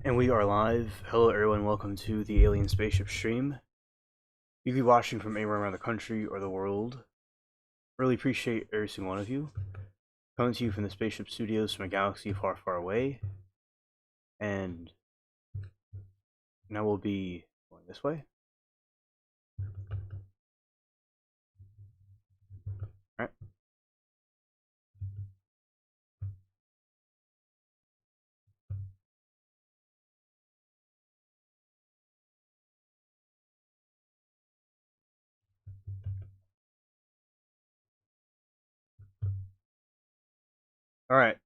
And we are live. Hello everyone, welcome to the Alien Spaceship stream. You could be watching from anywhere around the country or the world. Really appreciate every single one of you. Coming to you from the Spaceship Studios from a galaxy far, far away. And now we'll be going this way. Alright. Alright.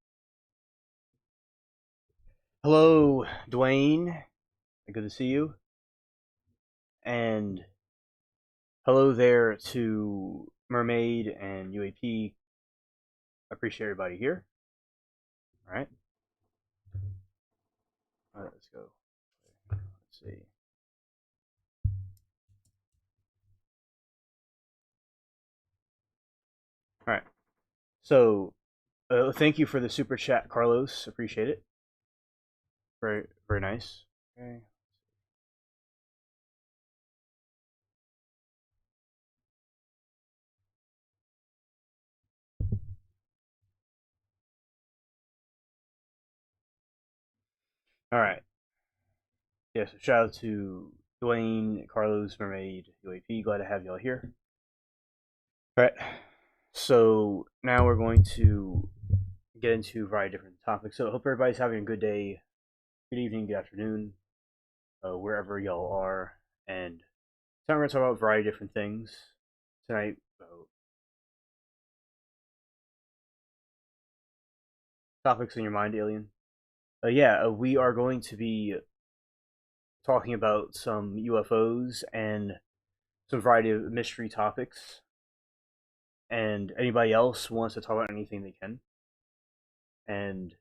Hello, Dwayne. Good to see you. And hello there to Mermaid and UAP. I appreciate everybody here. Alright. Alright, let's go. Let's see. Alright. So, thank you for the super chat, Carlos. Appreciate it. Very, very nice. Okay. All right. Yes. Yeah, so shout out to Dwayne, Carlos, Mermaid, UAP. Glad to have y'all here. All right. So now we're going to get into a variety of different topics. So I hope everybody's having a good day, good evening, good afternoon, wherever y'all are. And tonight we're going to talk about a variety of different things. Tonight, topics in your mind, Alien. We are going to be talking about some UFOs and some variety of mystery topics. And anybody else wants to talk about anything they can. And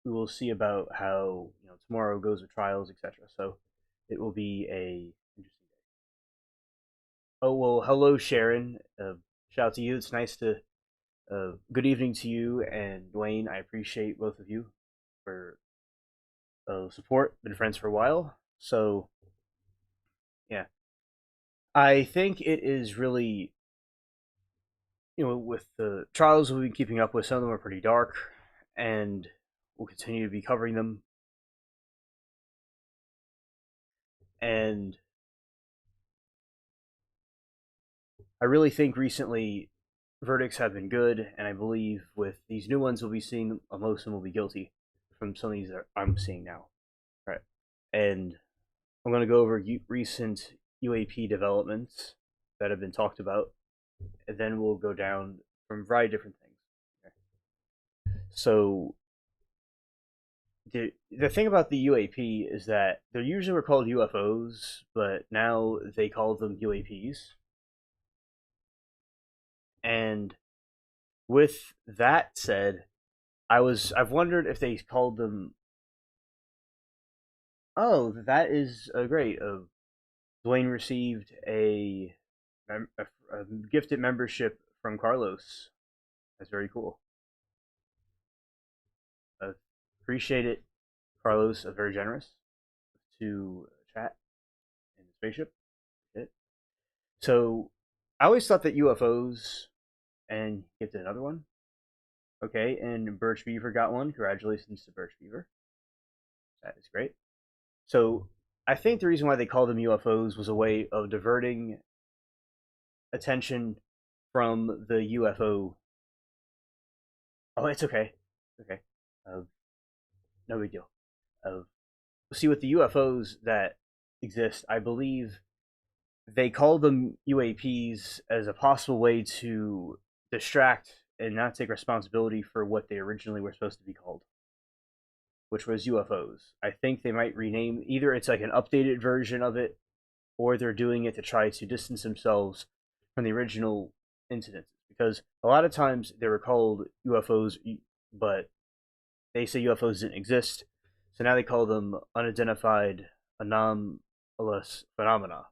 we will see about how tomorrow goes with trials, etc. So it will be a interesting day. Oh well, hello Sharon. Shout out to you. It's nice to. Good evening to you and Dwayne. I appreciate both of you for support. Been friends for a while, so yeah. I think it is really, with the trials we've been keeping up with, some of them are pretty dark, and we'll continue to be covering them. And I really think recently verdicts have been good, and I believe with these new ones we'll be seeing, most of them will be guilty from some of these that I'm seeing now. Right. And I'm going to go over recent UAP developments that have been talked about, and then we'll go down from a variety of different things. Okay. So the thing about the UAP is that they usually were called UFOs, but now they call them UAPs. And with that said, I've wondered if they called them. Oh, that is great. Dwayne received a gifted membership from Carlos. That's very cool. Appreciate it, Carlos. Very generous to chat in the spaceship. So I always thought that UFOs, and gifted another one. Okay, and Birch Beaver got one. Congratulations to Birch Beaver. That is great. So I think the reason why they called them UFOs was a way of diverting attention from the UFO. Oh, it's okay. Okay. No big deal. See, with the UFOs that exist, I believe they call them UAPs as a possible way to distract and not take responsibility for what they originally were supposed to be called, which was UFOs. I think they might rename, either it's like an updated version of it, or they're doing it to try to distance themselves from the original incidents. Because a lot of times they were called UFOs, but they say UFOs didn't exist, so now they call them unidentified anomalous phenomena.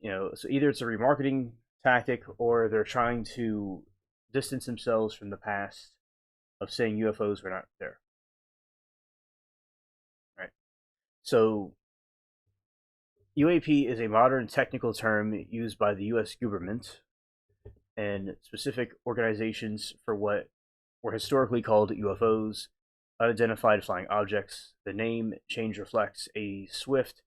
So either it's a remarketing tactic or they're trying to distance themselves from the past of saying UFOs were not there. Right. So UAP is a modern technical term used by the U.S. government and specific organizations for what were historically called UFOs, unidentified flying objects. The name change reflects a shift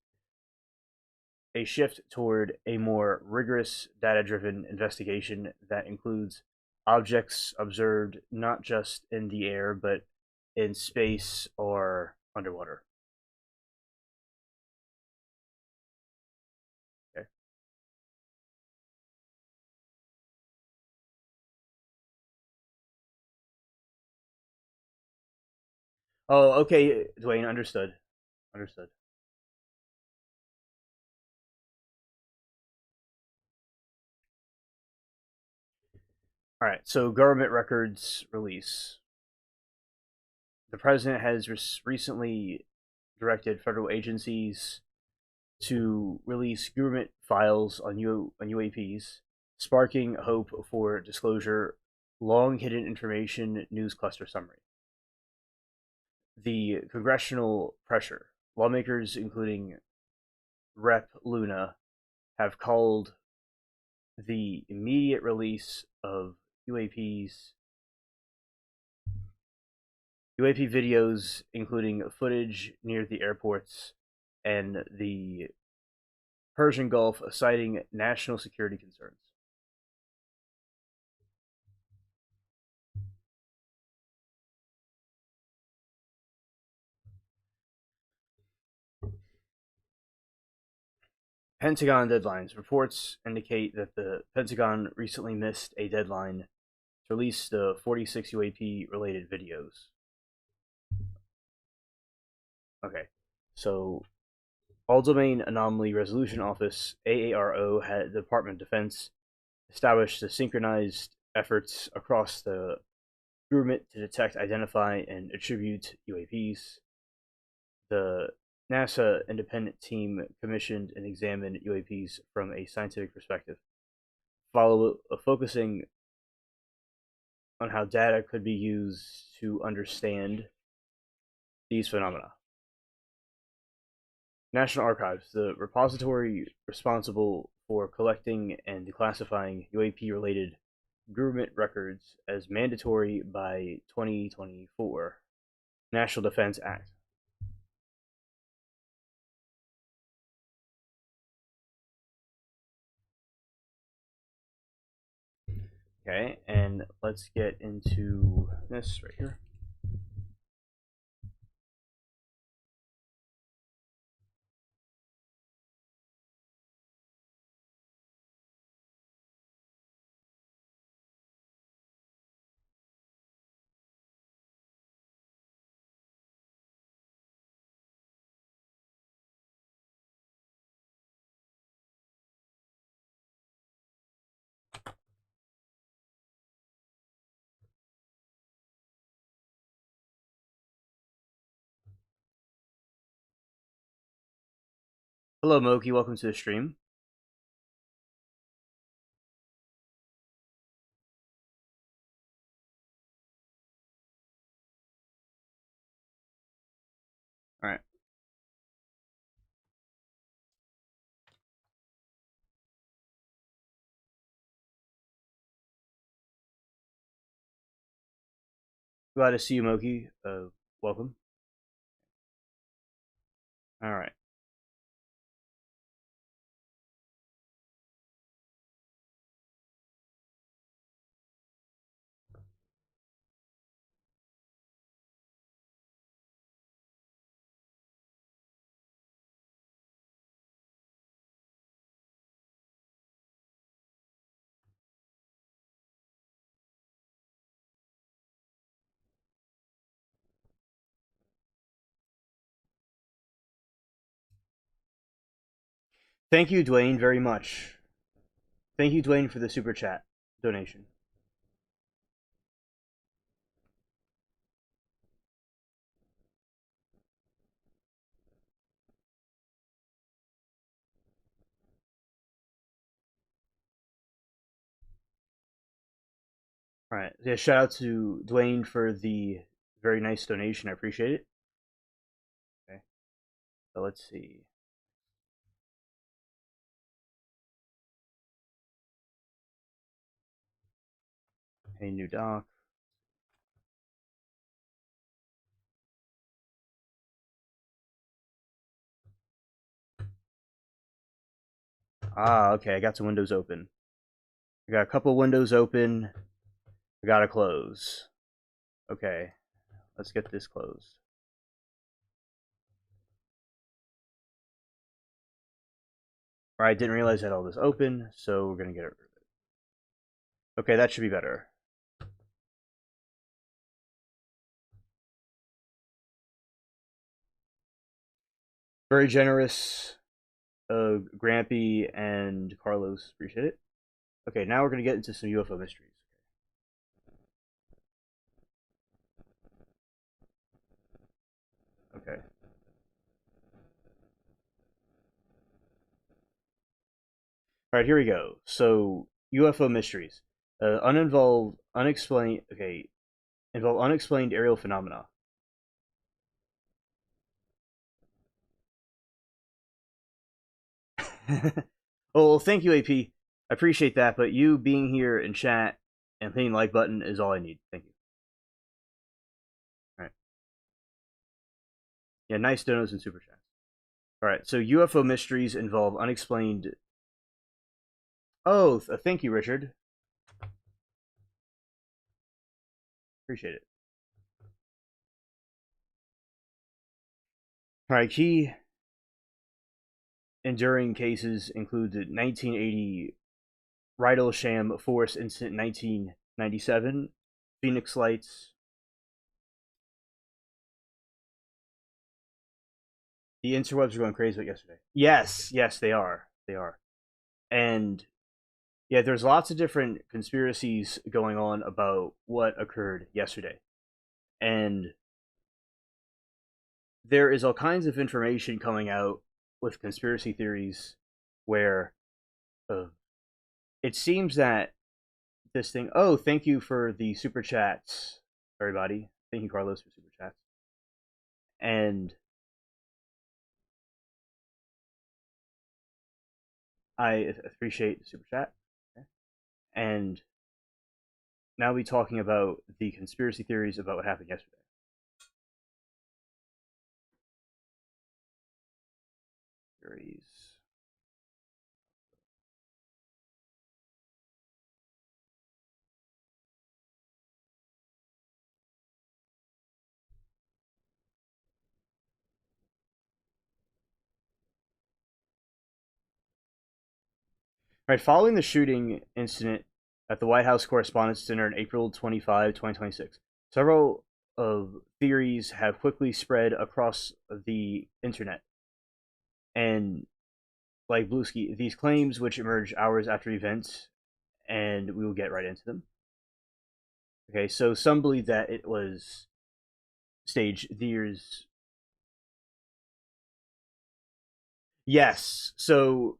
toward a more rigorous data-driven investigation that includes objects observed not just in the air but in space or underwater. Okay. Oh, okay, Dwayne, understood. Understood. All right, so government records release. The president has recently directed federal agencies to release government files on UAPs, sparking hope for disclosure. Long hidden information news cluster summary. The congressional pressure. Lawmakers, including Rep. Luna, have called the immediate release of UAPs UAP videos, including footage near the airports and the Persian Gulf, citing national security concerns. Pentagon deadlines. Reports indicate that the Pentagon recently missed a deadline to release the 46 UAP related videos. Okay, so All Domain Anomaly Resolution Office (AARO) had the Department of Defense established the synchronized efforts across the government to detect, identify, and attribute UAPs. The NASA independent team commissioned and examined UAPs from a scientific perspective, focusing on how data could be used to understand these phenomena. National Archives, the repository responsible for collecting and declassifying UAP related government records as mandatory by 2024 National Defense Act. Okay, and let's get into this right here. Hello, Moki. Welcome to the stream. All right. Glad to see you, Moki. Welcome. All right. Thank you, Dwayne, very much. Thank you, Dwayne, for the super chat donation. All right. Yeah, shout out to Dwayne for the very nice donation. I appreciate it. Okay. So let's see. A new doc. Ah, okay. I got some windows open. I got a couple windows open. I gotta close. Okay, let's get this closed. All right, didn't realize I had all this open, so we're gonna get rid of it. Okay, that should be better. Very generous, Grampy and Carlos. Appreciate it. Okay, now we're gonna get into some UFO mysteries. Okay. All right, here we go. So UFO mysteries, uninvolved, unexplained. Okay, involve unexplained aerial phenomena. Oh, well, thank you, AP. I appreciate that, but you being here in chat and hitting the like button is all I need. Thank you. All right. Yeah, nice donos and super chats. All right, so UFO mysteries involve unexplained. Oh, thank you, Richard. Appreciate it. All right, key enduring cases include the 1980 Sham Force incident in 1997, Phoenix Lights. The interwebs are going crazy about yesterday. Yes, yes, they are. They are. And yeah, there's lots of different conspiracies going on about what occurred yesterday. And there is all kinds of information coming out with conspiracy theories where uh, it seems that this thing. Oh, thank you for the super chats, everybody. Thank you, Carlos, for super chats. And I appreciate the super chat. Okay. And now we'll be talking about the conspiracy theories about what happened yesterday. Theories. Right, following the shooting incident at the White House Correspondents' Dinner on April 25, 2026, several of theories have quickly spread across the internet. And like Bluesky, these claims, which emerge hours after events, and we will get right into them. Okay, so some believe that it was staged. There's yes, so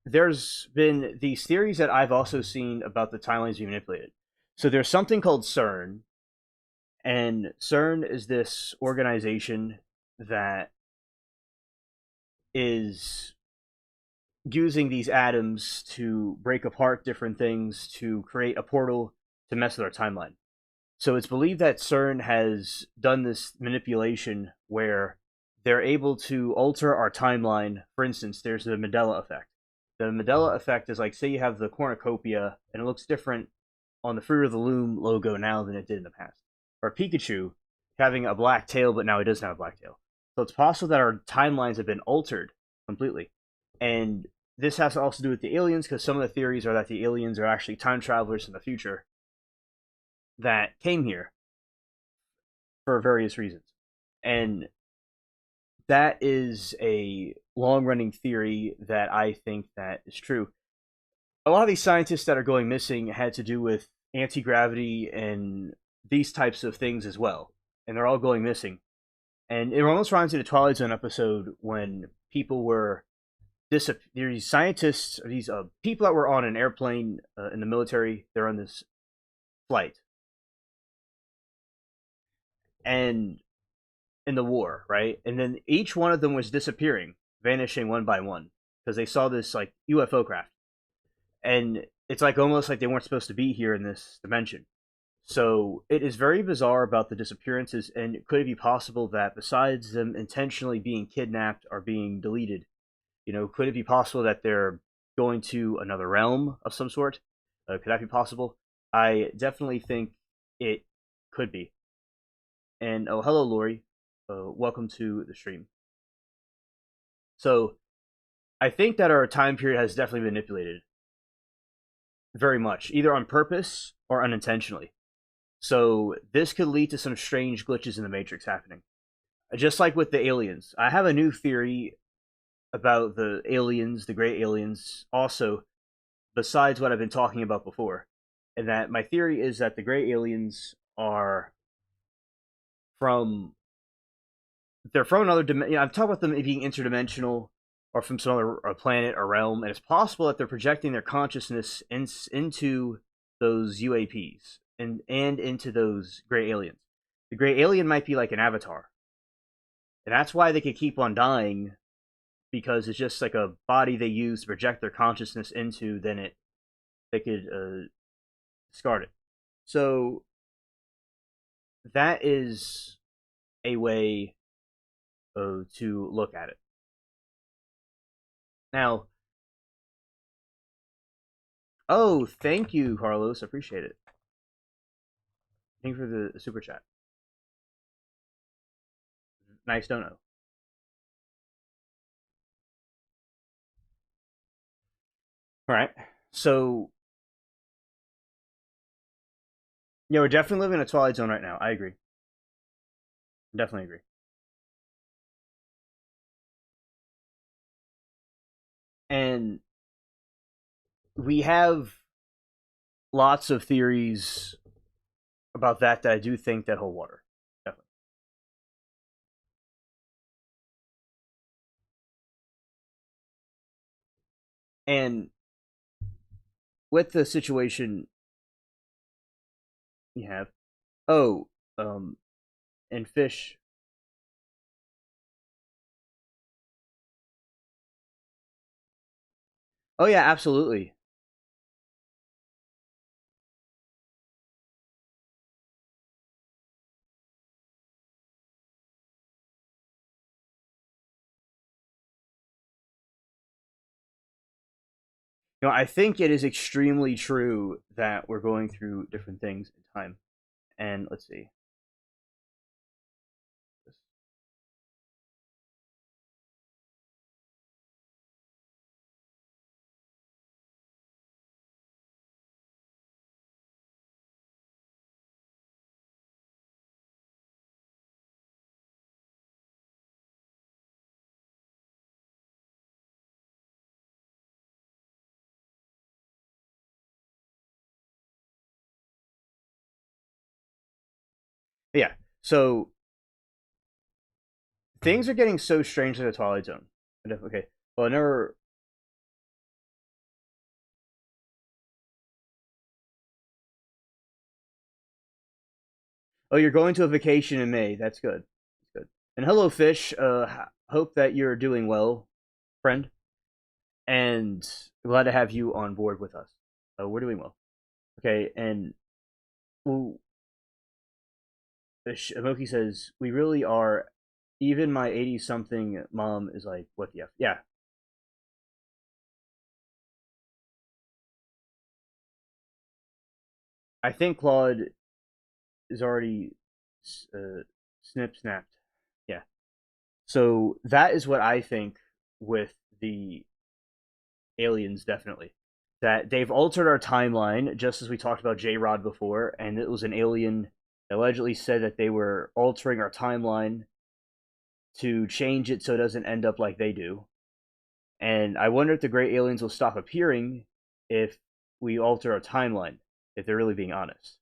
there's been these theories that I've also seen about the timelines being manipulated. So there's something called CERN, and CERN is this organization that is using these atoms to break apart different things to create a portal to mess with our timeline. So it's believed that CERN has done this manipulation where they're able to alter our timeline. For instance, there's the Mandela effect. The Mandela effect is like, say you have the cornucopia and it looks different on the Fruit of the Loom logo now than it did in the past. Or Pikachu having a black tail, but now he doesn't have a black tail. So it's possible that our timelines have been altered completely. And this has to also do with the aliens, because some of the theories are that the aliens are actually time travelers in the future that came here for various reasons. And that is a long running theory that I think that is true. A lot of these scientists that are going missing had to do with anti-gravity and these types of things as well. And they're all going missing. And it almost reminds me of the Twilight Zone episode when people were these scientists, or these people that were on an airplane in the military. They're on this flight, and in the war, right? And then each one of them was disappearing, vanishing one by one because they saw this like UFO craft, and it's like almost like they weren't supposed to be here in this dimension. So it is very bizarre about the disappearances, and could it be possible that besides them intentionally being kidnapped or being deleted, could it be possible that they're going to another realm of some sort? Could that be possible? I definitely think it could be. And oh, hello, Lori. Welcome to the stream. So I think that our time period has definitely been manipulated very much, either on purpose or unintentionally. So this could lead to some strange glitches in the Matrix happening. Just like with the aliens. I have a new theory about the aliens, the gray aliens, also, besides what I've been talking about before. And that my theory is that the gray aliens are from they're from another dimension. I'm talking about them being interdimensional or from some other planet or realm, and it's possible that they're projecting their consciousness into those UAPs and into those gray aliens. The gray alien might be like an avatar, and that's why they could keep on dying, because it's just like a body they use to project their consciousness into. Then they could discard it. So that is a way to look at it. Now, oh, thank you, Carlos. Appreciate it. Thank you for the super chat. Nice dono. All right. So, yeah, we're definitely living in a Twilight Zone right now. I agree. Definitely agree. And we have lots of theories about that I do think that hold water. Definitely. And with the situation you have, oh, and fish. Oh yeah, absolutely. I think it is extremely true that we're going through different things in time. And let's see. Yeah. So things are getting so strange in the Twilight Zone. Okay. Well, I never. Oh, you're going to a vacation in May. That's good. That's good. And hello, Fish. Hope that you're doing well, friend. And glad to have you on board with us. We're doing well. Okay. And well, Moki says we really are. Even my 80-something mom is like, "What the f?" Yeah. I think Claude is already snapped. Yeah. So that is what I think with the aliens, definitely. That they've altered our timeline, just as we talked about J Rod before, and it was an alien that allegedly said that they were altering our timeline to change it so it doesn't end up like they do. And I wonder if the gray aliens will stop appearing if we alter our timeline, if they're really being honest.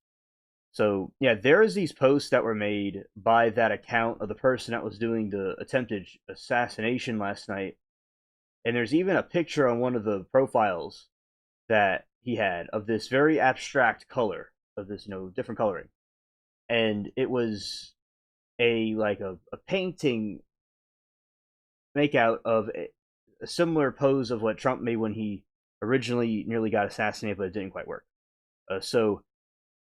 So yeah, there's these posts that were made by that account of the person that was doing the attempted assassination last night, and there's even a picture on one of the profiles that he had of this very abstract color of this different coloring, and it was a painting makeout of a similar pose of what Trump made when he originally nearly got assassinated, but it didn't quite work. So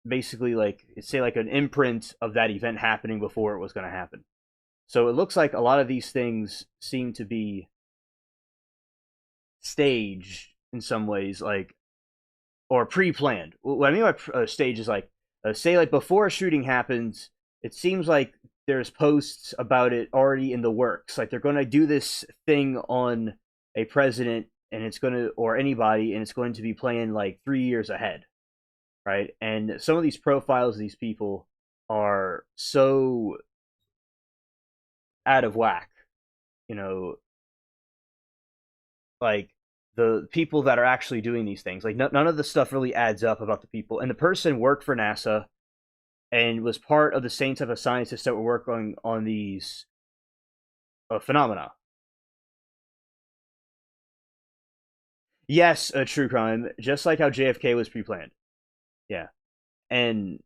basically, like say like an imprint of that event happening before it was going to happen. So it looks like a lot of these things seem to be staged in some ways, like or pre-planned. What I mean by stage is like, say, like before a shooting happens, it seems like there's posts about it already in the works. Like they're going to do this thing on a president, and it's going to or anybody, and it's going to be playing like 3 years ahead, right? And some of these profiles of these people are so out of whack, you know, like the people that are actually doing these things. Like none of the stuff really adds up about the people. And the person worked for NASA and was part of the same type of scientists that were working on these phenomena. Yes, a true crime, just like how JFK was pre-planned. Yeah, and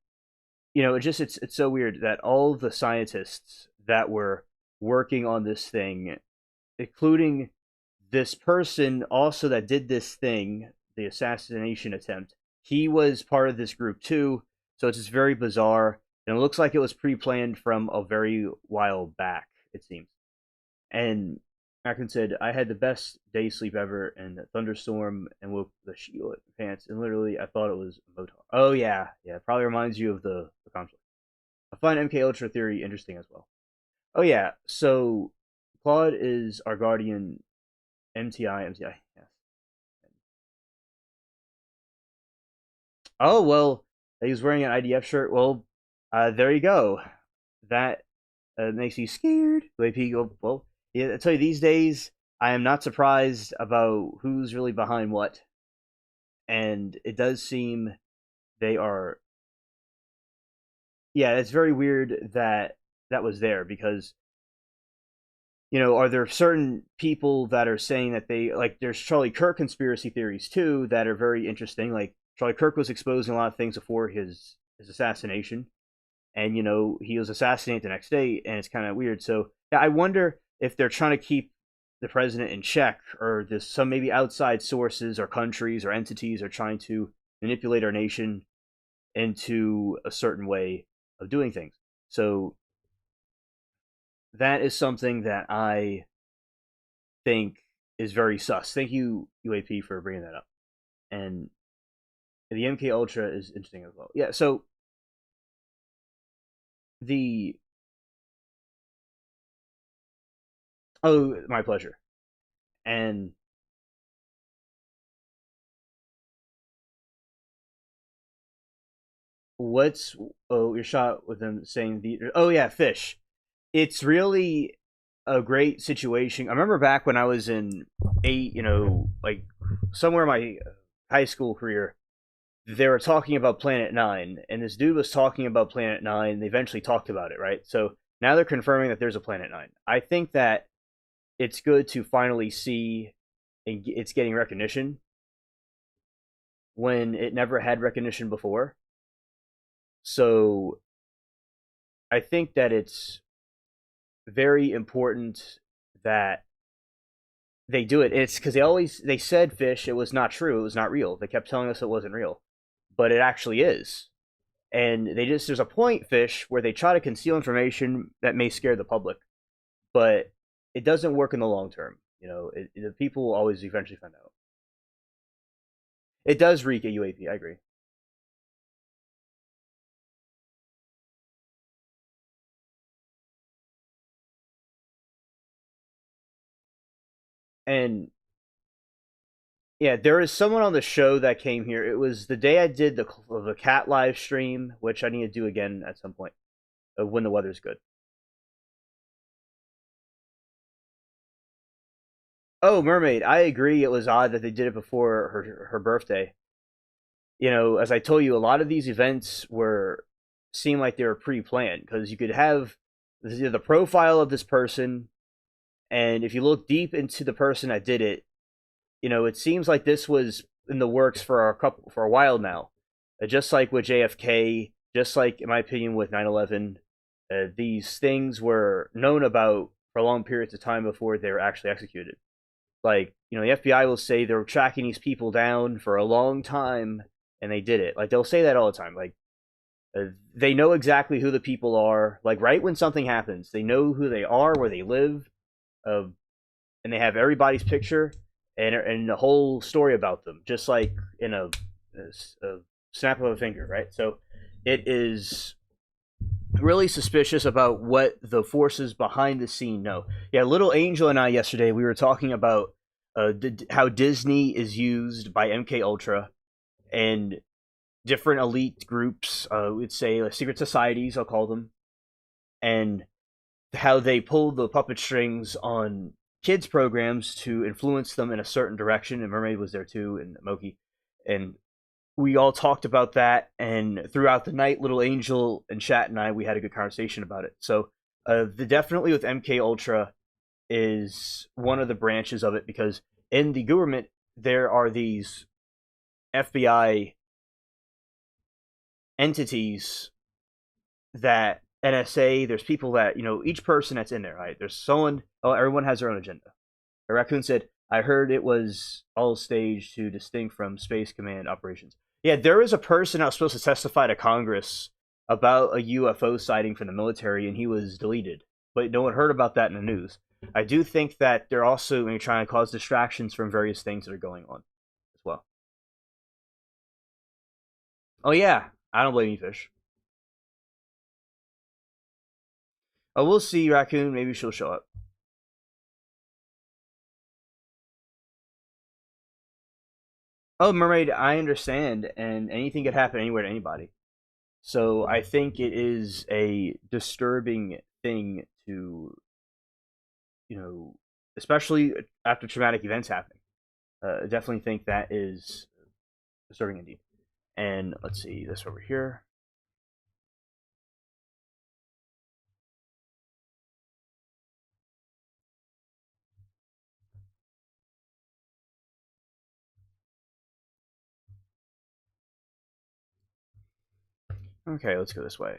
it's so weird that all the scientists that were working on this thing, including this person also that did this thing, the assassination attempt, he was part of this group too. So it's just very bizarre, and it looks like it was pre-planned from a very while back. It seems. And Macron said, "I had the best day sleep ever, and a thunderstorm, and woke the Sheila pants, and literally I thought it was a motor." Oh yeah, yeah. It probably reminds you of the conflict. I find MK Ultra theory interesting as well. Oh yeah, so Claude is our guardian. MTI, yes. Oh well, he was wearing an IDF shirt. Well, there you go. That makes you scared. Well, yeah, I tell you, these days I am not surprised about who's really behind what, and it does seem they are. Yeah, it's very weird that that was there because are there certain people that are saying that they like there's Charlie Kirk conspiracy theories too that are very interesting. Like Charlie Kirk was exposing a lot of things before his assassination, and he was assassinated the next day, and it's kind of weird. So yeah, I wonder if they're trying to keep the president in check, or this some maybe outside sources or countries or entities are trying to manipulate our nation into a certain way of doing things. So that is something that I think is very sus. Thank you, UAP, for bringing that up. And the MK Ultra is interesting as well. Yeah, so the my pleasure. And what's your shot with them saying yeah, fish. It's really a great situation. I remember back when I was in like somewhere in my high school career, they were talking about Planet Nine, and this dude was talking about Planet Nine. They eventually talked about it, right? So now they're confirming that there's a Planet Nine. I think that it's good to finally see it's getting recognition when it never had recognition before. So I think that it's very important that they do it. It's because they said fish. It was not true. It was not real. They kept telling us it wasn't real, but it actually is. And there's a point fish where they try to conceal information that may scare the public, but it doesn't work in the long term. The people will always eventually find out. It does reek at UAP. I agree. And yeah, there is someone on the show that came here. It was the day I did the cat live stream, which I need to do again at some point when the weather's good. Oh, Mermaid, I agree. It was odd that they did it before her birthday. As I told you, a lot of these events were seem like they were pre-planned because you could have the profile of this person, and if you look deep into the person that did it, it seems like this was in the works for a while now. Just like with JFK, just like in my opinion with 9/11, these things were known about for long periods of time before they were actually executed. Like, the FBI will say they were tracking these people down for a long time and they did it. Like, they'll say that all the time. Like, they know exactly who the people are. Like, right when something happens, they know who they are, where they live, uh, and they have everybody's picture and the whole story about them, just like in a snap of a finger, right? So it is really suspicious about what the forces behind the scene know. Yeah, Little Angel and I yesterday we were talking about how Disney is used by MK Ultra and different elite groups. We'd say secret societies, I'll call them, and how they pull the puppet strings on kids programs to influence them in a certain direction. And Mermaid was there too, and Moki, and we all talked about that. And throughout the night, Little Angel and Chat and I, we had a good conversation about it. So the definitely with MK Ultra is one of the branches of it, because in the government there are these FBI entities that NSA, there's people that, each person that's in there, right? There's someone, everyone has their own agenda. A raccoon said, I heard it was all staged to distinct from Space Command operations. Yeah, there was a person that was supposed to testify to Congress about a UFO sighting from the military, and he was deleted. But no one heard about that in the news. I do think that they're also trying to cause distractions from various things that are going on as well. Oh, yeah. I don't blame you, Fish. Oh, we'll see, Raccoon. Maybe she'll show up. Oh, Mermaid, I understand, and anything could happen anywhere to anybody. So I think it is a disturbing thing to, especially after traumatic events happening. I definitely think that is disturbing indeed. And let's see this over here. Okay, let's go this way.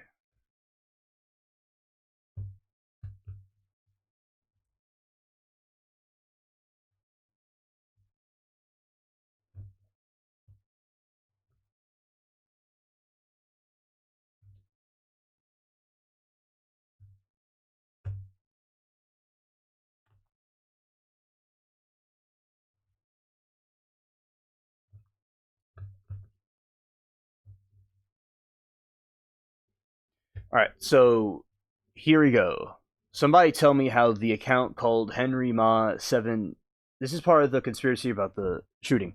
All right, so here we go. Somebody tell me how the account called Henry Ma 7. This is part of the conspiracy about the shooting.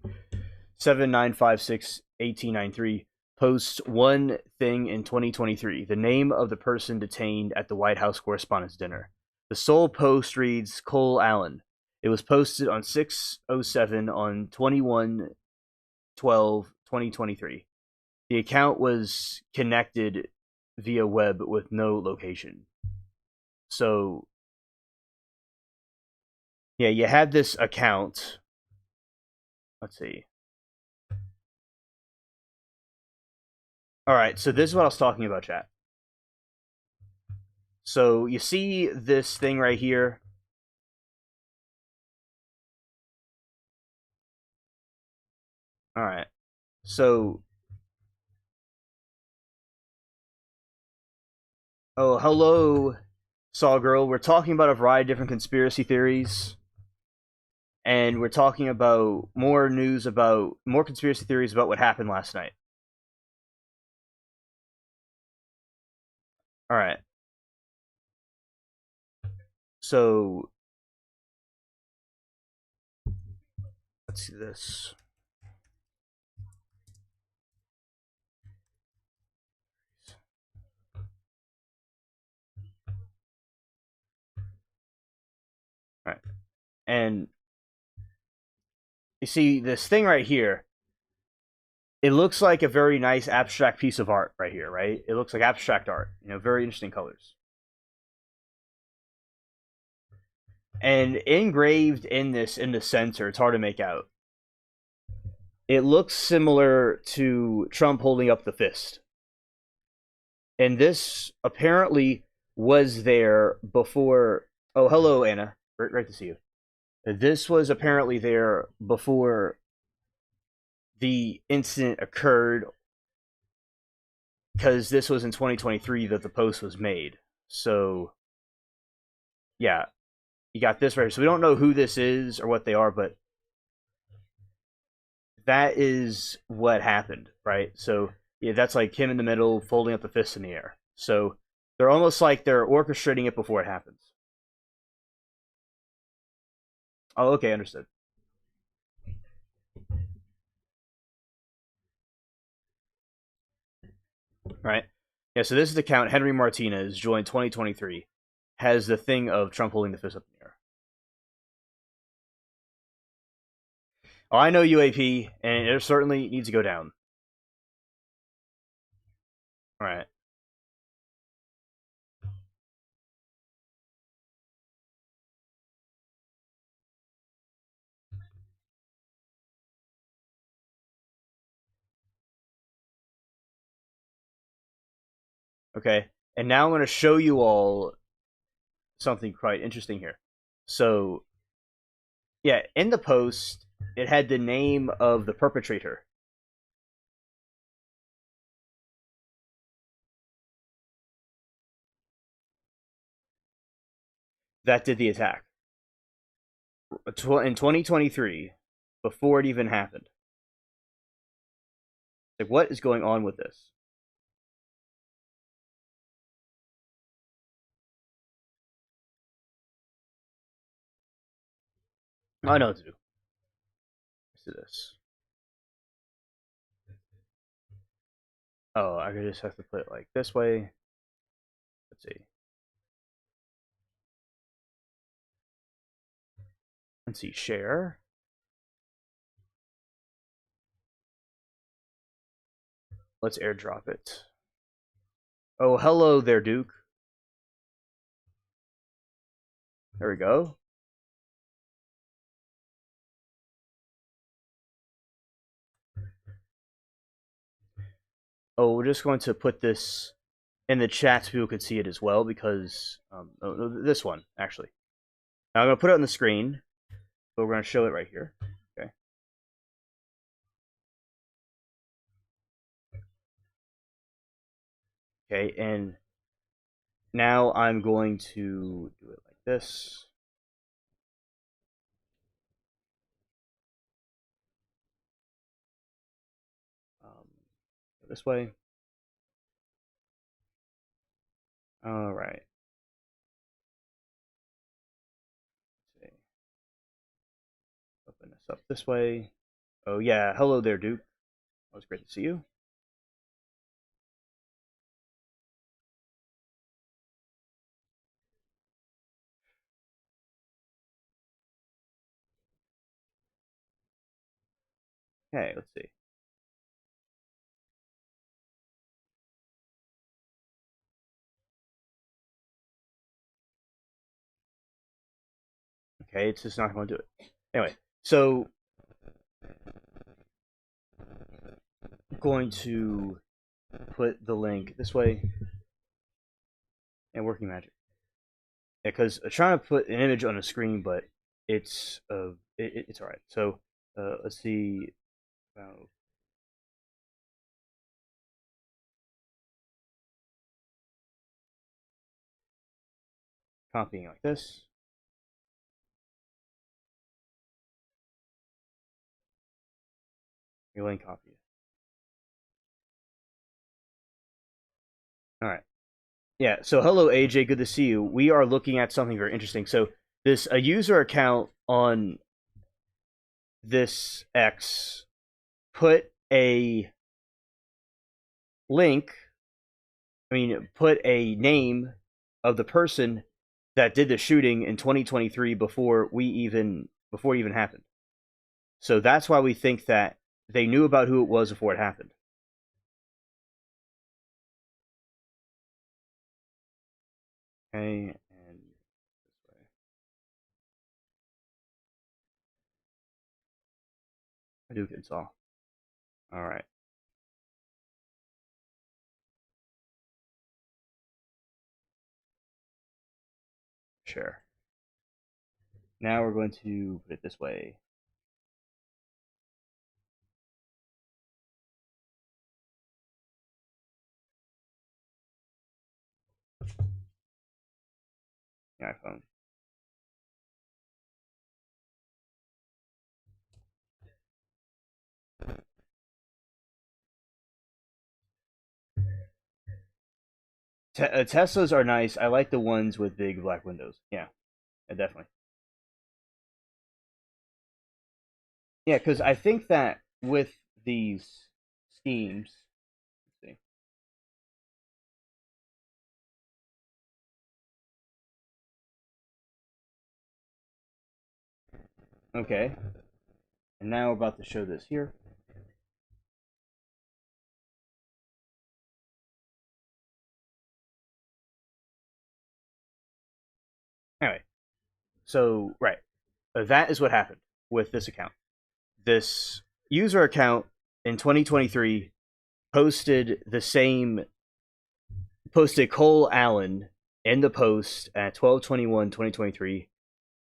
7956 1893 posts one thing in 2023: the name of the person detained at the White House Correspondents' Dinner. The sole post reads Cole Allen. It was posted on 6:07 on 21/12/2023. The account was connected via web with no location. So, yeah, you had this account. Let's see. All right, so this is what I was talking about, chat. So you see this thing right here. All right. So, oh, hello, Saw Girl. We're talking about a variety of different conspiracy theories, and we're talking about more news about more conspiracy theories about what happened last night. All right. So, let's see this. All right. And you see this thing right here. It looks like a very nice abstract piece of art right here, right? It looks like abstract art, very interesting colors. And engraved in the center, it's hard to make out. It looks similar to Trump holding up the fist. And this apparently was there before. Oh, hello, Anna. Great to see you. This was apparently there before the incident occurred because this was in 2023 that the post was made. So, yeah, you got this right. So we don't know who this is or what they are, but that is what happened, right? So, yeah, that's like him in the middle, folding up the fists in the air. So they're almost like they're orchestrating it before it happens. Oh, okay, understood. Right? Yeah, so this is the count. Henry Martinez joined 2023. Has the thing of Trump holding the fist up in the air. Oh, I know UAP, and it certainly needs to go down. All right. Okay. And now I'm going to show you all something quite interesting here. So, yeah, in the post, it had the name of the perpetrator that did the attack in 2023 before it even happened. Like, what is going on with this? I know what to do. Let's do this. Oh, I just have to put it like this way. Let's see. Let's see. Share. Let's airdrop it. Oh, hello there, Duke. There we go. Oh, we're just going to put this in the chat so people could see it as well because this one actually. Now I'm going to put it on the screen, but we're going to show it right here. Okay. Okay, and now I'm going to do it like this. This way. All right. Let's see. Open this up this way. Oh yeah, hello there, Duke. It was great to see you. Okay, let's see. Okay, it's just not going to do it. Anyway, so I'm going to put the link this way and working magic. Yeah, because I'm trying to put an image on a screen, but it's all right. So let's see. Copying like this. Your link copy. All right. Yeah. So hello, AJ. Good to see you. We are looking at something very interesting. So this a user account on this X put a link. I mean, put a name of the person that did the shooting in 2023 before it even happened. So that's why we think that they knew about who it was before it happened. Okay, and this way. I do install. All right. Share. Now we're going to put it this way. The iPhone. Teslas are nice. I like the ones with big black windows. Yeah, definitely. Yeah, because I think that with these schemes, let's see. Okay, and now we're about to show this here. Anyway, so right, that is what happened with this account. This user account in 2023 posted the same posted Cole Allen in the post at 12/21/2023,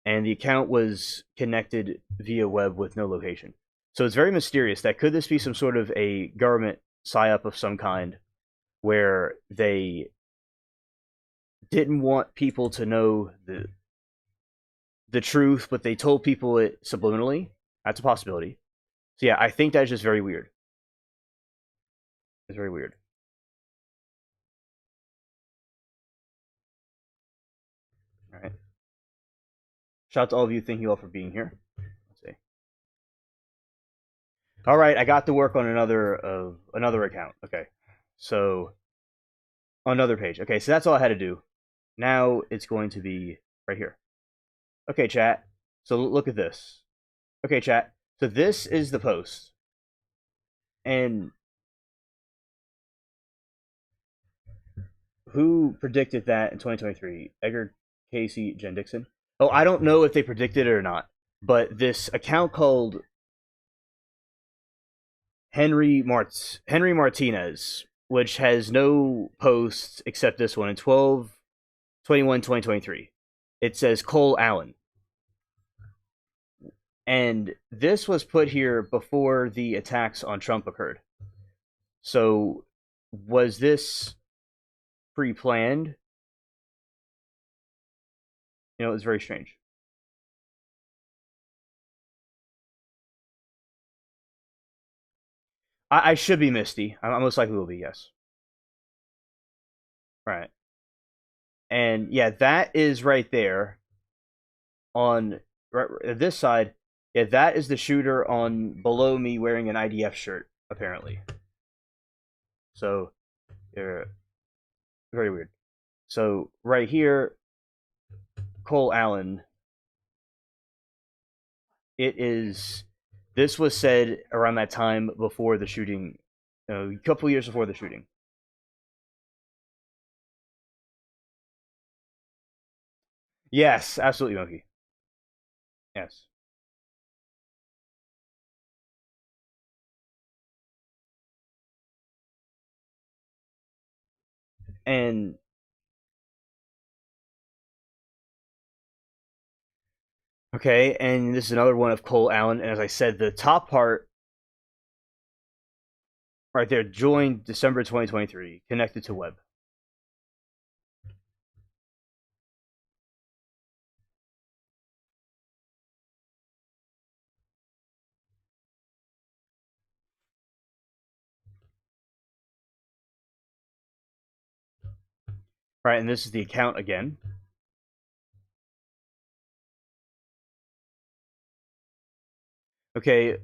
and the account was connected via web with no location. So it's very mysterious. That could this be some sort of a government psyop of some kind, where they didn't want people to know the truth, but they told people it subliminally? That's a possibility. So yeah, I think that's just very weird. It's very weird. All right. Shout out to all of you. Thank you all for being here. Let's see. All right, I got to work on another account. Okay, so on another page. Okay, so that's all I had to do. Now it's going to be right here. Okay, chat. So look at this. Okay, chat. So this is the post, and who predicted that in 2023? Edgar Casey, Jen Dixon. Oh, I don't know if they predicted it or not, but this account called Henry Martinez, which has no posts except this one in 12/21/2023. It says Cole Allen. And this was put here before the attacks on Trump occurred. So was this pre-planned? You know, it's very strange. I should be Misty. I most likely will be, yes. Right. And yeah, that is right there on this side. Yeah, that is the shooter on below me wearing an IDF shirt, apparently. So, yeah, very weird. So right here, Cole Allen. It is. This was said around that time before the shooting, a couple years before the shooting. Yes, absolutely, Monkey. Yes. And okay, and this is another one of Cole Allen. And as I said, the top part right there, joined December 2023, connected to web. Right, and this is the account again. Okay,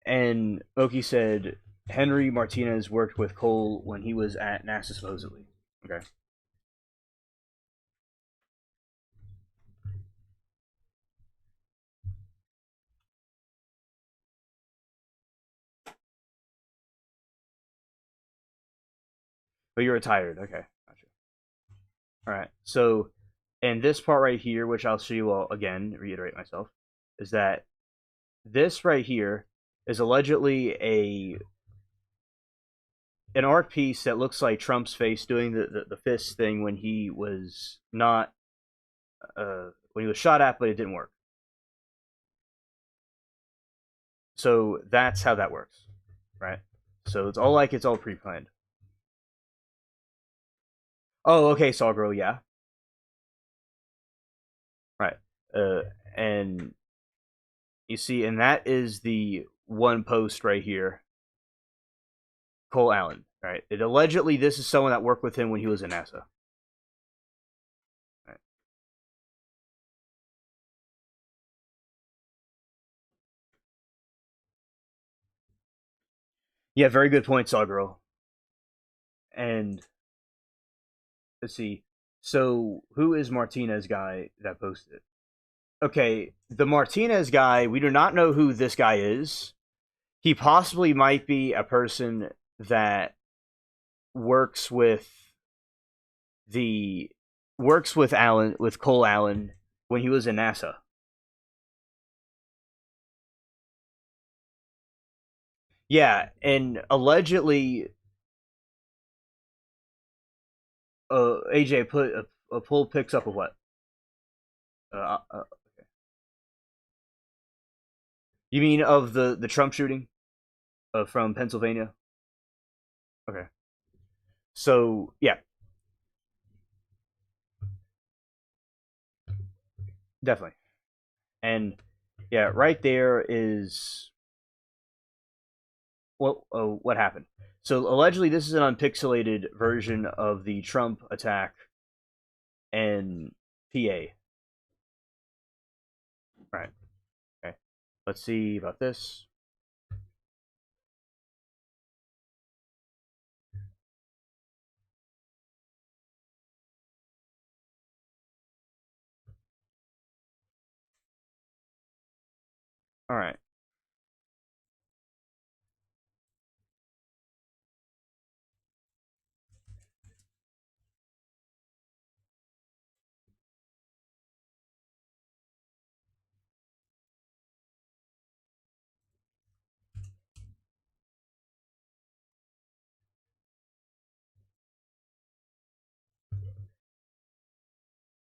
and Oki said Henry Martinez worked with Cole when he was at NASA, supposedly. Okay. But you're retired. Okay. Gotcha. All right. So, and this part right here, which I'll show you all again, reiterate myself, is that this right here is allegedly a an art piece that looks like Trump's face doing the fist thing when he was not when he was shot at, but it didn't work. So that's how that works, right? So it's all pre-planned. Oh, okay, Saw Girl, yeah, right. Uh, and you see, and that is the one post right here, Cole Allen. Right. It allegedly this is someone that worked with him when he was in NASA. Right. Yeah, very good point, Saw Girl. And let's see. So who is Martinez guy that posted it? Okay, the Martinez guy, we do not know who this guy is. He possibly might be a person that works with the Allen with Cole Allen when he was in NASA. Yeah, and allegedly, AJ put a pull picks up of what? Okay. You mean of the Trump shooting from Pennsylvania? Okay. So yeah, definitely. And yeah, right there is what happened. So allegedly, this is an unpixelated version of the Trump attack in PA. Right. Okay. Let's see about this. All right.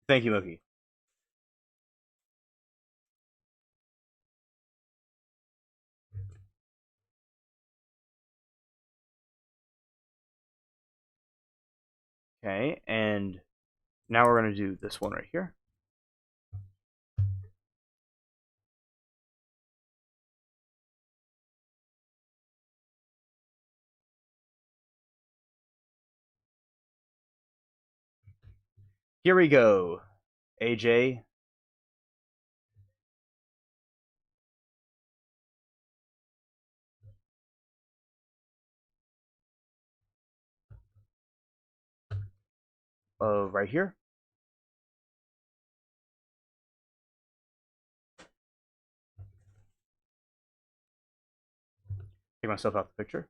Thank you, Mookie. Okay, and now we're gonna do this one right here. Here we go, AJ. Right here. Take myself out the picture.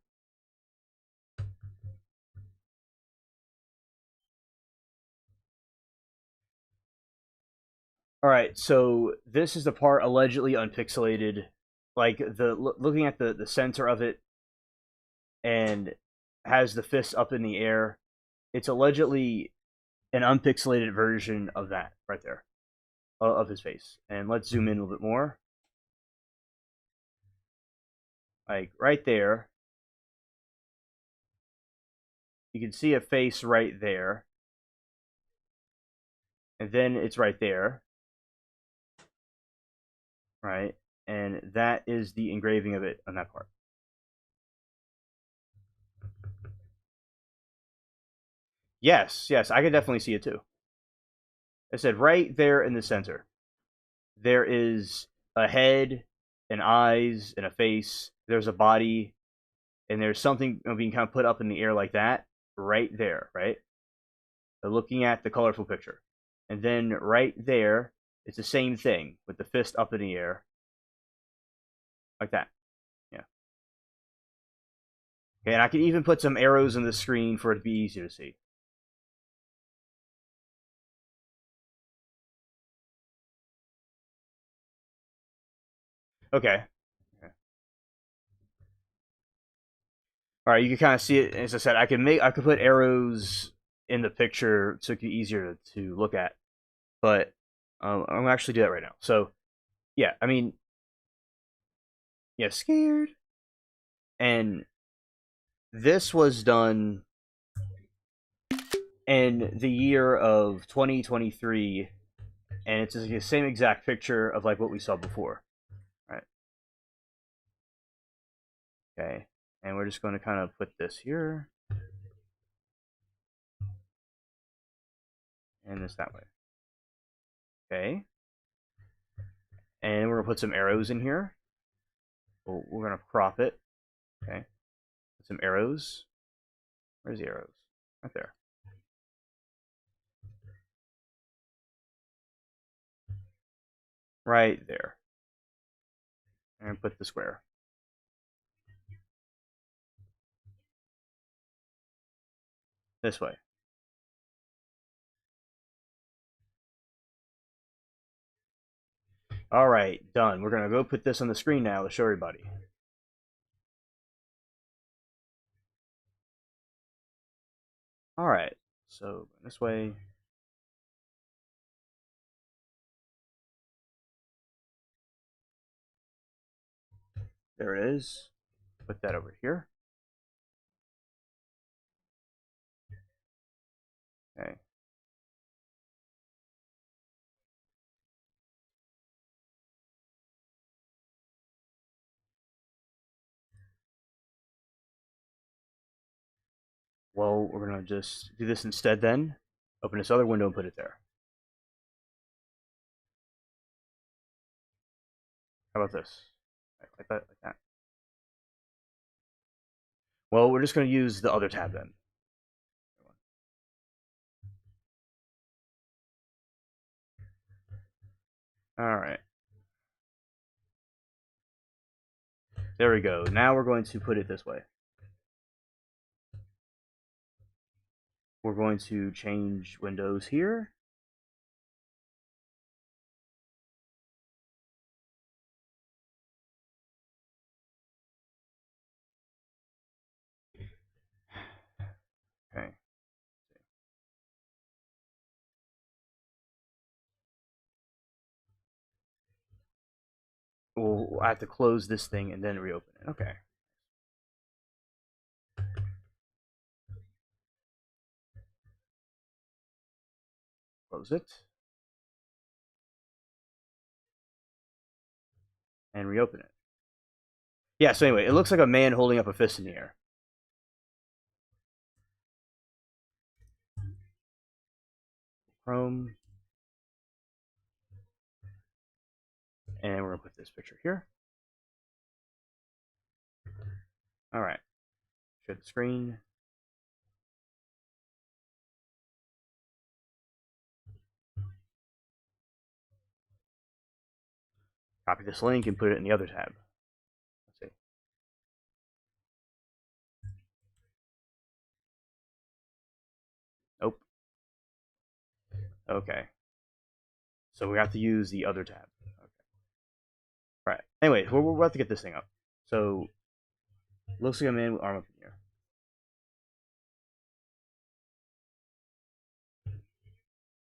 All right, so this is the part allegedly unpixelated, like looking at the center of it, and has the fist up in the air. It's allegedly an unpixelated version of that right there, of his face. And let's zoom in a little bit more. Like right there, you can see a face right there, and then it's right there, right? And that is the engraving of it on that part. Yes, yes, I could definitely see it too. I said right there in the center, there is a head, and eyes, and a face. There's a body, and there's something being kind of put up in the air like that, right there, right? So looking at the colorful picture, and then right there, it's the same thing with the fist up in the air, like that. Yeah. Okay, and I can even put some arrows on the screen for it to be easier to see. Okay. Okay. All right, you can kind of see it. As I said, I could put arrows in the picture so it could be easier to look at. But I'm gonna actually do that right now. So yeah, I mean, yeah, scared. And this was done in the year of 2023, and it's the same exact picture of like what we saw before. Right. Okay. And we're just going to kind of put this here and this that way. Okay. And we're going to put some arrows in here. We're going to crop it. Okay. Put some arrows. Where's the arrows? Right there. Right there. And put the square this way. All right, done. We're going to go put this on the screen now to show everybody. All right. So this way. There it is. Put that over here. Okay. Well, we're going to just do this instead then. Open this other window and put it there. How about this? Like that, like that. Well, we're just going to use the other tab then. All right. There we go. Now we're going to put it this way. We're going to change windows here. Okay. We'll have to close this thing and then reopen it. Okay. Close it. And reopen it. Yeah, so anyway, it looks like a man holding up a fist in the air. Chrome. And we're going to put this picture here. All right. Share the screen. Copy this link and put it in the other tab. Let's see. Nope. Okay. So we have to use the other tab. Okay. Right. Anyway, we'll have to get this thing up. So looks like a man with arm up in the air.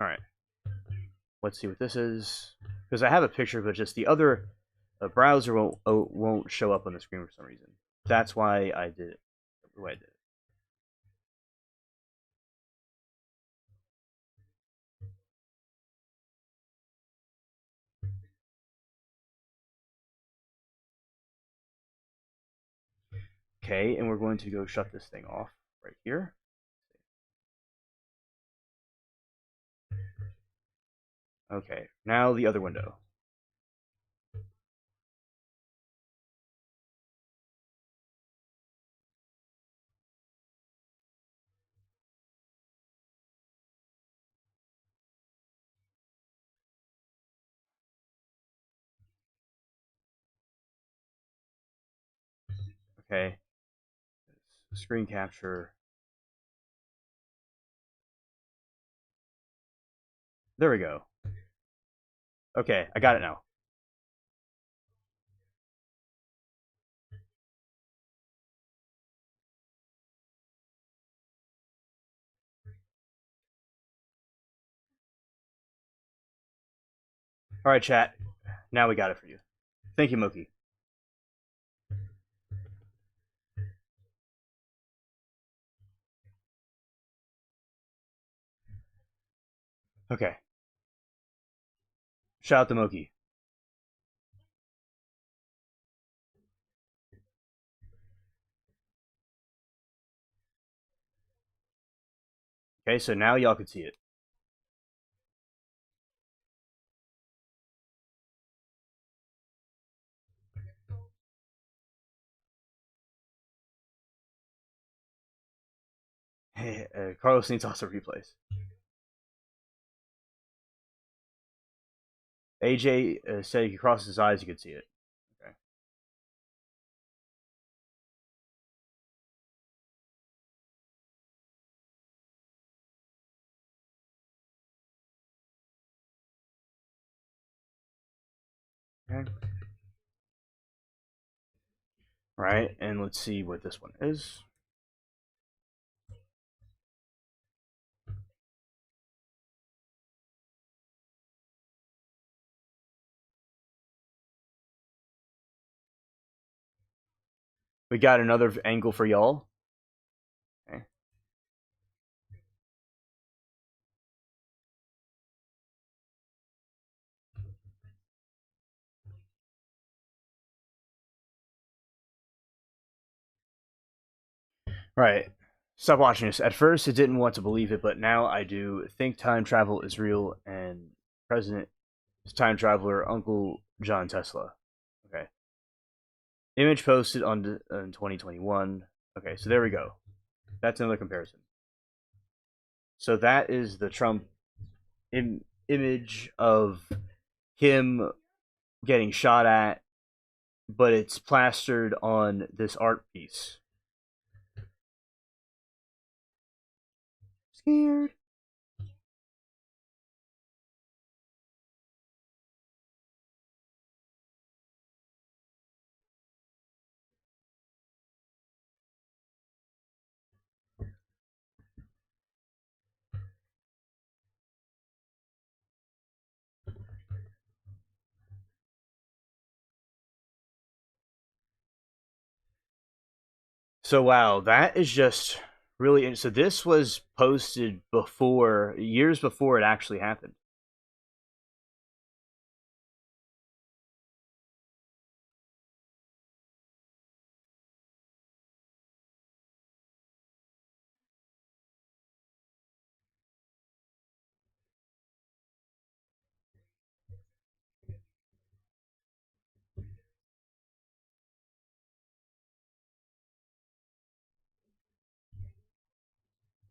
All right. Let's see what this is. Because I have a picture, but just the other browser won't show up on the screen for some reason. That's why I did it the way I did it. Okay, and we're going to go shut this thing off right here. Okay, now the other window. Okay, screen capture. There we go. Okay, I got it now. All right, chat. Now we got it for you. Thank you, Moki. Okay. Shout out to Moki. Okay, so now y'all can see it. Carlos needs also replays. AJ said he could cross his eyes, you could see it. Okay. Okay. Right, and let's see what this one is. We got another angle for y'all. Okay. Right. Stop watching this. At first, I didn't want to believe it, but now I do think time travel is real and President is time traveler Uncle John Tesla. Okay. Image posted on in 2021. Okay, so there we go. That's another comparison. So that is the Trump image of him getting shot at, but it's plastered on this art piece. Scared. So wow, that is just really. So this was posted before, years before it actually happened.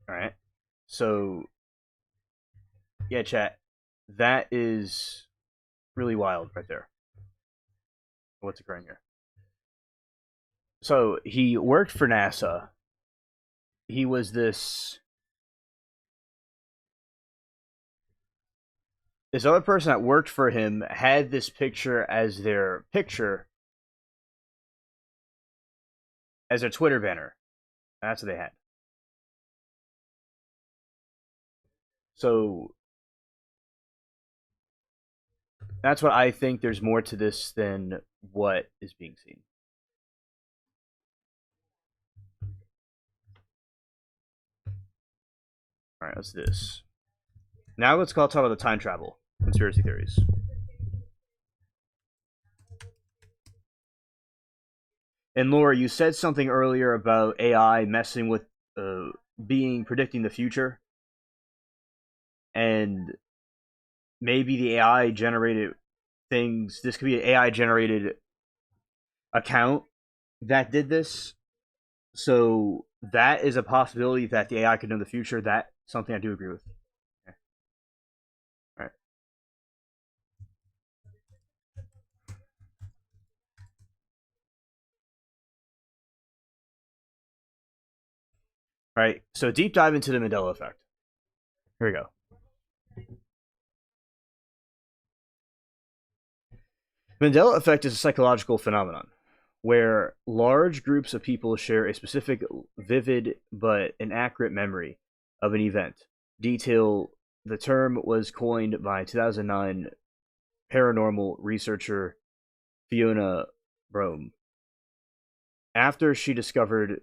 All right. So yeah, chat. That is really wild right there. What's occurring here? So he worked for NASA. He was this other person that worked for him had this picture as their picture as their Twitter banner. That's what they had. So that's what I think. There's more to this than what is being seen. All right, let's do this. Now let's talk about the time travel conspiracy theories. And Laura, you said something earlier about AI messing with predicting the future, and maybe the AI generated things. This could be an AI generated account that did this. So that is a possibility that the AI could know the future. That's something I do agree with. Okay. All right. All right. So deep dive into the Mandela effect. Here we go. Mandela effect is a psychological phenomenon where large groups of people share a specific, vivid, but inaccurate memory of an event. Detail: the term was coined by 2009 paranormal researcher Fiona Brome. After she discovered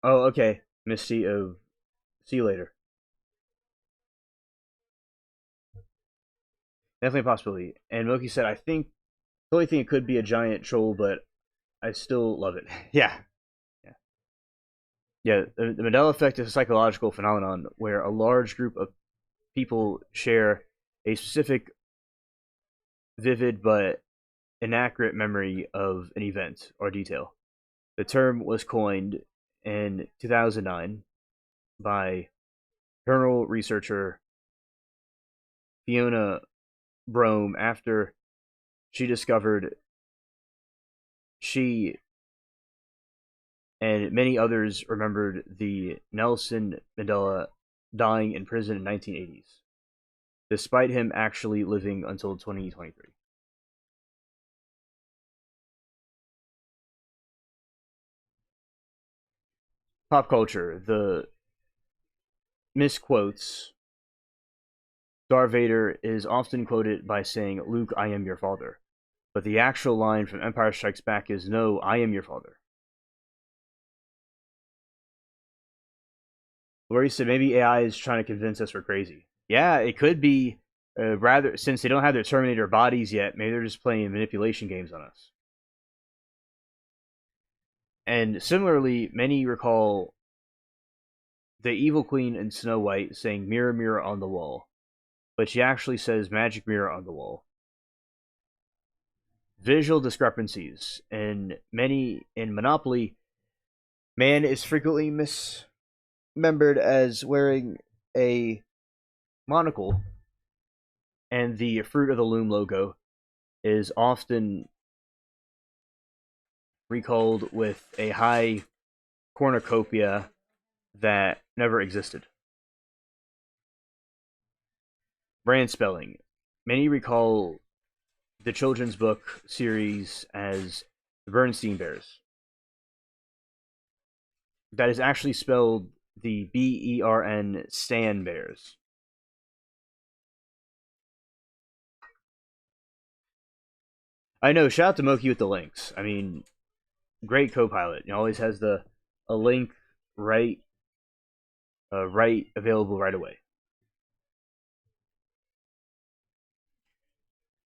Oh, okay. Misty of See you later. Definitely a possibility. And Moki said, I think the only thing it could be a giant troll, but I still love it. Yeah. Yeah. Yeah. The Mandela effect is a psychological phenomenon where a large group of people share a specific vivid but inaccurate memory of an event or detail. The term was coined in 2009 by journal researcher Fiona Brome after she discovered she and many others remembered the Nelson Mandela dying in prison in 1980s, despite him actually living until 2023. Pop culture, the misquotes. Darth Vader is often quoted by saying, Luke, I am your father. But the actual line from Empire Strikes Back is, No, I am your father. Where he said maybe AI is trying to convince us we're crazy. Yeah, it could be. Rather, since they don't have their Terminator bodies yet, maybe they're just playing manipulation games on us. And similarly, many recall the evil queen in Snow White saying "Mirror, mirror on the wall," but she actually says "Magic mirror on the wall." Visual discrepancies in many in Monopoly, man is frequently misremembered as wearing a monocle, and the Fruit of the Loom logo is often recalled with a high cornucopia that never existed. Brand spelling. Many recall the children's book series as the Bernstein Bears. That is actually spelled the BERN Stan Bears. I know. Shout out to Moki with the links. I mean, great co-pilot. He always has the a link right right available right away.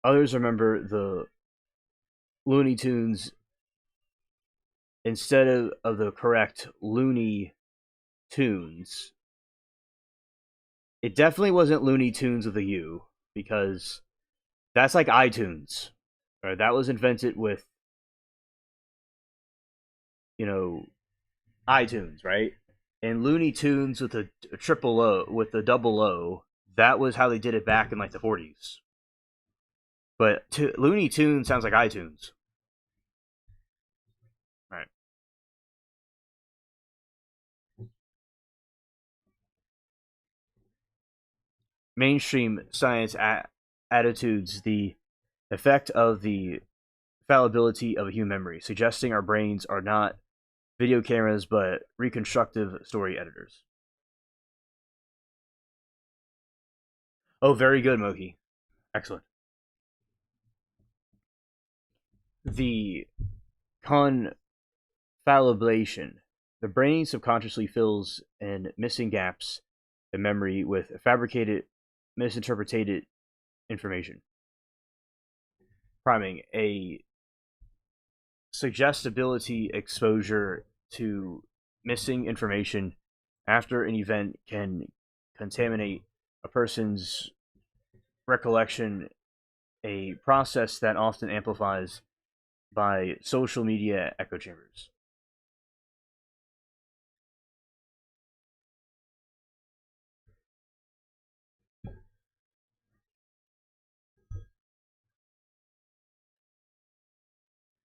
Others remember the Looney Tunes instead of the correct Looney Tunes. It definitely wasn't Looney Tunes with a U because that's like iTunes. Right? That was invented with you know iTunes, right? And Looney Tunes with a triple O with a double O. That was how they did it back in like the 40s. But Looney Tunes sounds like iTunes, right? Mainstream science attitudes, the effect of the fallibility of a human memory, suggesting our brains are not video cameras but reconstructive story editors. Oh, very good, Moki. Excellent. The confalibration. The brain subconsciously fills in missing gaps in memory with fabricated, misinterpreted information. Priming. A suggestibility exposure to missing information after an event can contaminate a person's recollection, a process that often amplifies by social media echo chambers.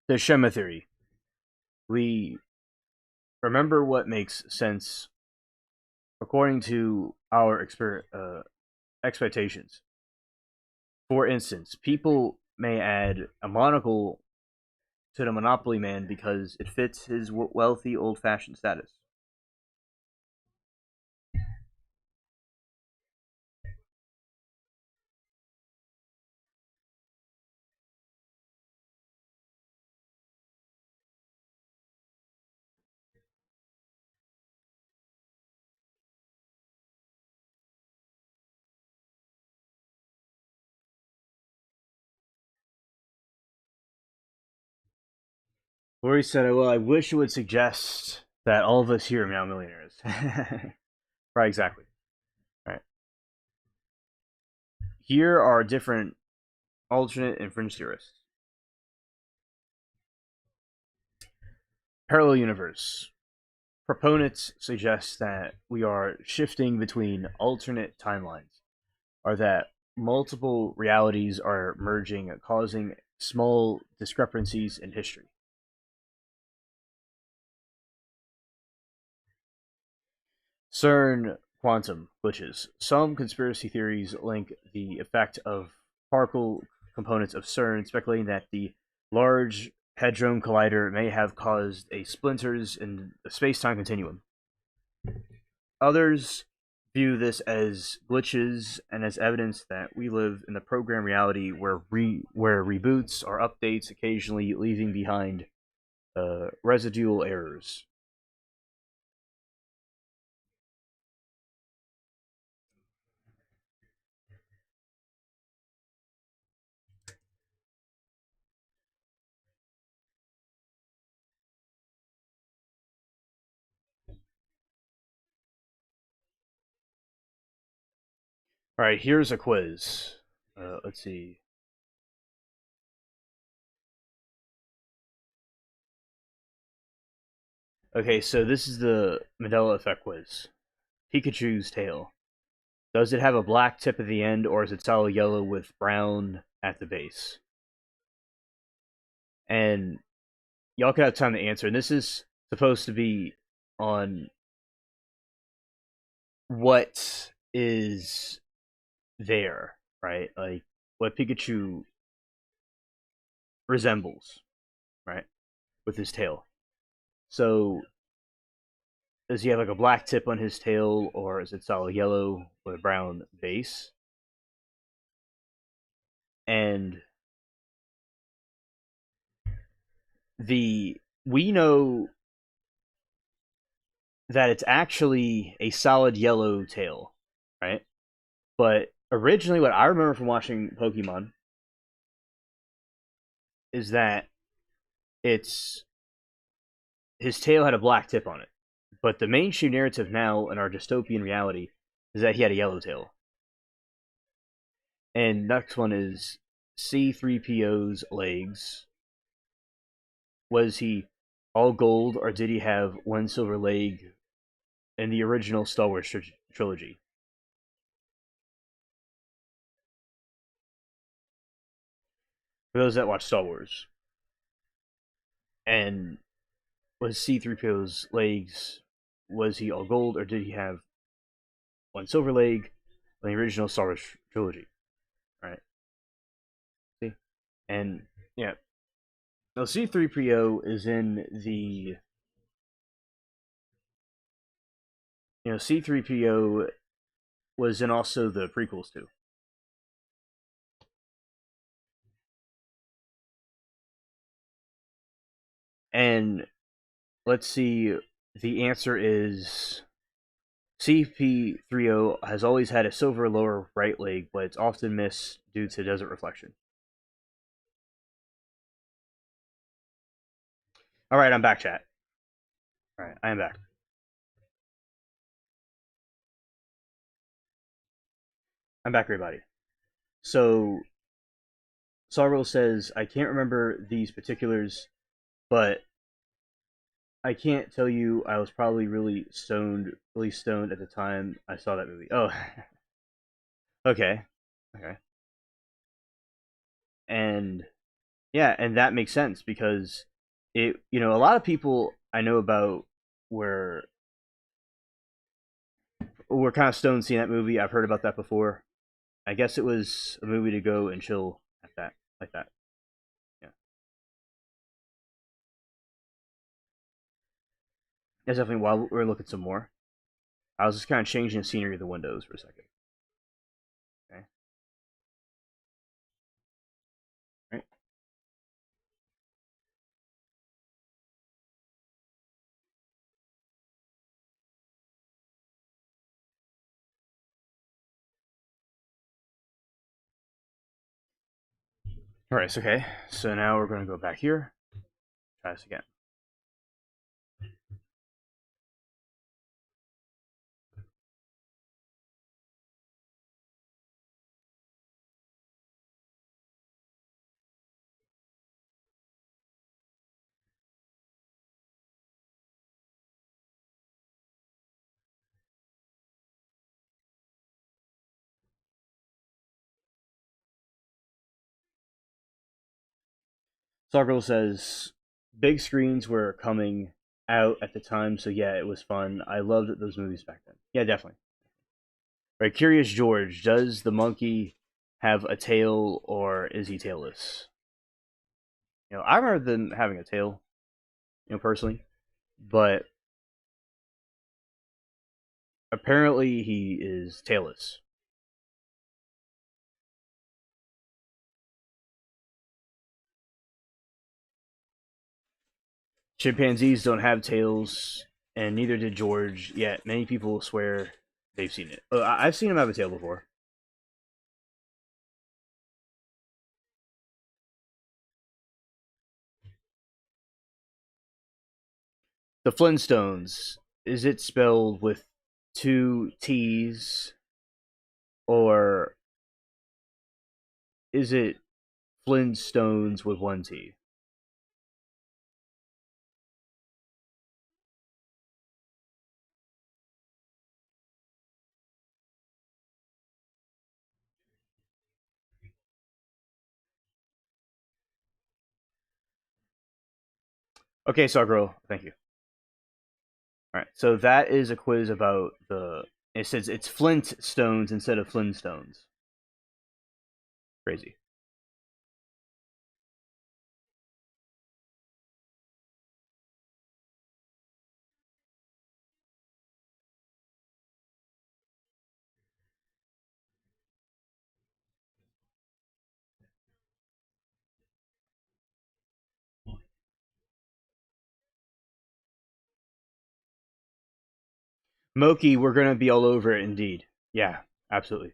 The Shema theory. We remember what makes sense according to our expectations. For instance, people may add a monocle to the Monopoly Man because it fits his wealthy, old-fashioned status. Lori said, "Well, I wish it would suggest that all of us here are now millionaires." Right, exactly. Right. Here are different alternate and fringe theorists. Parallel universe. Proponents suggest that we are shifting between alternate timelines, or that multiple realities are merging, causing small discrepancies in history. CERN quantum glitches. Some conspiracy theories link the effect of particle components of CERN, speculating that the Large Hadron Collider may have caused a splinters in the space-time continuum. Others view this as glitches and as evidence that we live in the program reality where reboots or updates occasionally leaving behind residual errors. All right, here's a quiz. Let's see. Okay, so this is the Mandela effect quiz. Pikachu's tail. Does it have a black tip at the end, or is it solid yellow with brown at the base? And y'all can have time to answer. And this is supposed to be on what is there, right? Like what Pikachu resembles, right? With his tail. So does he have like a black tip on his tail, or is it solid yellow with a brown base? And the we know that it's actually a solid yellow tail, right? But originally, what I remember from watching Pokemon is that it's his tail had a black tip on it. But the mainstream narrative now in our dystopian reality is that he had a yellow tail. And next one is C3PO's legs. Was he all gold, or did he have one silver leg in the original Star Wars trilogy? For those that watch Star Wars. And was C3PO's legs, was he all gold, or did he have one silver leg in the original Star Wars trilogy? Right. See? And yeah. No, C3PO is in the C3PO was in also the prequels too. And let's see, the answer is CP30 has always had a silver lower right leg, but it's often missed due to desert reflection. All right, I'm back, chat. All right, I am back. I'm back, everybody. So, Sorrel says, I can't remember these particulars, but I can't tell you. I was probably really stoned at the time I saw that movie. Oh, okay, okay, and yeah, and that makes sense because a lot of people I know about were were kind of stoned seeing that movie. I've heard about that before. I guess it was a movie to go and chill at that, like that. Yeah. That's definitely while we're looking some more. I was just kind of changing the scenery of the windows for a second. Okay. Right. All right. So, okay. So now we're going to go back here. Try this again. Sargirl says big screens were coming out at the time, so yeah, it was fun. I loved those movies back then. Yeah, definitely. Right, Curious George, does the monkey have a tail or is he tailless? I remember them having a tail, personally, but apparently he is tailless. Chimpanzees don't have tails, and neither did George. Yet many people swear they've seen it. I've seen him have a tail before. The Flintstones, is it spelled with two T's or is it Flintstones with one T? Okay, Sargirl, thank you. All right, so that is a quiz about the. It says it's Flintstones instead of Flintstones. Crazy. Moki, we're gonna be all over it indeed. Yeah, absolutely.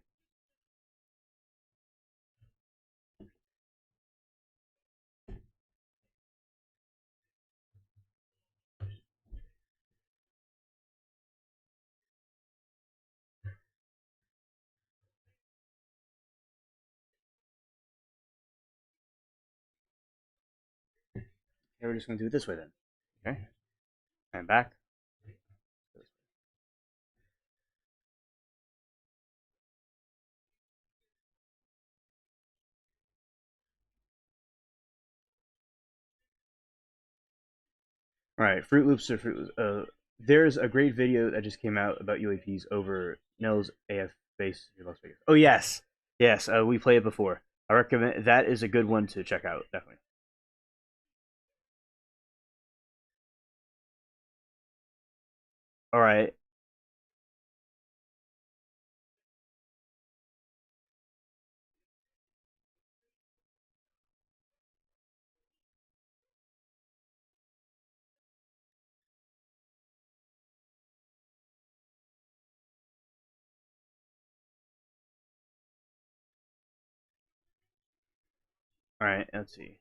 Okay, we're just gonna do it this way then. Okay, and back. All right, Fruit Loops or Fruit Loops. There's a great video that just came out about UAPs over Nels AF base in Las Vegas. Oh yes, yes, we played it before. I recommend that is a good one to check out. Definitely. All right, all right. Let's see.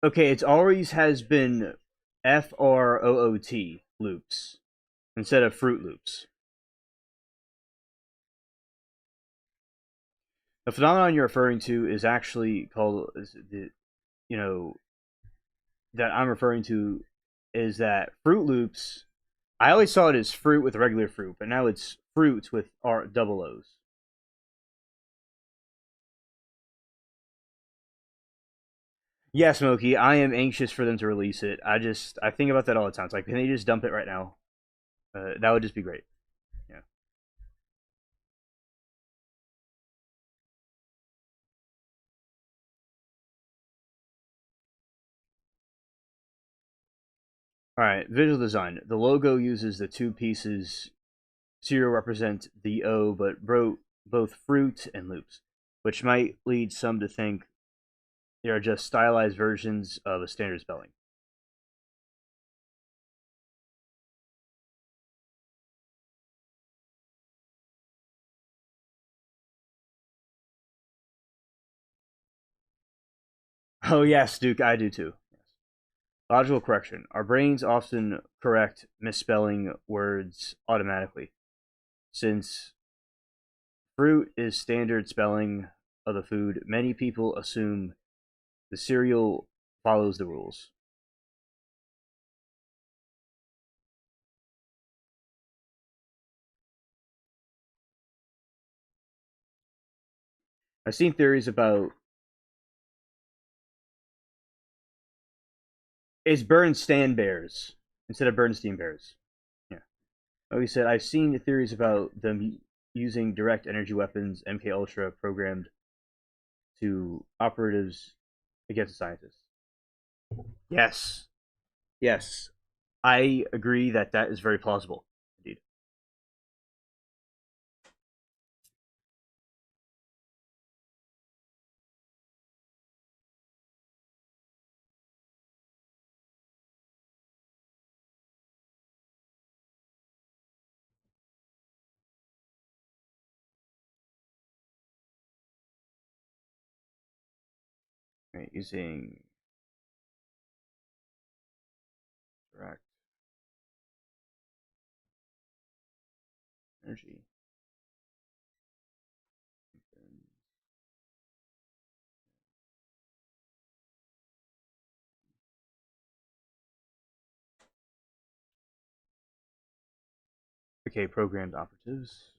Okay, it's always has been FROOT loops instead of Fruit Loops. The phenomenon you're referring to is actually called the you know that I'm referring to is that Fruit Loops. I always saw it as fruit with regular fruit, but now it's fruit with R double O's. Yeah, Smokey, I am anxious for them to release it. I think about that all the time. It's like, can they just dump it right now? That would just be great. Yeah. All right, visual design. The logo uses the two pieces. Zero represent the O, but both fruit and loops, which might lead some to think they are just stylized versions of a standard spelling. Oh yes, Duke, I do too. Logical correction. Our brains often correct misspelling words automatically. Since fruit is standard spelling of the food, many people assume the cereal follows the rules. I've seen theories about it's Bernstein Bears instead of Bernstein Bears. Yeah. Like we said, I've seen theories about them using direct energy weapons, MK Ultra programmed to operatives against scientists. Yes, yes, I agree that that is very plausible. Indeed. Right, using direct energy. Okay, programmed operatives.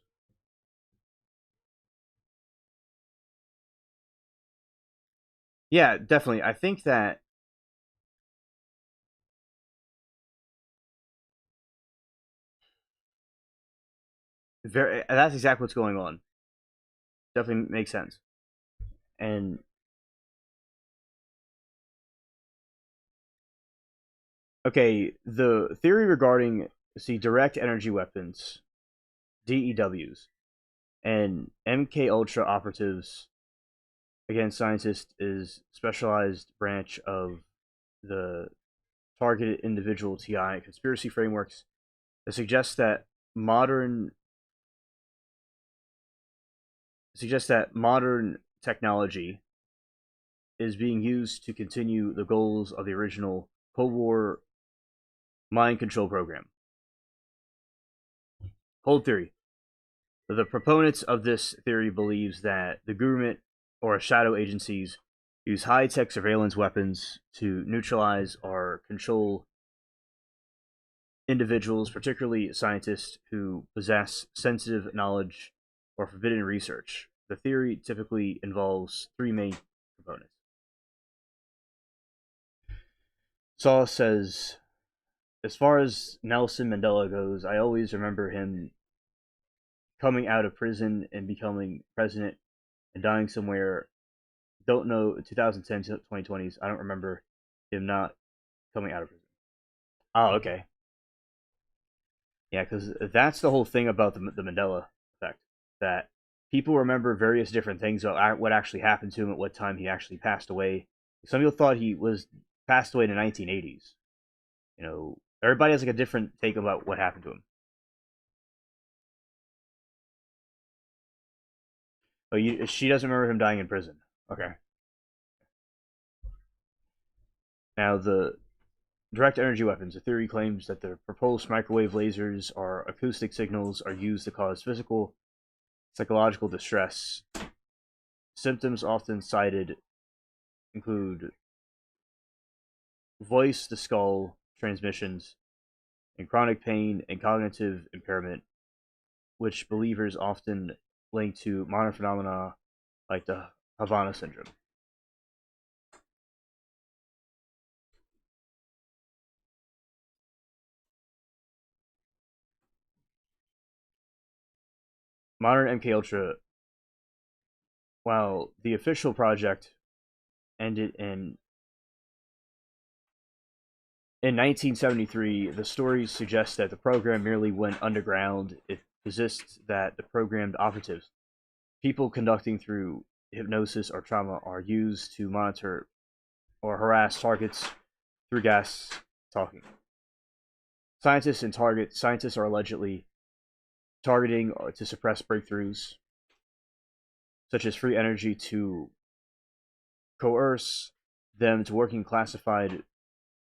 Yeah, definitely. I think that that's exactly what's going on. Definitely makes sense. And okay, the theory regarding see direct energy weapons, DEWs, and MK Ultra operatives against scientists is specialized branch of the targeted individual TI conspiracy frameworks that modern suggests that modern technology is being used to continue the goals of the original Cold War mind control program. Cold theory. The proponents of this theory believes that the government or shadow agencies use high-tech surveillance weapons to neutralize or control individuals, particularly scientists who possess sensitive knowledge or forbidden research. The theory typically involves three main components. Saul says, as far as Nelson Mandela goes, I always remember him coming out of prison and becoming president and dying somewhere. Don't know 2010 to 2020s. I don't remember him not coming out of prison. Oh, okay. Yeah, because that's the whole thing about the Mandela effect. That people remember various different things about what actually happened to him at what time he actually passed away. Some people thought he was passed away in the 1980s. You know, everybody has like a different take about what happened to him. But she doesn't remember him dying in prison. Okay. Now the direct energy weapons. The theory claims that the propulsed microwave lasers or acoustic signals are used to cause physical, psychological distress. Symptoms often cited include voice to skull transmissions and chronic pain and cognitive impairment, which believers often link to modern phenomena like the Havana syndrome. Modern MK Ultra, while the official project ended in In 1973, the stories suggest that the program merely went underground. It posists that the programmed operatives, people conducting through hypnosis or trauma, are used to monitor or harass targets through gas talking. Scientists are allegedly targeting to suppress breakthroughs, such as free energy, to coerce them to working classified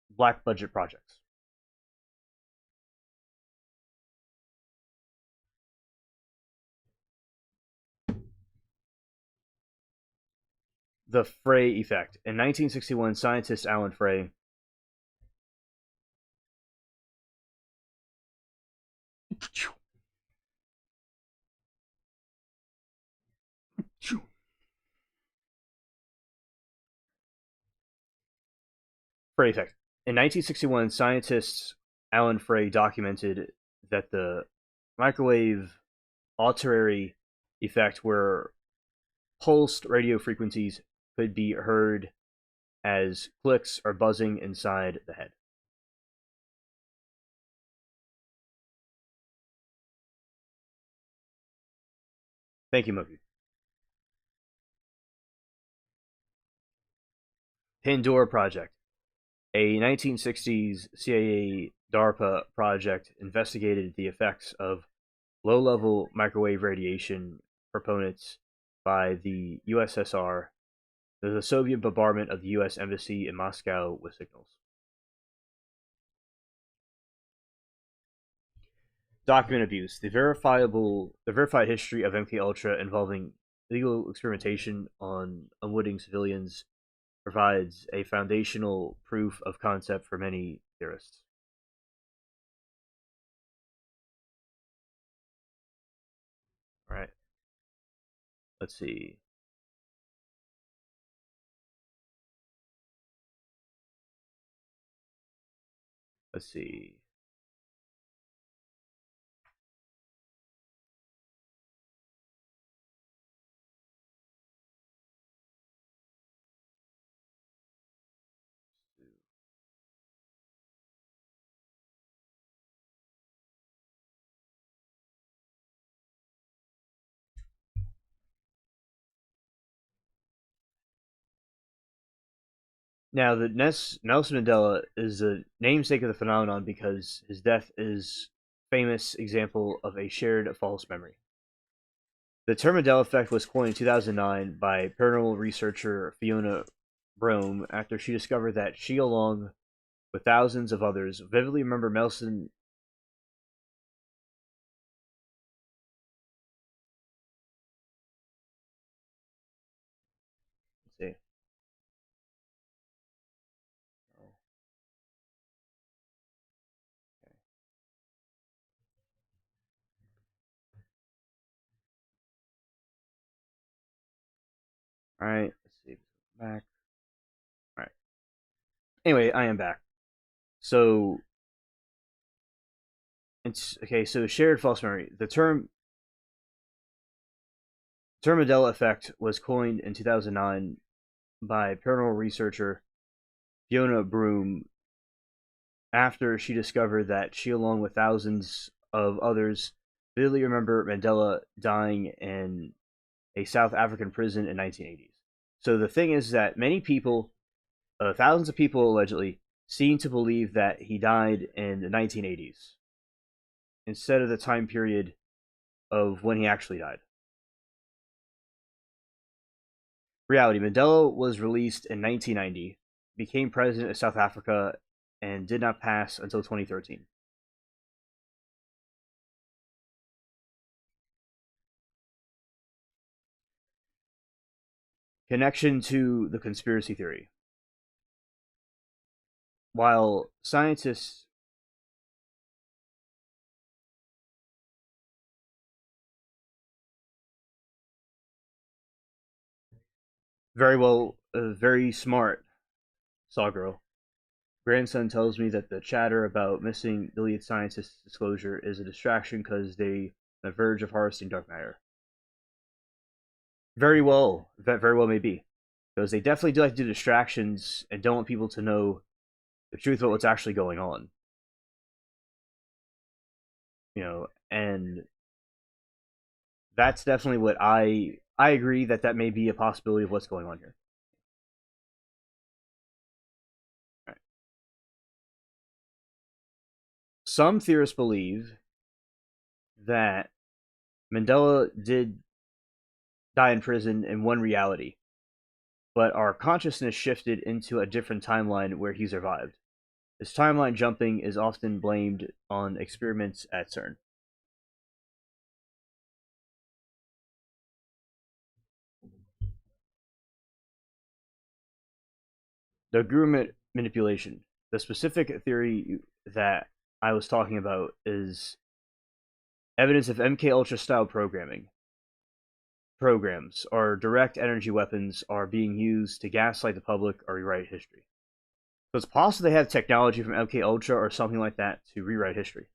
black budget projects. The Frey effect. In 1961, scientist Alan Frey Frey effect. In 1961, scientists Alan Frey documented that the microwave auditory effect, where pulsed radio frequencies could be heard as clicks or buzzing inside the head. Thank you, Mookie. Pandora Project. A 1960s CIA DARPA project investigated the effects of low-level microwave radiation proponents by the USSR, the Soviet bombardment of the US Embassy in Moscow with signals. Document abuse. The verified history of MKUltra involving illegal experimentation on unwitting civilians provides a foundational proof of concept for many theorists. All right. Let's see. Let's see. Now, the Nelson Mandela is the namesake of the phenomenon because his death is a famous example of a shared false memory. The term Mandela effect was coined in 2009 by paranormal researcher Fiona Brome after she discovered that she, along with thousands of others, vividly remember Nelson. Let's see. Oh, okay. All right. Let's see. Back. All right. Anyway, I am back. So it's okay. So shared false memory. The term Mandela effect was coined in 2009 by paranormal researcher Fiona Broom after she discovered that she, along with thousands of others, vividly remember Mandela dying in a South African prison in 1980s. So the thing is that many people, thousands of people allegedly, seem to believe that he died in the 1980s instead of the time period of when he actually died. Reality. Mandela was released in 1990, became president of South Africa, and did not pass until 2013. Connection to the conspiracy theory. While scientists very smart, Saw Girl. Grandson tells me that the chatter about missing deleted scientists' disclosure is a distraction because they on the verge of harvesting dark matter. Very well, that very well may be, because they definitely do like to do distractions and don't want people to know the truth about what's actually going on. And that's definitely what I agree that may be a possibility of what's going on here. Right. Some theorists believe that Mandela did die in prison in one reality, but our consciousness shifted into a different timeline where he survived. This timeline jumping is often blamed on experiments at CERN. The guru manipulation. The specific theory that I was talking about is evidence of MK Ultra style programming. Programs or direct energy weapons are being used to gaslight the public or rewrite history. So it's possible they have technology from MK Ultra or something like that to rewrite history.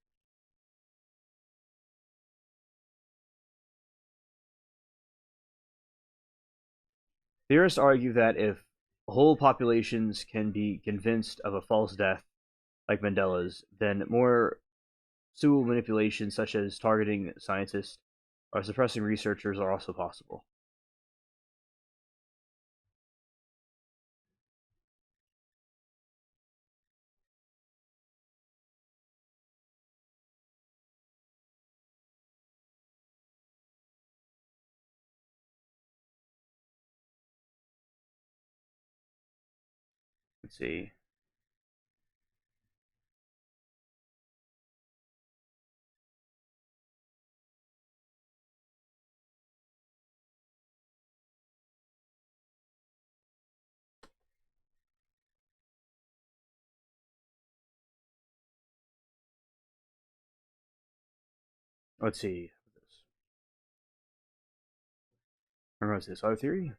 Theorists argue that if whole populations can be convinced of a false death, like Mandela's, then more subtle manipulations, such as targeting scientists or suppressing researchers, are also possible. Let's see. Let's see. Remember what's this other theory?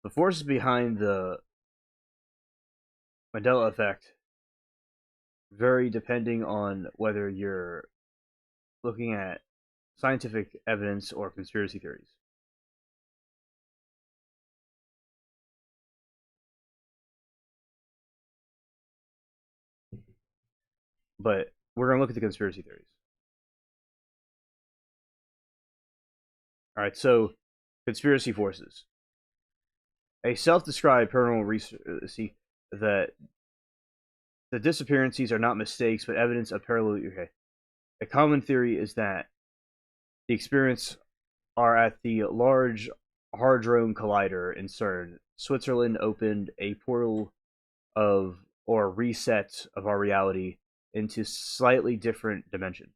The forces behind the Mandela effect vary depending on whether you're looking at scientific evidence or conspiracy theories. But we're going to look at the conspiracy theories. All right, so conspiracy forces. A self-described paranormal research that the disappearances are not mistakes, but evidence of parallel. Okay, a common theory is that the experiments are at the Large Hadron Collider in CERN. Switzerland opened a portal of or reset of our reality into slightly different dimension.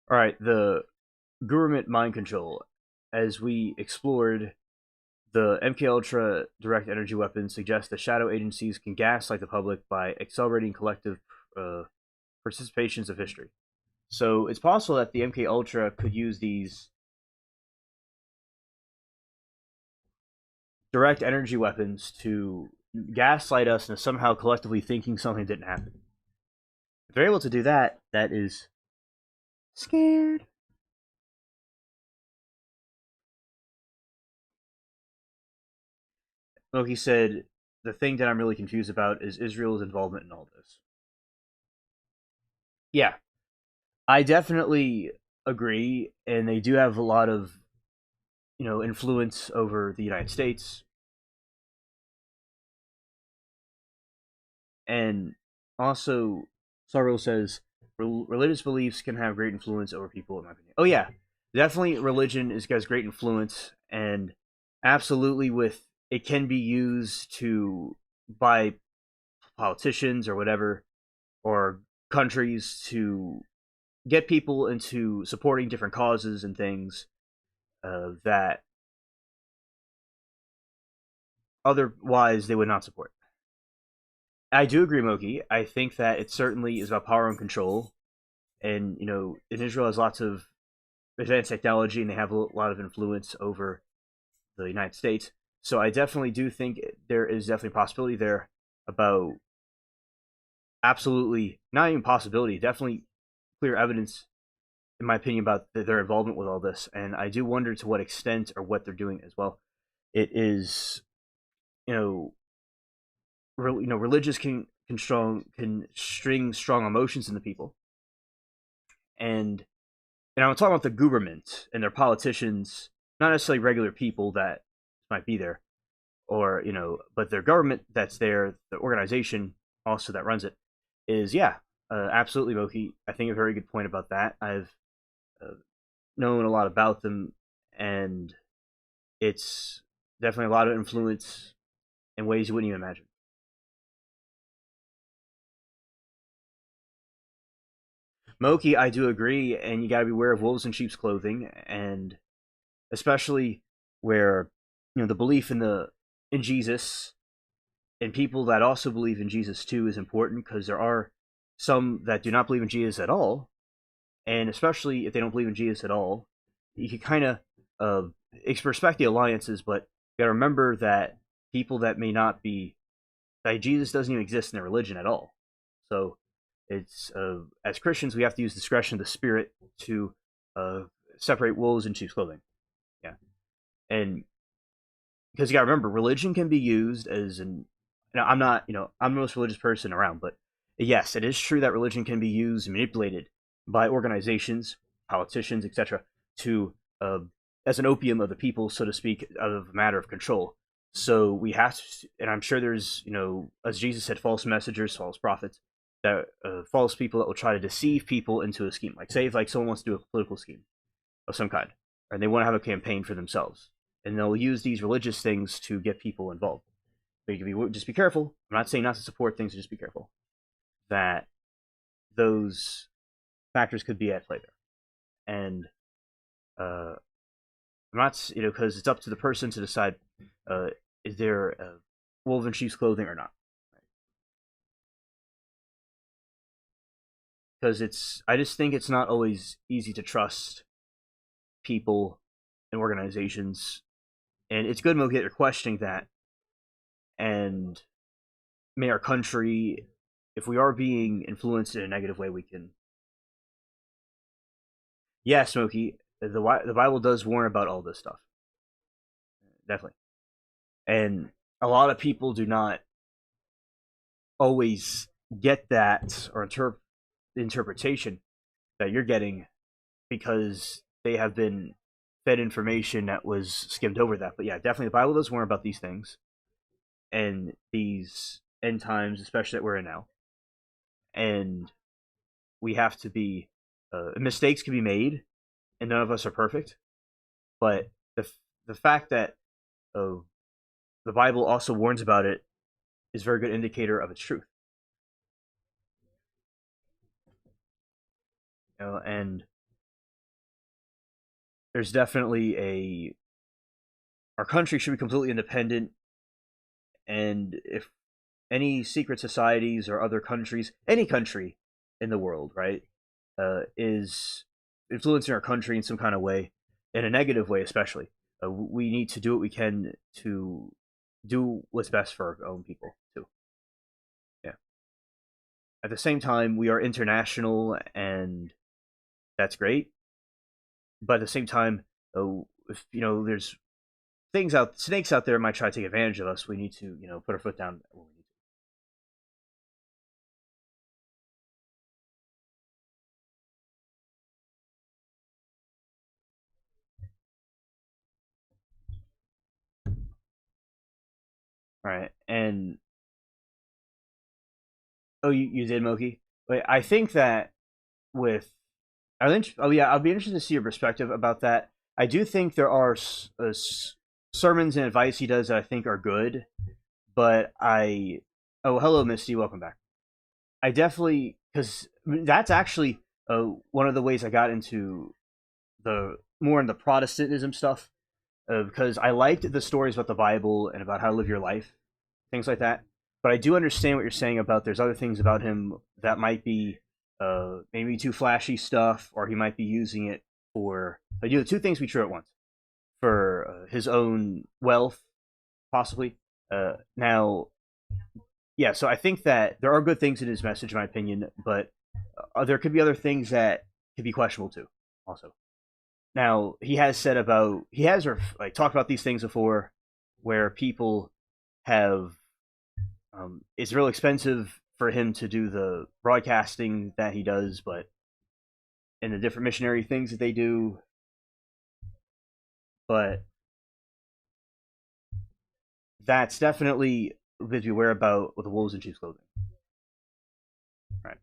All right, the government mind control. As we explored, the MK Ultra direct energy weapons suggest that shadow agencies can gaslight the public by accelerating collective uh, participations of history. So it's possible that the MK Ultra could use these direct energy weapons to gaslight us into somehow collectively thinking something didn't happen. If they're able to do that, that is scared. Loki said, the thing that I'm really confused about is Israel's involvement in all this. Yeah, I definitely agree, and they do have a lot of influence over the United States, and also Sarvel says religious beliefs can have great influence over people. In my opinion, oh yeah, definitely religion has great influence, and absolutely with it can be used to by politicians or whatever or countries to get people into supporting different causes and things that otherwise they would not support. I do agree, Moki. I think that it certainly is about power and control, and and Israel has lots of advanced technology, and they have a lot of influence over the United States. So I definitely do think there is definitely a possibility there about absolutely not even possibility, definitely clear evidence, in my opinion, about their involvement with all this. And I do wonder to what extent or what they're doing as well. It is, you know, religious can string strong emotions into people, and I'm talking about the government and their politicians, not necessarily regular people that might be there, or but their government that's there, the organization also that runs it, is absolutely, Moki. I think a very good point about that. I've uh, known a lot about them, and it's definitely a lot of influence in ways you wouldn't even imagine. Moki, I do agree, and you got to beware of wolves in sheep's clothing, and especially where the belief in Jesus and people that also believe in Jesus too is important, because there are some that do not believe in Jesus at all, and especially if they don't believe in Jesus at all, you can kind of respect the alliances, but you got to remember that people that may not be, like, Jesus doesn't even exist in their religion at all. So it's as Christians we have to use discretion of the spirit to uh, separate wolves and sheep's clothing. Yeah, and because you got to remember, religion can be used as an. Now, I'm not, I'm the most religious person around, but yes, it is true that religion can be used and manipulated by organizations, politicians, etc., to as an opium of the people, so to speak, of a matter of control. So we have to, and I'm sure there's, as Jesus said, false messengers, false prophets, that false people that will try to deceive people into a scheme. Like, say, if like someone wants to do a political scheme of some kind, and they want to have a campaign for themselves, and they'll use these religious things to get people involved. But you can just be careful. I'm not saying not to support things, just be careful that those factors could be at play there. And I'm not, because it's up to the person to decide, is there a wolf in sheep's clothing or not. Because I just think it's not always easy to trust people and organizations, and it's good, Mo, that you're questioning that. And may our country, if we are being influenced in a negative way, we can. Yeah, Smokey, the Bible does warn about all this stuff, definitely, and a lot of people do not always get that or the interpretation that you're getting, because they have been fed information that was skimmed over that. But yeah, definitely the Bible does warn about these things and these end times, especially that we're in now. And we have to be, mistakes can be made, and none of us are perfect. But the fact that uh, the Bible also warns about it is a very good indicator of its truth. And there's definitely our country should be completely independent, and if any secret societies or other countries, any country in the world, right, is influencing our country in some kind of way, in a negative way especially, we need to do what we can to do what's best for our own people too. Yeah. At the same time, we are international, and that's great. But at the same time, if there's snakes out there might try to take advantage of us, we need to put our foot down when we need to. All right, and oh, you did, Moki. Wait, I think that with oh yeah, I'll be interested to see your perspective about that. I do think there are sermons and advice he does that I think are good, but oh, hello, Misty, welcome back. I definitely, because that's actually one of the ways I got into the more in the Protestantism stuff, because I liked the stories about the Bible and about how to live your life, things like that. But I do understand what you're saying about there's other things about him that might be maybe too flashy stuff, or he might be using it for the two things be true at once for his own wealth, possibly. Now, yeah, so I think that there are good things in his message, in my opinion, but there could be other things that could be questionable too. Also, now he has said about he has like talked about these things before, where people have it's real expensive for him to do the broadcasting that he does, but and the different missionary things that they do, but that's definitely to be aware about with the wolves in sheep's clothing. Right.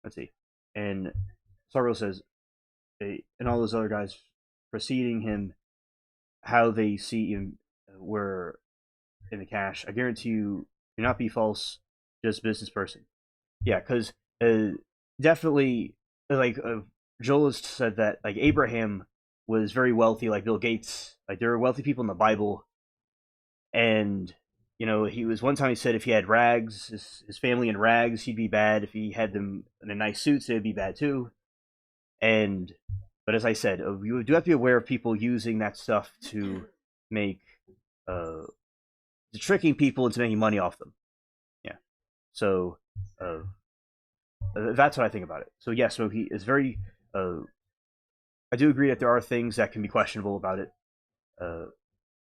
Let's see. And Sarvel says, and all those other guys preceding him, how they see him were in the cash. I guarantee you, do not be false, just business person. Yeah, because definitely, like Joel has said that like Abraham was very wealthy, like Bill Gates. Like there were wealthy people in the Bible, and he was one time he said if he had rags, his family in rags, he'd be bad. If he had them in a nice suits, they'd be bad too. And but as I said, you do have to be aware of people using that stuff to make to tricking people into making money off them. Yeah. So that's what I think about it. So yes, so he is very. I do agree that there are things that can be questionable about it.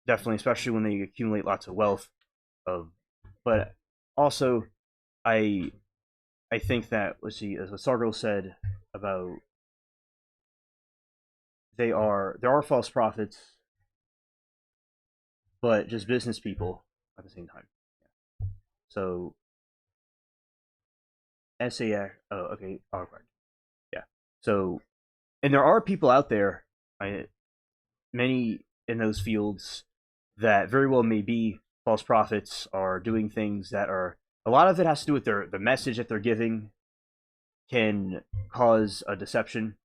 Definitely, especially when they accumulate lots of wealth. But also, I I think that let's see, as what Sargo said about there are false prophets, but just business people at the same time. So SAX. Oh, okay. Oh, right. Yeah. So, and there are people out there, many in those fields that very well may be false prophets, are doing things that are a lot of it has to do with the message that they're giving can cause a deception.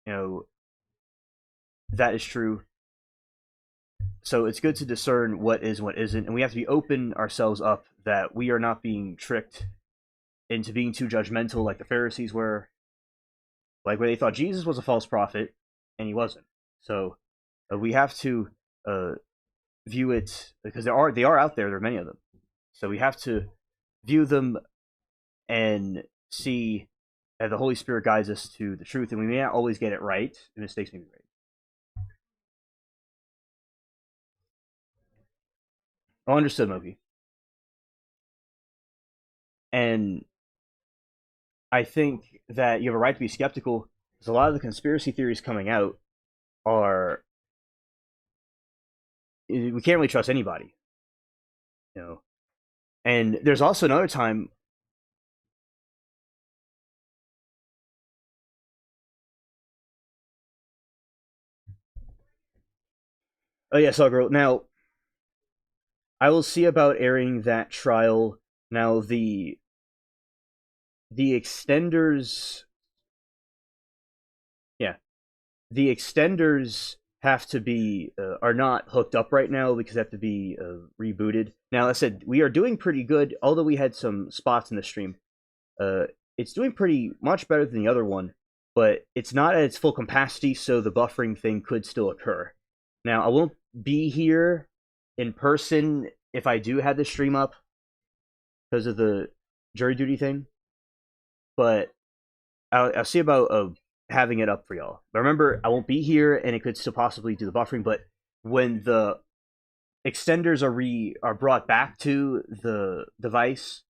You know that is true. So it's good to discern what is and what isn't, and we have to be open ourselves up that we are not being tricked into being too judgmental like the Pharisees were, like where they thought Jesus was a false prophet and he wasn't. So we have to uh, view it because they are out there. There are many of them. So we have to view them and see that the Holy Spirit guides us to the truth, and we may not always get it right. And mistakes may be made. Oh, understood, Moki. And I think that you have a right to be skeptical because a lot of the conspiracy theories coming out are we can't really trust anybody, you know. And there's also another time. Oh yeah, so girl. Now I will see about airing that trial. Now the extenders, yeah, the extenders have to be are not hooked up right now because they have to be rebooted. Now, I said we are doing pretty good, although we had some spots in the stream. It's doing pretty much better than the other one, but it's not at its full capacity, so the buffering thing could still occur. Now, I won't be here in person if I do have the stream up because of the jury duty thing, but I'll see about having it up for y'all. But remember, I won't be here, and it could still possibly do the buffering. But when the extenders are brought back to the device,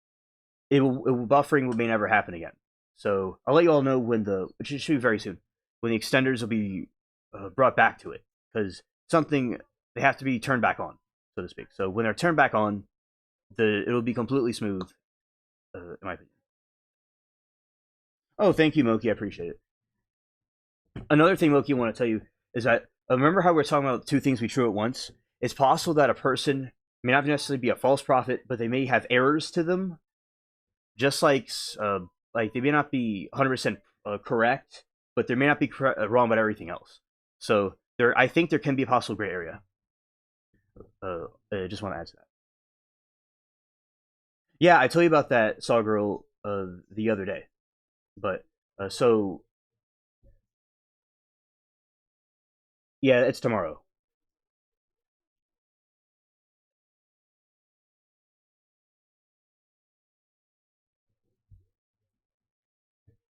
buffering may never happen again. So I'll let you all know which should be very soon, when the extenders will be brought back to it, because something they have to be turned back on, so to speak. So when they're turned back on, it'll be completely smooth, in my opinion. Oh, thank you, Moki. I appreciate it. Another thing, Moki, I want to tell you is that remember how we're talking about two things be true at once? It's possible that a person may not necessarily be a false prophet, but they may have errors to them, just like they may not be 100% correct, but they may not be wrong about everything else. So I think there can be a possible gray area. I just want to add to that. Yeah, I told you about that Saw Girl the other day, but so yeah, it's tomorrow.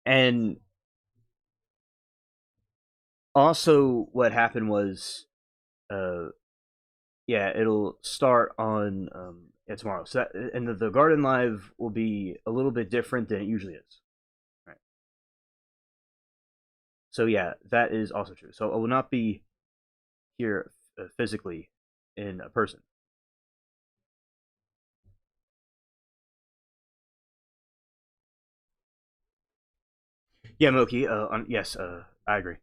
And also, what happened was, uh, yeah, it'll start on yeah, tomorrow. So that, and the Garden Live will be a little bit different than it usually is. Right. So yeah, that is also true. So I will not be here physically in a person. Yeah, Moki. Yes, I agree.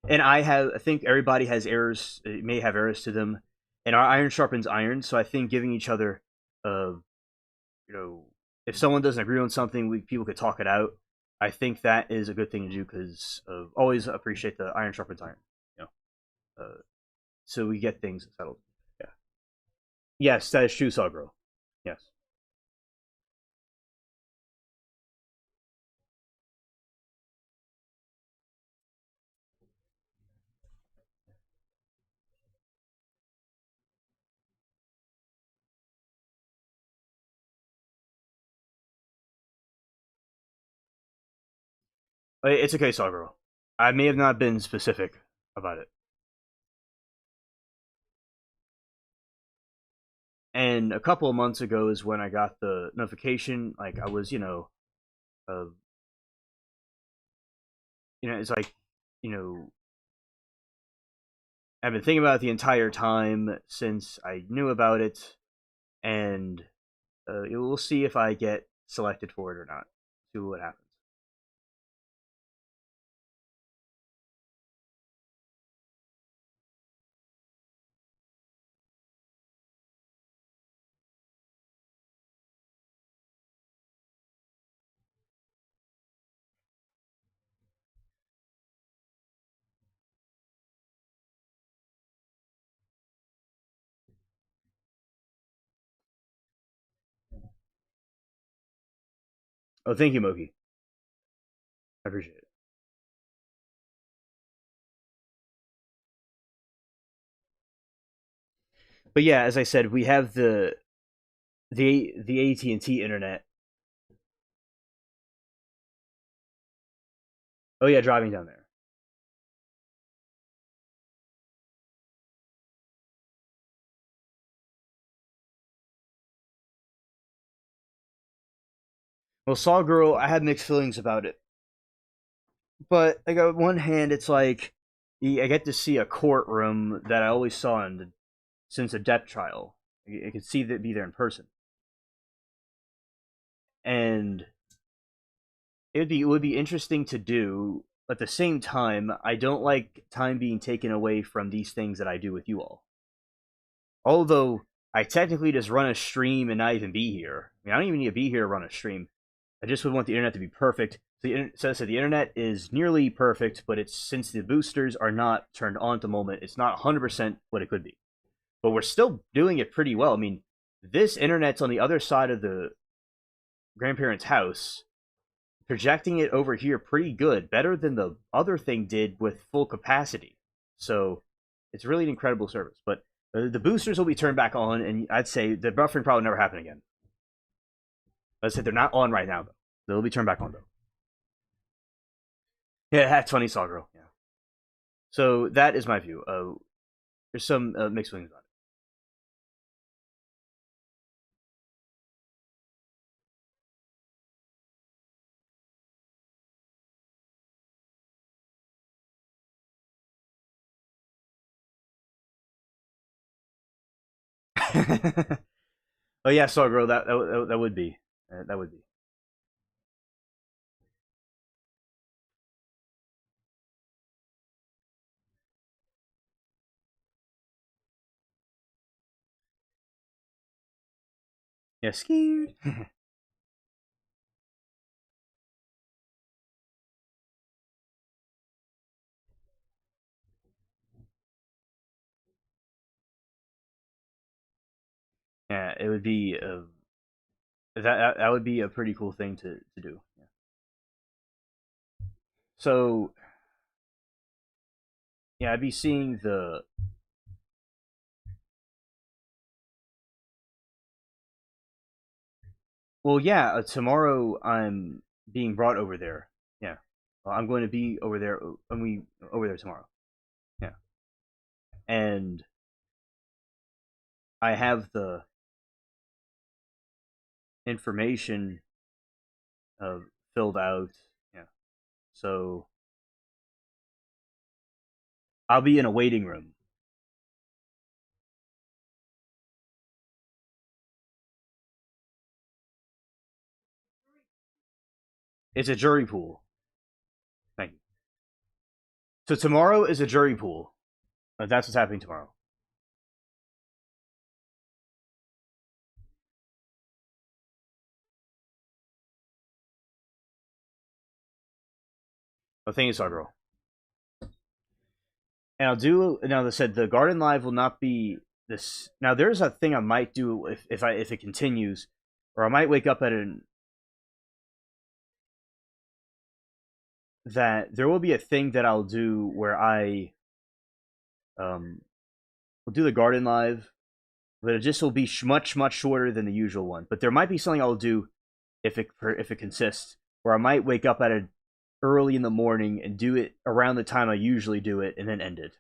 And I think everybody has errors. It may have errors to them, and our iron sharpens iron. So I think giving each other, uh, you know, if someone doesn't agree on something, people could talk it out. I think that is a good thing to do because always appreciate the iron sharpens iron. You know, so we get things settled. Yeah. Yes, that is true, Sagro. Yes. It's okay, Sagro. I may have not been specific about it. And a couple of months ago is when I got the notification. Like I was, uh, it's like, you know, I've been thinking about it the entire time since I knew about it, and we'll see if I get selected for it or not. See what happens. Oh, thank you, Moki. I appreciate it. But yeah, as I said, we have the AT&T internet. Oh yeah, driving down there. Well, Saw Girl, I had mixed feelings about it, but like on one hand, it's like I get to see a courtroom that I always saw since a death trial. I could see that be there in person, and it would be interesting to do. At the same time, I don't like time being taken away from these things that I do with you all. Although I technically just run a stream and not even be here. I mean, I don't even need to be here to run a stream. I just would want the internet to be perfect. So the internet is nearly perfect, but it's since the boosters are not turned on at the moment, it's not 100% what it could be. But we're still doing it pretty well. I mean, this internet's on the other side of the grandparents' house, projecting it over here pretty good, better than the other thing did with full capacity. So it's really an incredible service. But the boosters will be turned back on, and I'd say the buffering probably never happen again. I said they're not on right now, though. They'll be turned back on, though. Yeah, that's funny, Saw Girl. Yeah. So that is my view. There's some mixed feelings about it. Oh yeah, Saw Girl. That would be that would be. Yeah, scared. Yeah, it would be. that would be a pretty cool thing to do. Yeah. So yeah, I'd be seeing the. Well, yeah, tomorrow I'm being brought over there. Yeah, well, I'm going to be over there. We over there tomorrow. Yeah, and I have the information uh, filled out. Yeah, so I'll be in a waiting room. It's a jury pool. Thank you. So tomorrow is a jury pool. That's what's happening tomorrow. The thing is, Stargirl. And I'll do now. They said the Garden Live will not be this. Now there's a thing I might do if it continues, or I might wake up at an that there will be a thing that I'll do where I will do the Garden Live, but it just will be much shorter than the usual one. But there might be something I'll do if it consists, where I might wake up at a early in the morning and do it around the time I usually do it, and then end it.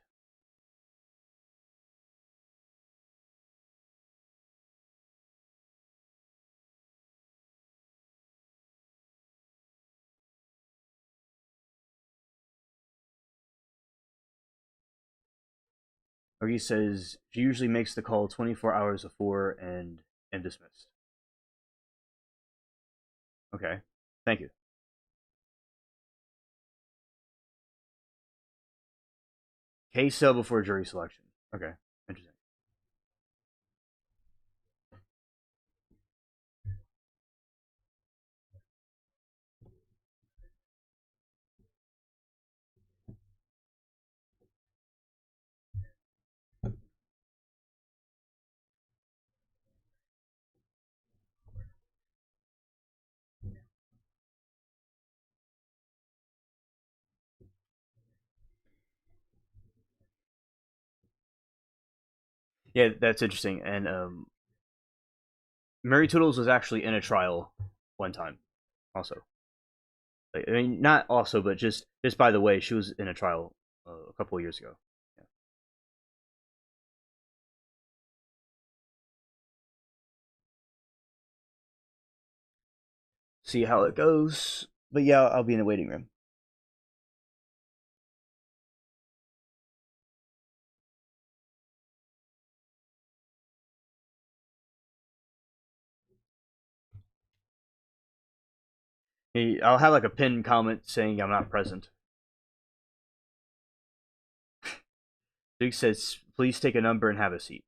Or he says she usually makes the call 24 hours before and dismissed. Okay, thank you. Case sale before jury selection. Okay, interesting. Yeah, that's interesting. And Mary Toodles was actually in a trial one time, also. Like, I mean, not also, but just by the way, she was in a trial a couple of years ago. Yeah. See how it goes. But yeah, I'll be in the waiting room. I'll have like a pinned comment saying I'm not present. Duke says, "Please take a number and have a seat."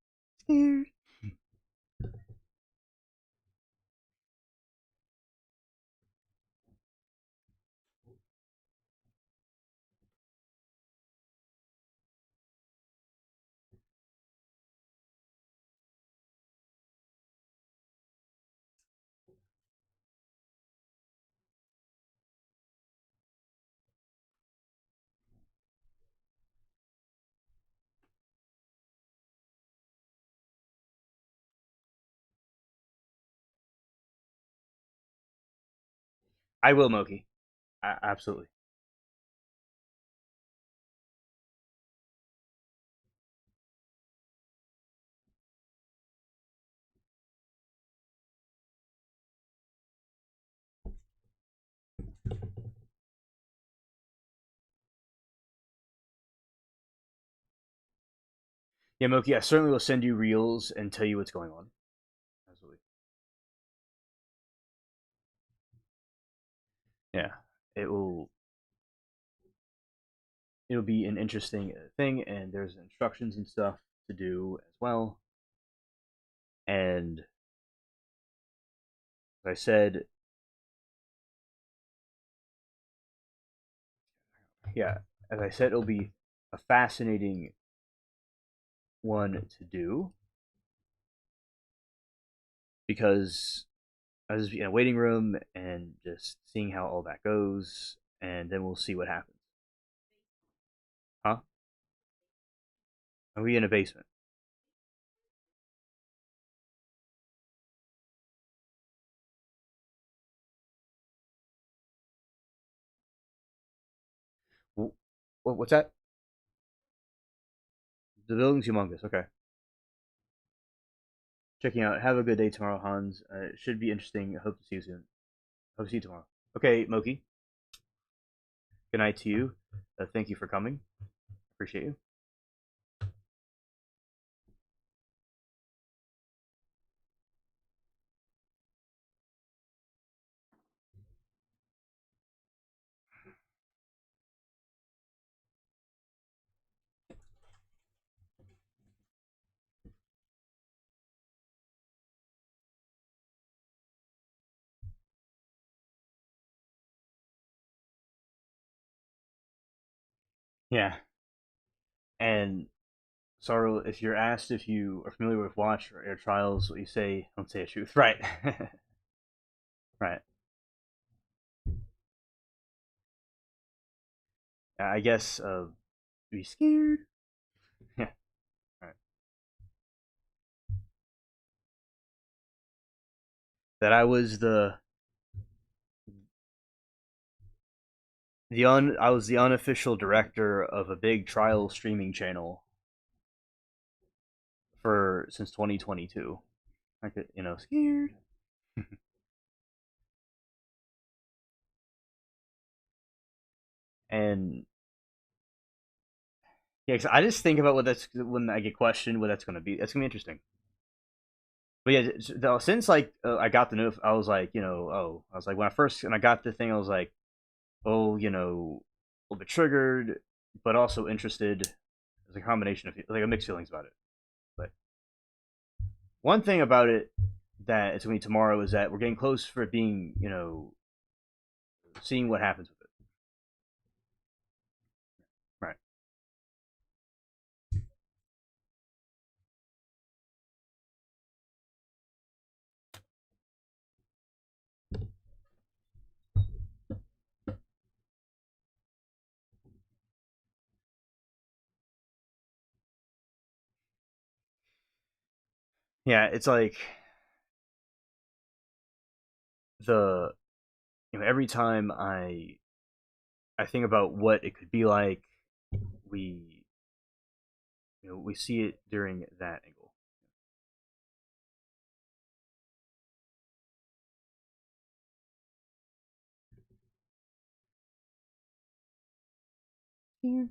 I will, Moki. Absolutely. Yeah, Moki. I certainly will send you reels and tell you what's going on. Absolutely. Yeah, it will. It'll be an interesting thing, and there's instructions and stuff to do as well. And as I said, yeah, as I said, it'll be a fascinating one to do because I was in a waiting room and just seeing how all that goes, and then we'll see what happens. Huh? Are we in a basement? What's that? The building's humongous. Okay. Checking out. Have a good day tomorrow, Hans. It should be interesting. I hope to see you soon. Hope to see you tomorrow. Okay, Moki. Good night to you. Thank you for coming. Appreciate you. Yeah. And Sorrow, if you're asked if you are familiar with Watch or Air Trials, what you say, don't say a truth. Right. Right. I guess be scared. Yeah. Right. That I was I was the unofficial director of a big trial streaming channel for since 2022. I could, scared. And yeah, 'cause I just think about what that's when I get questioned what that's gonna be. That's gonna be interesting. But yeah, since like I got the note, I was like, I was like when I got the thing, I was like, oh, a little bit triggered, but also interested. It's a combination of like a mixed feelings about it. But one thing about it that it's gonna be tomorrow is that we're getting close for it being, seeing what happens with it. Right. Yeah, it's like the every time I think about what it could be like, we we see it during that angle. Yeah.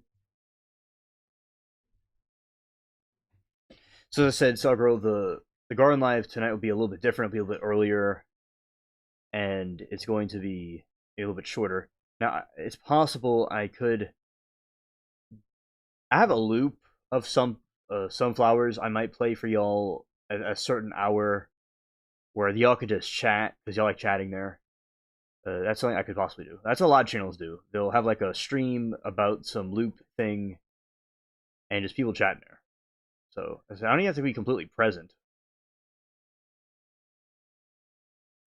So as I said, Sawgirl, the Garden Live tonight will be a little bit different. It'll be a little bit earlier, and it's going to be a little bit shorter. Now, it's possible I have a loop of some sunflowers I might play for y'all at a certain hour where y'all could just chat because y'all like chatting there. That's something I could possibly do. That's what a lot of channels do. They'll have like a stream about some loop thing and just people chatting there. So I don't even have to be completely present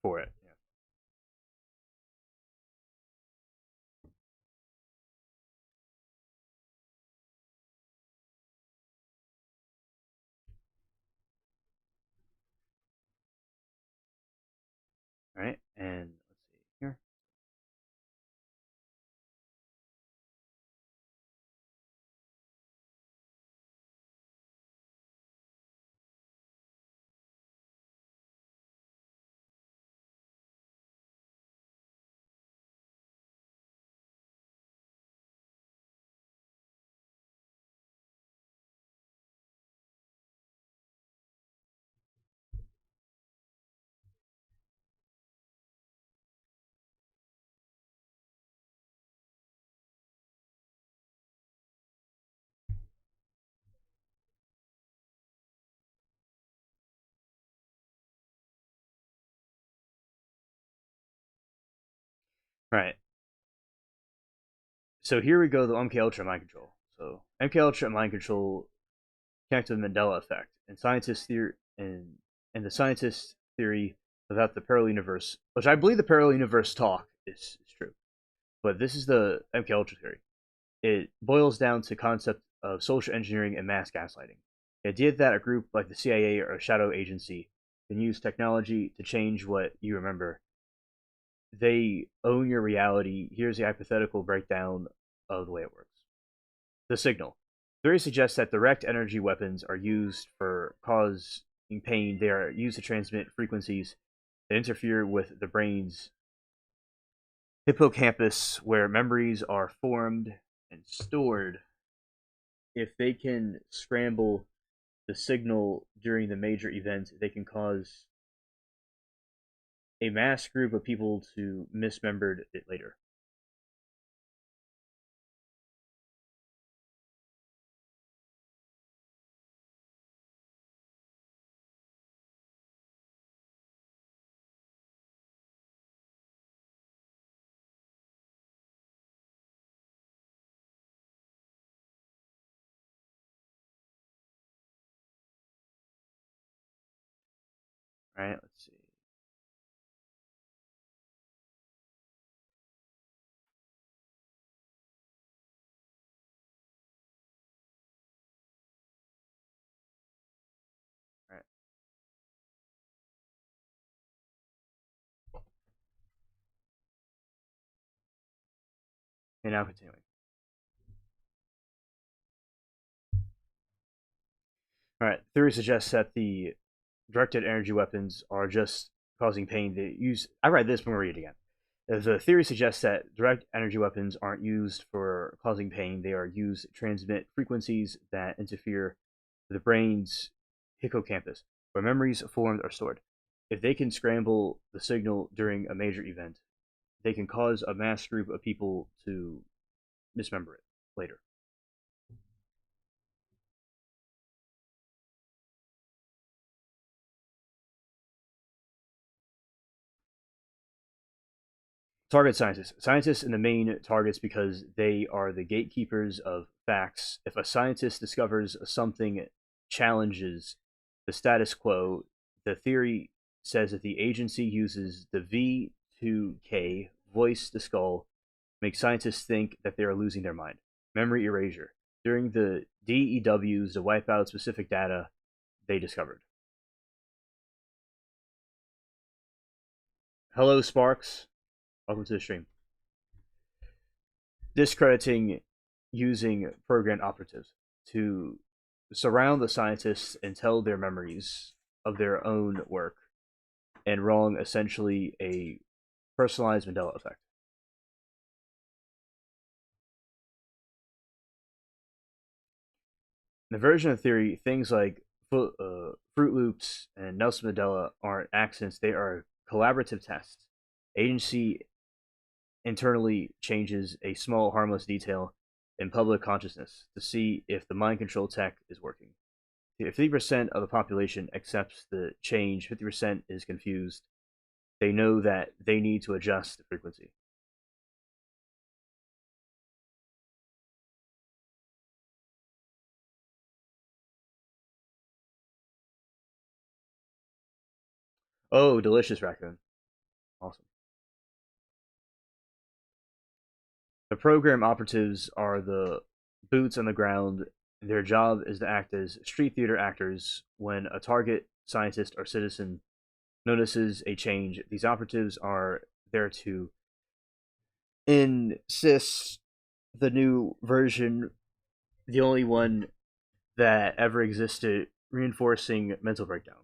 for it. Yeah. All right, and let's see here. All right, so here we go. The MK Ultra mind control. So MK Ultra mind control connected to the Mandela effect, and scientists theory and the scientist theory without the parallel universe, which I believe the parallel universe talk is true. But this is the MK Ultra theory. It boils down to concept of social engineering and mass gaslighting. The idea that a group like the CIA or a shadow agency can use technology to change what you remember. They own your reality. Here's the hypothetical breakdown of the way it works. The signal. Theory suggests that direct energy weapons are used for causing pain. They are used to transmit frequencies that interfere with the brain's hippocampus, where memories are formed and stored. If they can scramble the signal during the major event, they can cause a mass group of people to misremember it later. All right, let's see. All right, and now continuing. All right, theory suggests that the directed energy weapons are just causing pain. They use. I read this when we read it again. The theory suggests that direct energy weapons aren't used for causing pain. They are used to transmit frequencies that interfere with the brain's hippocampus, where memories formed are stored. If they can scramble the signal during a major event, they can cause a mass group of people to misremember it later. Target scientists. Scientists in the main targets because they are the gatekeepers of facts. If a scientist discovers something challenges the status quo, the theory says that the agency uses the V2K, voice to skull, make scientists think that they are losing their mind. Memory erasure. During the DEWs to wipe out specific data they discovered. Hello, Sparks. Welcome to the stream. Discrediting using program operatives to surround the scientists and tell their memories of their own work and wrong essentially a personalized Mandela effect. In the version of theory, things like Fruit Loops and Nelson Mandela aren't accidents, they are collaborative tests. Agency internally changes a small harmless detail in public consciousness to see if the mind control tech is working. If 50% of the population accepts the change, 50% is confused. They know that they need to adjust the frequency. Oh, delicious raccoon. Awesome. The program operatives are the boots on the ground. Their job is to act as street theater actors when a target scientist or citizen notices a change. These operatives are there to insist the new version, the only one that ever existed, reinforcing mental breakdown.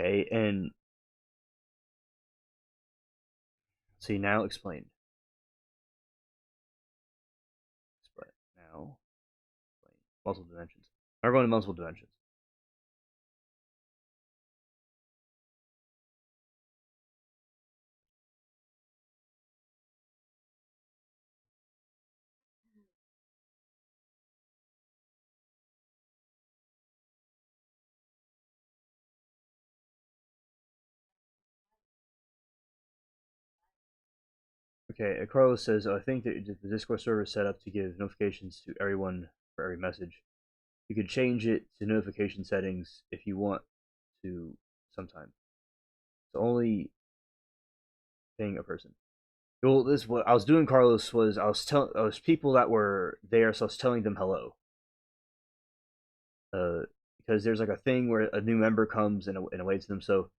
Okay, and see now explain. But now explain multiple dimensions. We're going to multiple dimensions. Okay, Carlos says, I think that the Discord server is set up to give notifications to everyone for every message. You could change it to notification settings if you want to sometime. The only thing a person. Well, this what I was doing, Carlos, was I was people that were there, so I was telling them hello. Because there's like a thing where a new member comes and it waits them. So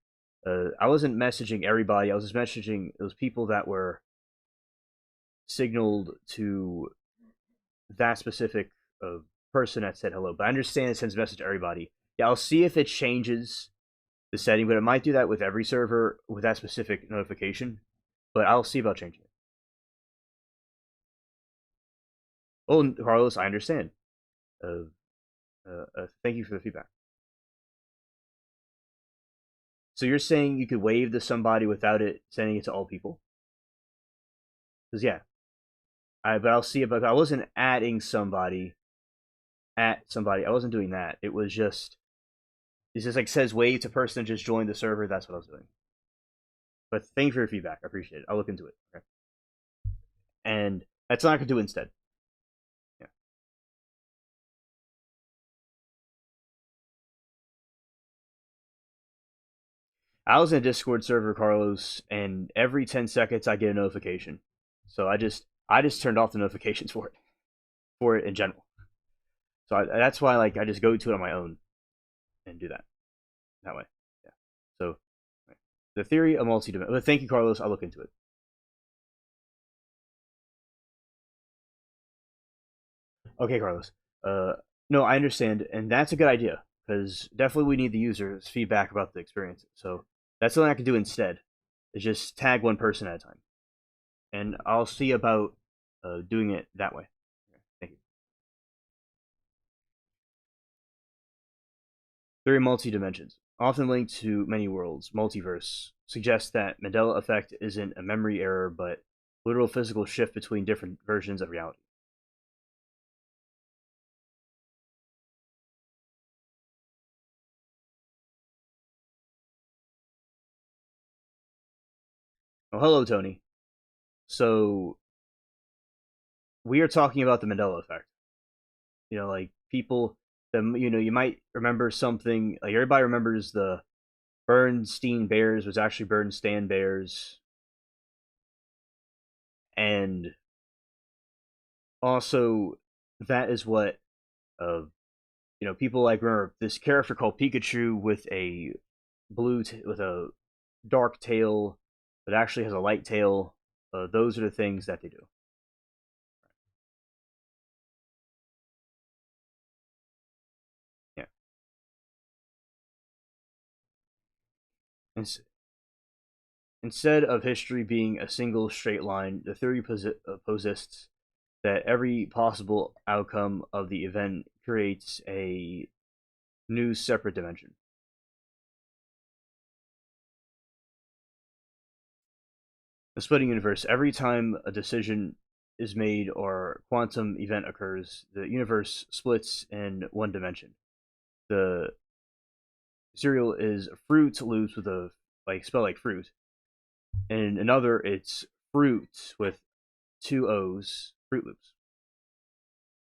I wasn't messaging everybody. I was just messaging those people that were signaled to that specific person that said hello. But I understand it sends a message to everybody. Yeah, I'll see if it changes the setting, but it might do that with every server with that specific notification. But I'll see about changing it. Oh, Carlos, I understand. Thank you for the feedback. So you're saying you could wave to somebody without it sending it to all people? Because yeah, but I'll see about. I wasn't adding somebody at somebody. I wasn't doing that. It was just it's just like says wave to person just joined the server. That's what I was doing. But thank you for your feedback. I appreciate it. I'll look into it. Okay. And that's what I could do instead. Yeah. I was in a Discord server, Carlos, and every 10 seconds I get a notification. So I just turned off the notifications for it in general. So that's why like I just go to it on my own and do that way. Yeah. So right. The theory of multi-dimensional. Thank you, Carlos. I'll look into it. Okay, Carlos. Uh, no, I understand, and that's a good idea because definitely we need the users' feedback about the experience. So that's something I can do instead. Is just tag one person at a time, and I'll see about doing it that way. Okay, thank you. Three multi-dimensions, often linked to many worlds, multiverse, suggests that Mandela effect isn't a memory error, but literal physical shift between different versions of reality. Oh, hello, Tony. So we are talking about the Mandela effect. Like people, you might remember something. Like everybody remembers the Bernstein Bears was actually Bernstein Bears, and also that is what uh, people like remember this character called Pikachu with a with a dark tail, but actually has a light tail. Those are the things that they do. Yeah. And instead of history being a single straight line, the theory posits that every possible outcome of the event creates a new separate dimension. The splitting universe, every time a decision is made or quantum event occurs, the universe splits in one dimension. The serial is fruit loops with a like spell like fruit, and another it's fruit with two O's, Fruit Loops.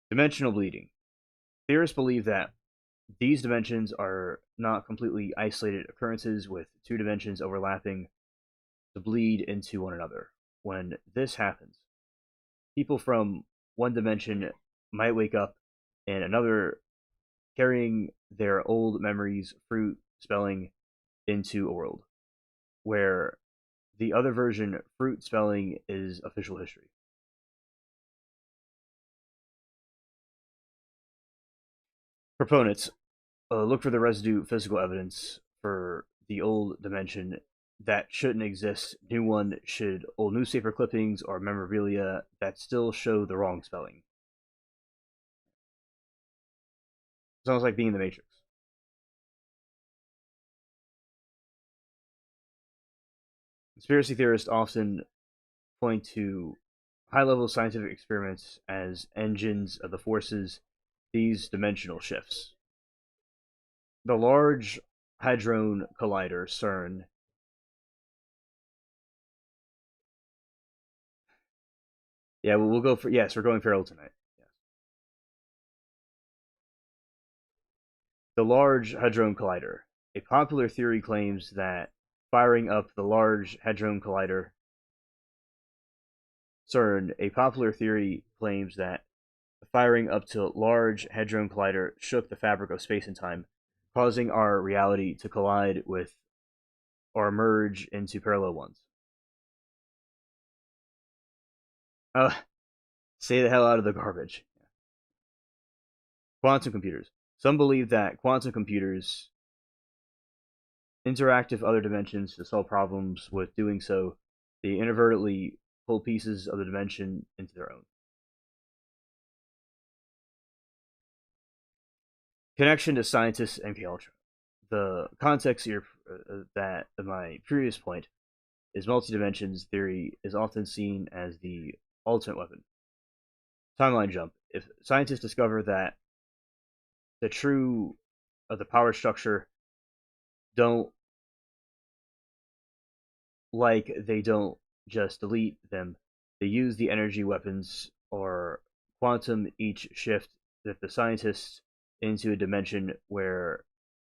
Dimensional bleeding. Theorists believe that these dimensions are not completely isolated occurrences with two dimensions overlapping to bleed into one another. When this happens, people from one dimension might wake up in another carrying their old memories, fruit spelling into a world where the other version, fruit spelling, is official history. Proponents look for the residue physical evidence for the old dimension that shouldn't exist. New one should old newspaper clippings or memorabilia that still show the wrong spelling. Sounds like being in the Matrix. Conspiracy theorists often point to high level scientific experiments as engines of the forces these dimensional shifts. The Large Hadron Collider, CERN, Yeah, we'll go for yes. We're going feral tonight. Yes. The Large Hadron Collider. A popular theory claims that firing up the Large Hadron Collider CERN. A popular theory claims that firing up to Large Hadron Collider shook the fabric of space and time, causing our reality to collide with or merge into parallel ones. Uh, Stay the hell out of the garbage. Quantum computers. Some believe that quantum computers interact with other dimensions to solve problems. With doing so, they inadvertently pull pieces of the dimension into their own. Connection to scientists and MK Ultra. The context here that of my previous point is multi-dimensions theory is often seen as the ultimate weapon. Timeline jump. If scientists discover that the true of the power structure don't they don't just delete them, they use the energy weapons or quantum each shift that the scientists into a dimension where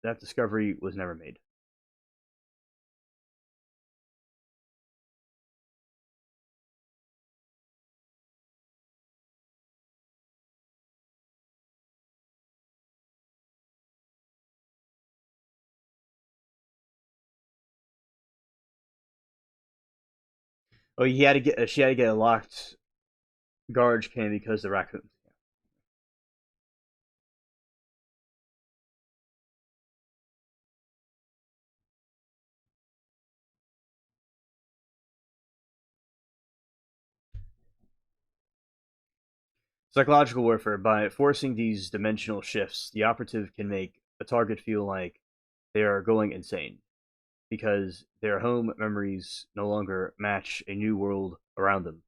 that discovery was never made. Oh, he had to get she had to get a locked garbage can because the raccoons. Psychological warfare. By forcing these dimensional shifts, the operative can make a target feel like they are going insane because their home memories no longer match a new world around them.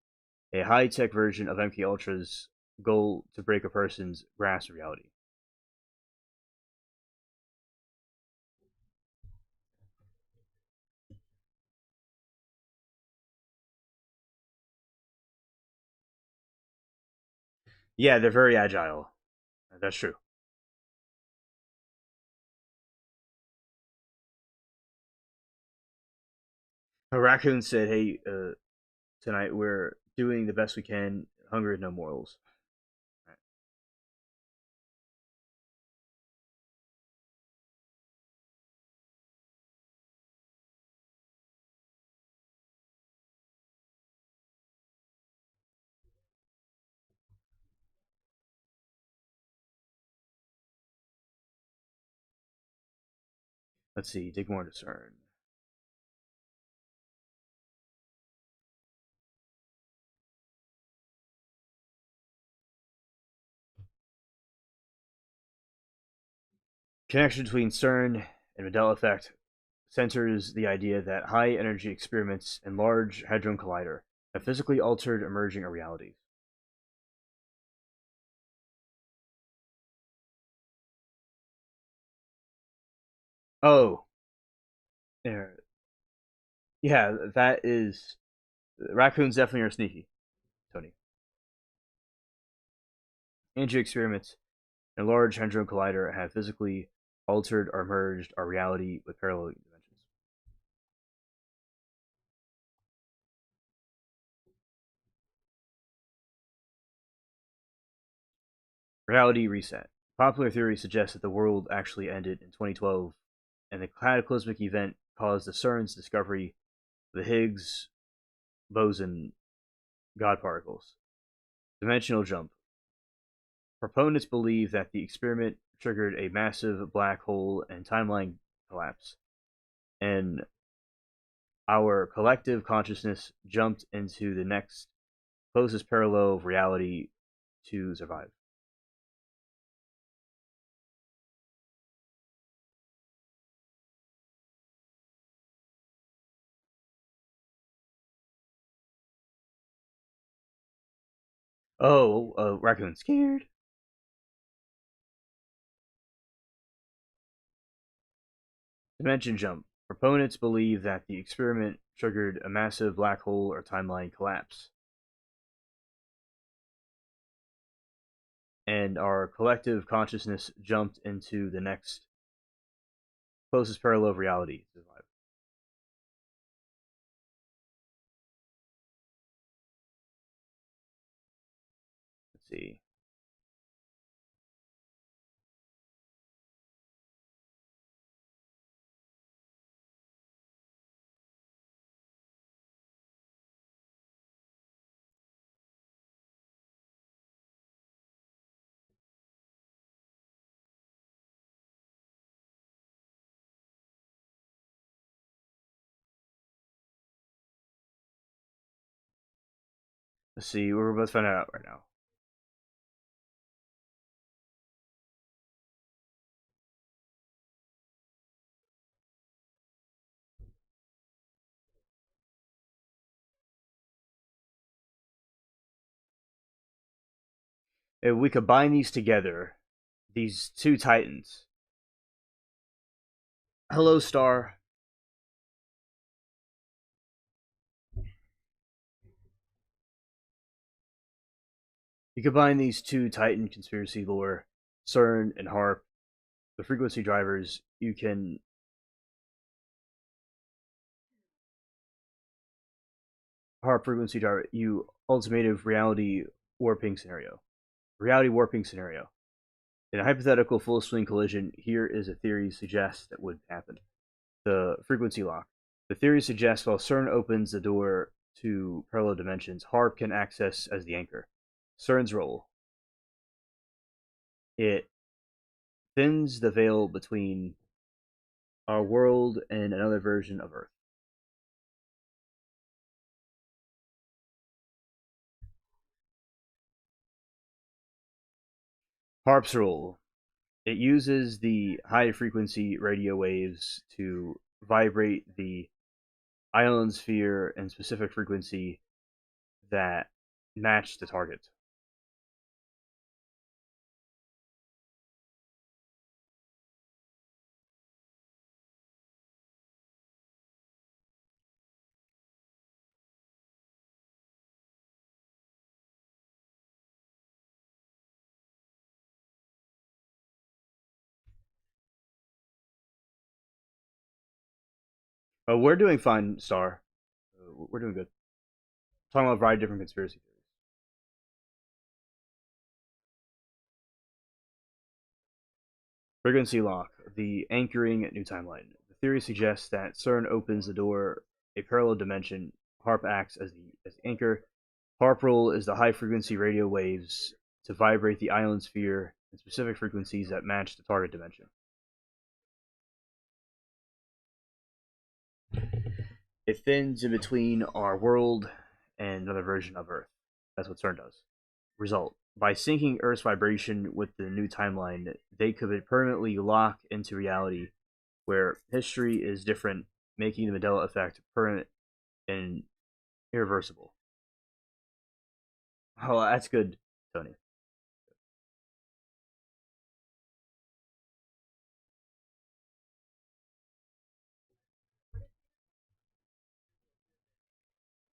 A high-tech version of MK Ultra's goal to break a person's grasp of reality. Yeah, they're very agile. That's true. A raccoon said, "Hey, tonight we're doing the best we can. Hunger is no morals." Right. Let's see. Dig more discern. Connection between CERN and Mandela effect centers the idea that high energy experiments in Large Hadron Collider have physically altered emerging realities. Oh, yeah, yeah, that is raccoons definitely are sneaky, Tony. Energy experiments in Large Hadron Collider have physically altered or merged our reality with parallel dimensions. Reality reset. Popular theory suggests that the world actually ended in 2012, and the cataclysmic event caused the CERN's discovery of the Higgs boson God particles. Dimensional jump. Proponents believe that the experiment triggered a massive black hole and timeline collapse, and our collective consciousness jumped into the next closest parallel of reality to survive. Oh, raccoon scared. Dimension jump. Proponents believe that the experiment triggered a massive black hole or timeline collapse, and our collective consciousness jumped into the next closest parallel of reality. Let's see. Let's see. We're both finding out right now. If we combine these together, these two titans. Hello, Star. You combine these two Titan conspiracy lore, CERN and HARP, the frequency drivers, you can HARP frequency driver, you ultimative reality warping scenario. Reality warping scenario. In a hypothetical full swing collision, here is a theory suggests that would happen. The frequency lock. The theory suggests while CERN opens the door to parallel dimensions, HARP can access as the anchor. CERN's role. It thins the veil between our world and another version of Earth. HARP's role. It uses the high frequency radio waves to vibrate the ionosphere and specific frequency that match the target. We're doing fine, Star. We're doing good. Talking about a variety of different conspiracy theories. Frequency lock, the anchoring new timeline. The theory suggests that CERN opens the door a parallel dimension. HARP acts as the anchor. HARP role is the high frequency radio waves to vibrate the ionosphere at specific frequencies that match the target dimension. It thins in between our world and another version of Earth. That's what CERN does. Result: by syncing Earth's vibration with the new timeline, they could permanently lock into reality where history is different, making the Mandela effect permanent and irreversible. Oh, that's good, Tony.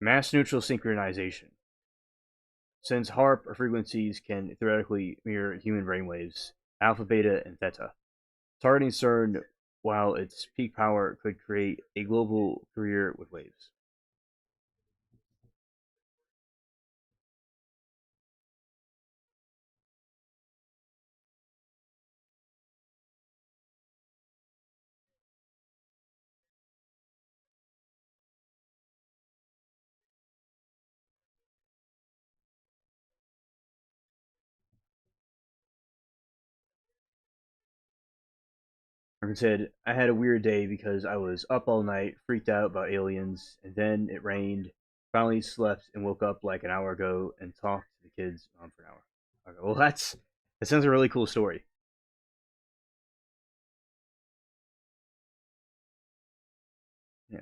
Mass neutral synchronization. Since HARP frequencies can theoretically mirror human brainwaves, alpha, beta, and theta, targeting CERN while its peak power could create a global career with waves. Like I said, I had a weird day because I was up all night, freaked out about aliens, and then it rained. Finally slept and woke up like an hour ago and talked to the kids for an hour. Okay, well, that sounds a really cool story. Yeah.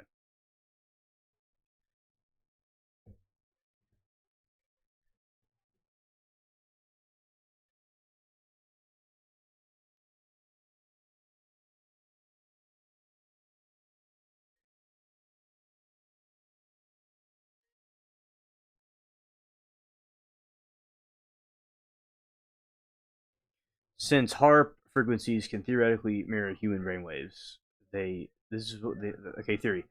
since HARP frequencies can theoretically mirror human brainwaves, this is what they okay theory.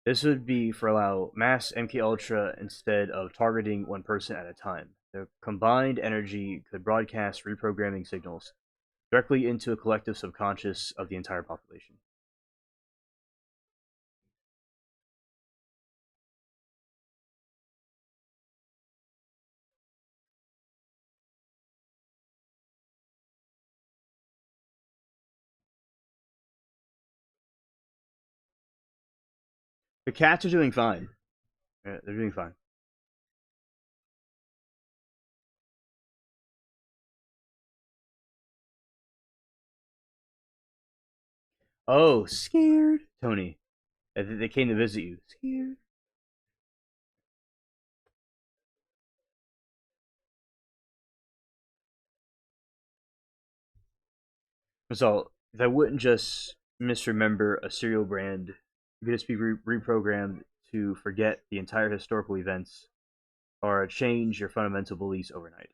This would be for allow mass MK Ultra instead of targeting one person at a time. The combined energy could broadcast reprogramming signals directly into a collective subconscious of the entire population. The cats are doing fine. Yeah, they're doing fine. Oh, scared, Tony. They came to visit you. Scared. So if I wouldn't just misremember a cereal brand, you could just be reprogrammed to forget the entire historical events or change your fundamental beliefs overnight.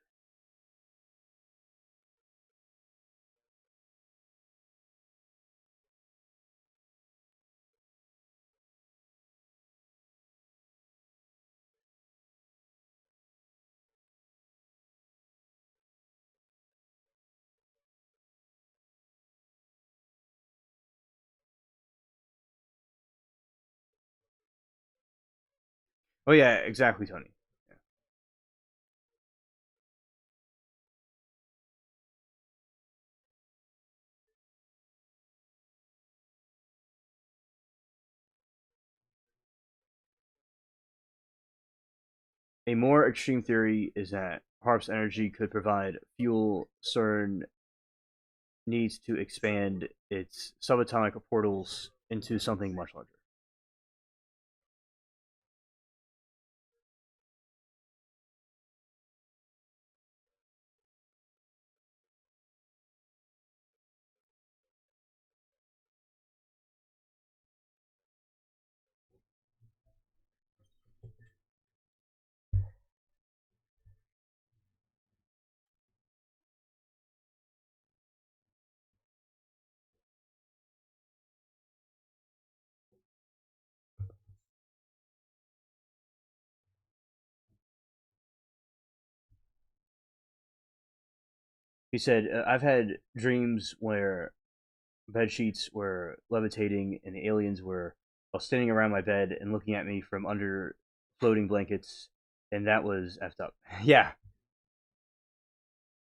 Oh yeah, exactly, Tony. Yeah. A more extreme theory is that Harp's energy could provide fuel CERN needs to expand its subatomic portals into something much larger. He said, "I've had dreams where bed sheets were levitating and the aliens were all standing around my bed and looking at me from under floating blankets, and that was effed up." Yeah,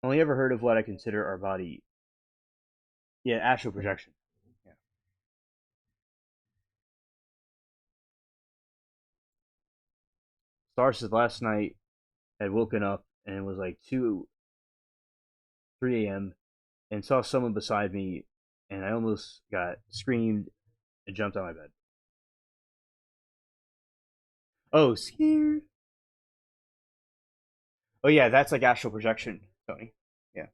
only ever heard of what I consider our body. Yeah, astral projection. Yeah. Star says last night I had woken up and it was like 2, 3 a.m. and saw someone beside me, and I almost got screamed and jumped out of my bed. Oh, scared. Oh yeah, that's like astral projection, Tony. Yeah.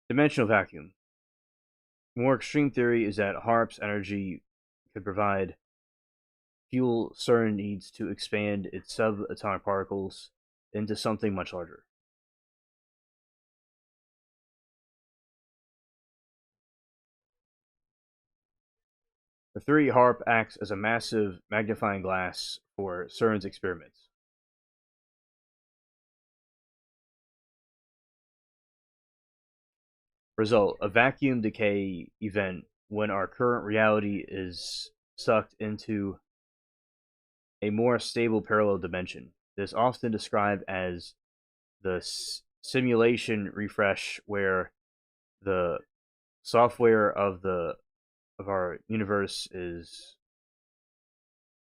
Dimensional vacuum. More extreme theory is that HARP's energy could provide fuel CERN needs to expand its subatomic particles into something much larger. The 3 HARP acts as a massive magnifying glass for CERN's experiments. Result: a vacuum decay event when our current reality is sucked into a more stable parallel dimension. This is often described as the simulation refresh, where the software of our universe is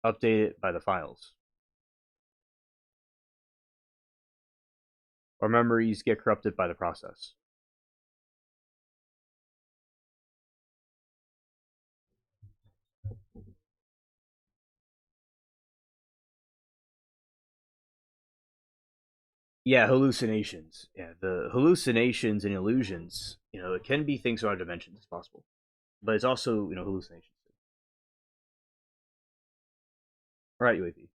updated by the files. Our memories get corrupted by the process. Yeah, hallucinations. Yeah, the hallucinations and illusions. It can be things from other dimensions. It's possible, but it's also hallucinations. Right, UAV.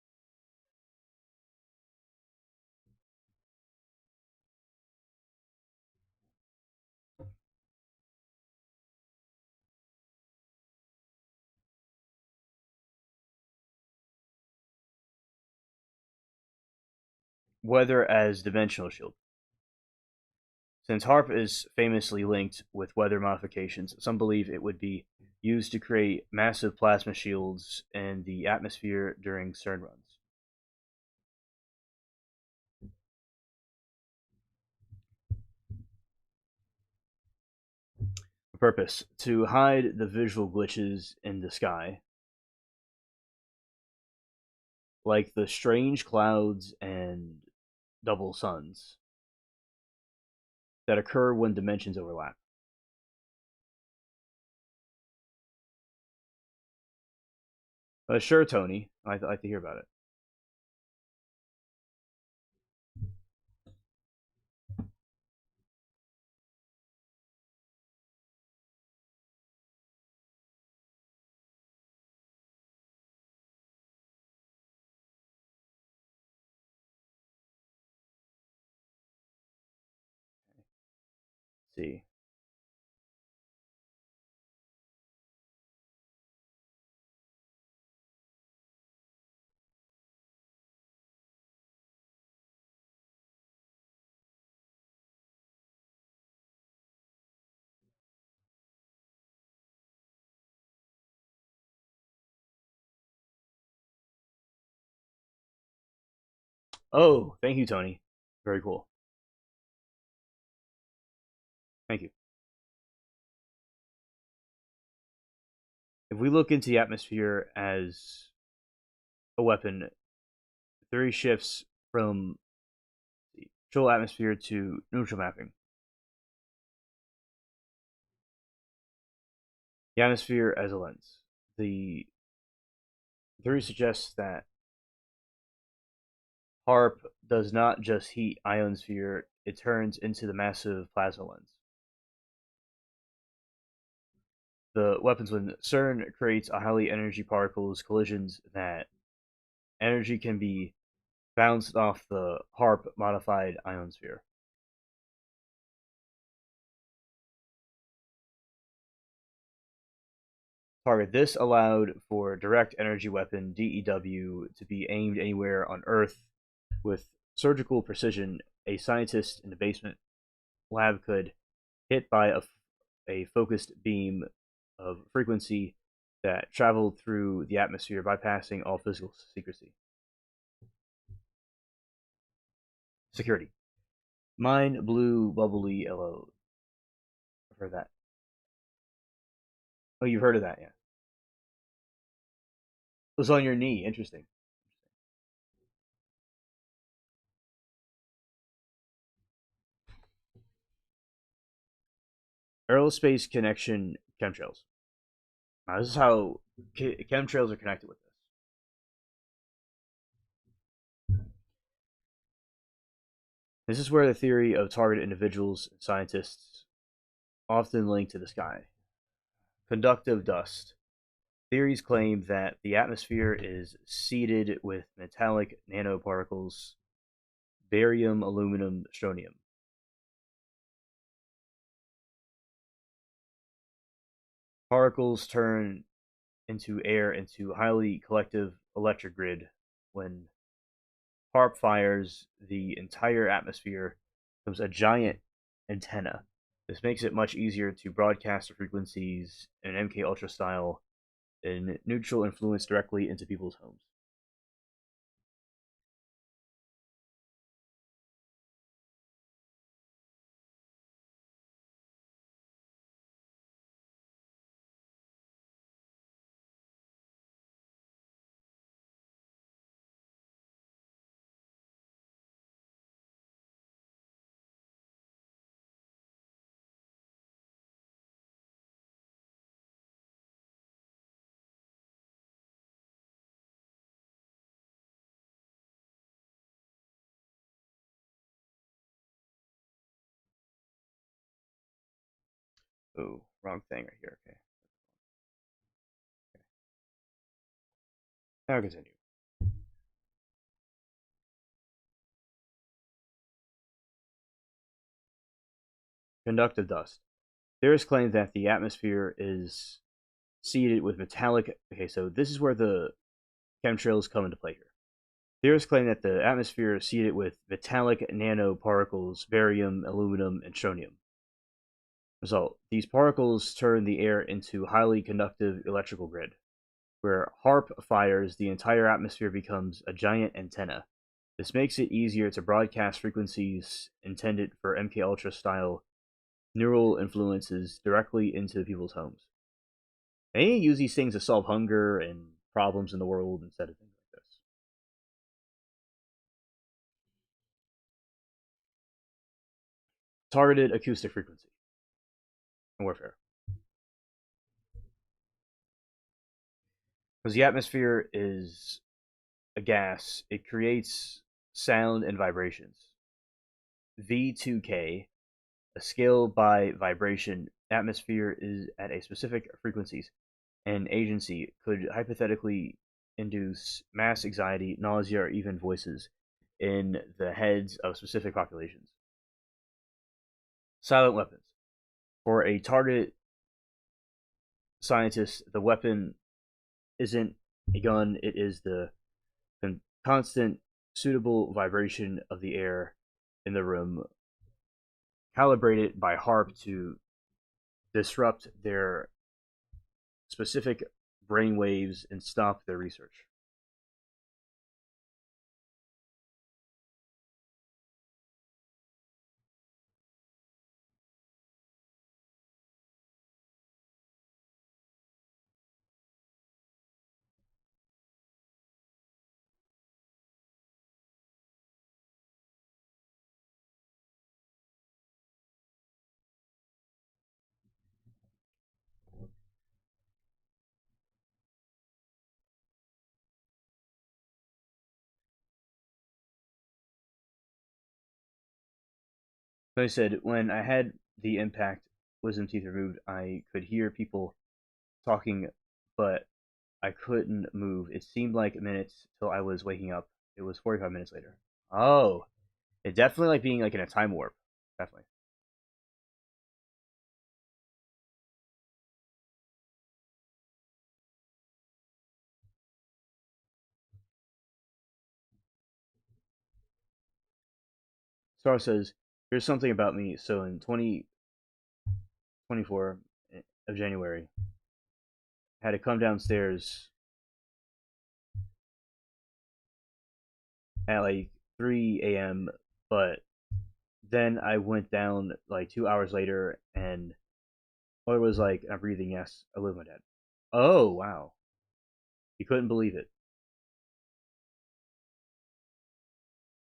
Weather as dimensional shield. Since HARP is famously linked with weather modifications, some believe it would be used to create massive plasma shields in the atmosphere during CERN runs. Purpose: to hide the visual glitches in the sky, like the strange clouds and double suns that occur when dimensions overlap. Sure, Tony. I'd like to hear about it. See. Oh, thank you, Tony. Very cool. Thank you. If we look into the atmosphere as a weapon, theory shifts from the control atmosphere to neutral mapping. The atmosphere as a lens. The theory suggests that HARP does not just heat ionosphere, it turns into the massive plasma lens. The weapons when CERN creates a highly energy particles collisions that energy can be bounced off the HARP modified ionosphere. Target this allowed for direct energy weapon DEW to be aimed anywhere on Earth with surgical precision. A scientist in the basement lab could hit by a focused beam of frequency that traveled through the atmosphere, bypassing all physical secrecy. Security. Mine blue bubbly yellow. I've heard that. Oh, you've heard of that, yeah. It was on your knee. Interesting. Aerospace connection chemtrails. This is how chemtrails are connected with this. This is where the theory of targeted individuals and scientists often link to the sky. Conductive dust. Theories claim that the atmosphere is seeded with metallic nanoparticles, barium, aluminum, strontium. Particles turn into air into highly collective electric grid. When HARP fires, the entire atmosphere becomes a giant antenna. This makes it much easier to broadcast the frequencies in an MK Ultra style and neutral influence directly into people's homes. Oh, wrong thing right here. Okay. Now continue. conductive dust. Theorists claim that the atmosphere is seeded with metallic. Okay, so this is where the chemtrails come into play here. Theorists claim that the atmosphere is seeded with metallic nanoparticles, barium, aluminum, and strontium. Result: these particles turn the air into highly conductive electrical grid. Where HARP fires, the entire atmosphere becomes a giant antenna. This makes it easier to broadcast frequencies intended for MKUltra style neural influences directly into people's homes. They use these things to solve hunger and problems in the world instead of things like this. Targeted acoustic frequency warfare. Because the atmosphere is a gas, it creates sound and vibrations. V2K, a scale by vibration atmosphere, is at a specific frequencies. An agency could hypothetically induce mass anxiety, nausea, or even voices in the heads of specific populations. Silent weapons. For a target scientist, the weapon isn't a gun, it is the constant, suitable vibration of the air in the room, calibrated by HARP to disrupt their specific brain waves and stop their research. So I said, when I had the impact wisdom teeth removed, I could hear people talking, but I couldn't move. It seemed like minutes till I was waking up. It was 45 minutes later. Oh, it definitely like being like in a time warp. Definitely. Star says, "Here's something about me." So in 2024 of January, I had to come downstairs at like 3 a.m. But then I went down like 2 hours later, and mother was like, "I'm breathing. Yes, I live with my dad." Oh wow, you couldn't believe it.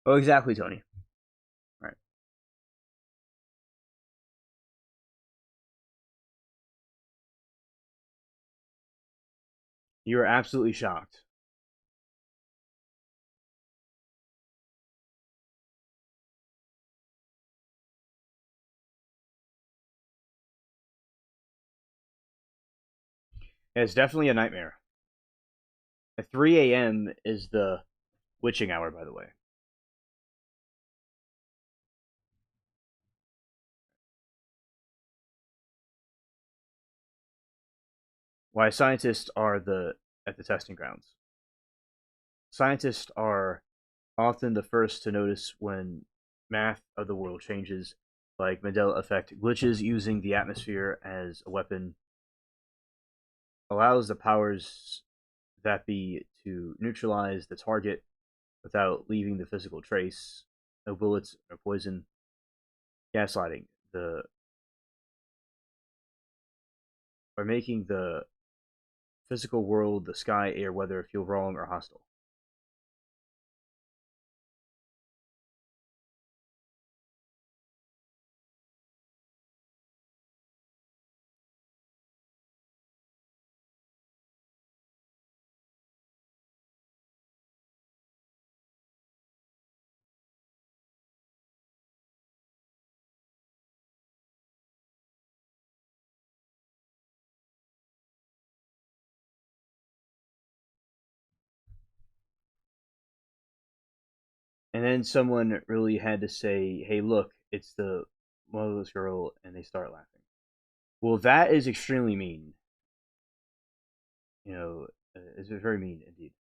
Oh, exactly, Tony. All right, you were absolutely shocked. Yeah, it's definitely a nightmare. At 3 a.m. is the witching hour, by the way. Why scientists are the at the testing grounds. Scientists are often the first to notice when math of the world changes, like Mandela effect glitches. Using the atmosphere as a weapon allows the powers that be to neutralize the target without leaving the physical trace. No bullets or poison. Gaslighting the or making the physical world, the sky, air, weather feel wrong or hostile. And then someone really had to say, "Hey, look, it's the motherless girl, and they start laughing. Well, that is extremely mean. It's very mean indeed.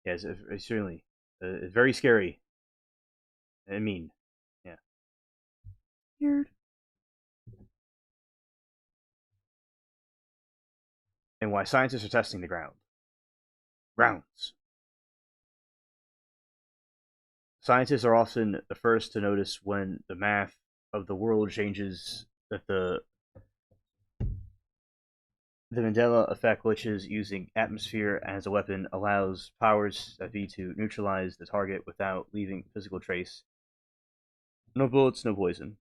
Yes, extremely. It's very scary and mean. Yeah. Weird. And why scientists are testing the grounds. Scientists are often the first to notice when the math of the world changes, that the Mandela effect glitches. Using atmosphere as a weapon allows powers that be to neutralize the target without leaving physical trace. No bullets, no poison.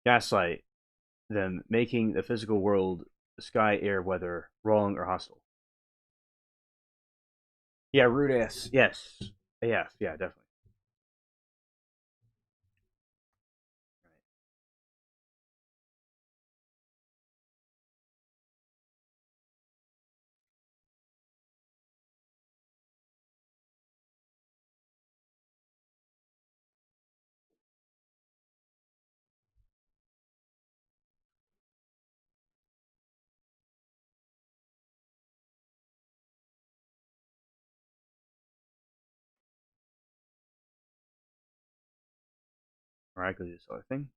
Gaslight them, making the physical world, sky, air, weather, wrong or hostile. Yeah, rude ass. Yes. Yes, yeah, definitely. All right, go do this other thing.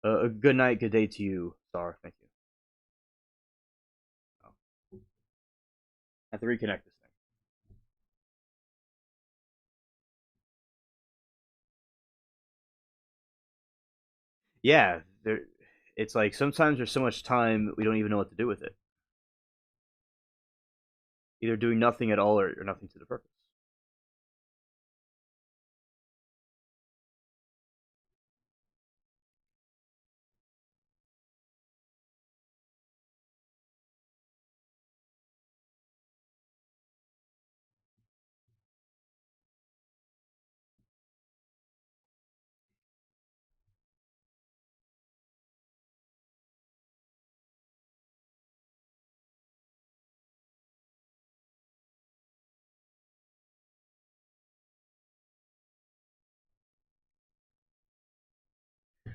A good night, good day to you, Star. Thank you. Oh. I have to reconnect this thing. Yeah, there. It's like sometimes there's so much time we don't even know what to do with it. Either doing nothing at all or nothing to the purpose.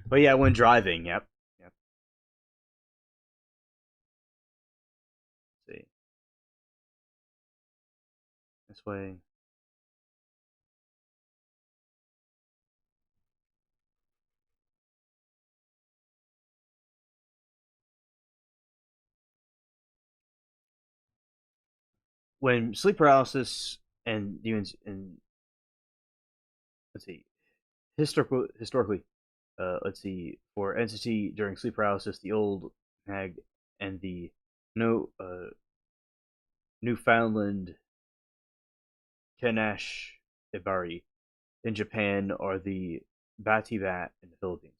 But yeah, when driving, yep. Yep. Let's see. This way. When sleep paralysis and demons and let's see, historically, let's see, for entity during sleep paralysis, the old hag and the no Newfoundland Kenash Ibari in Japan are the Batibat in the Philippines.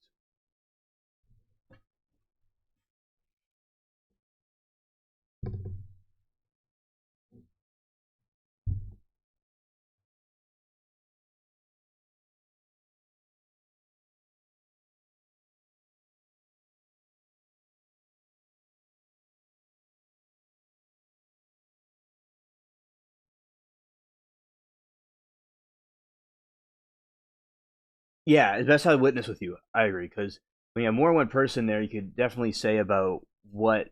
Yeah, it's best to have a witness with you. I agree, because when you have more than one person there, you could definitely say about what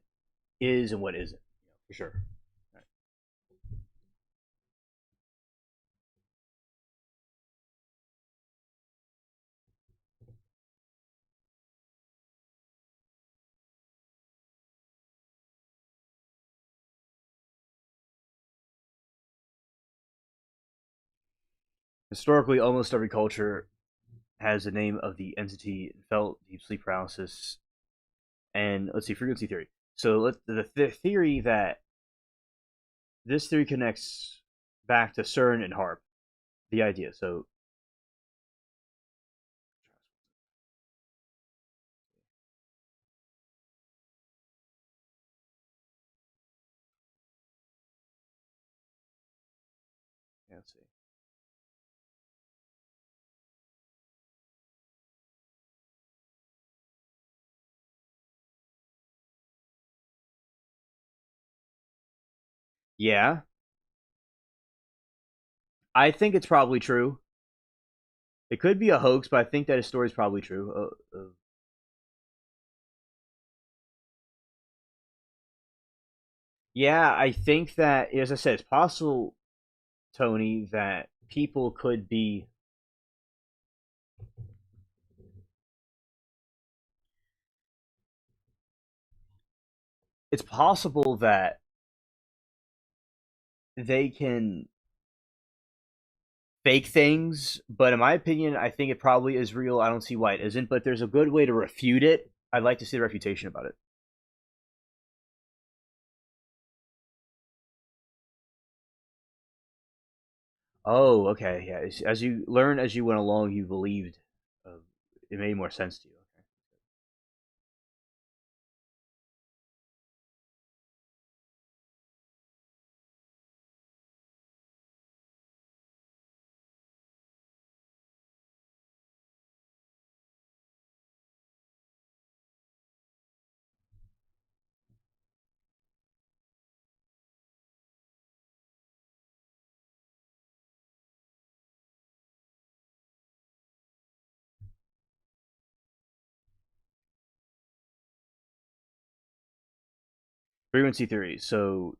is and what isn't, for sure. Right. Historically, almost every culture has the name of the entity felt deep sleep paralysis. And let's see, frequency theory. So the theory that this theory connects back to CERN and HARP, the idea. So yeah, let's see. Yeah, I think it's probably true. It could be a hoax, but I think that his story is probably true. Yeah, I think that, as I said, it's possible, Tony, that people could be. It's possible that they can fake things, but in my opinion, I think it probably is real. I don't see why it isn't, but there's a good way to refute it. I'd like to see the refutation about it. Oh, okay, yeah. As you learn as you went along, you believed uh, it made more sense to you. Okay. Frequency theory. So,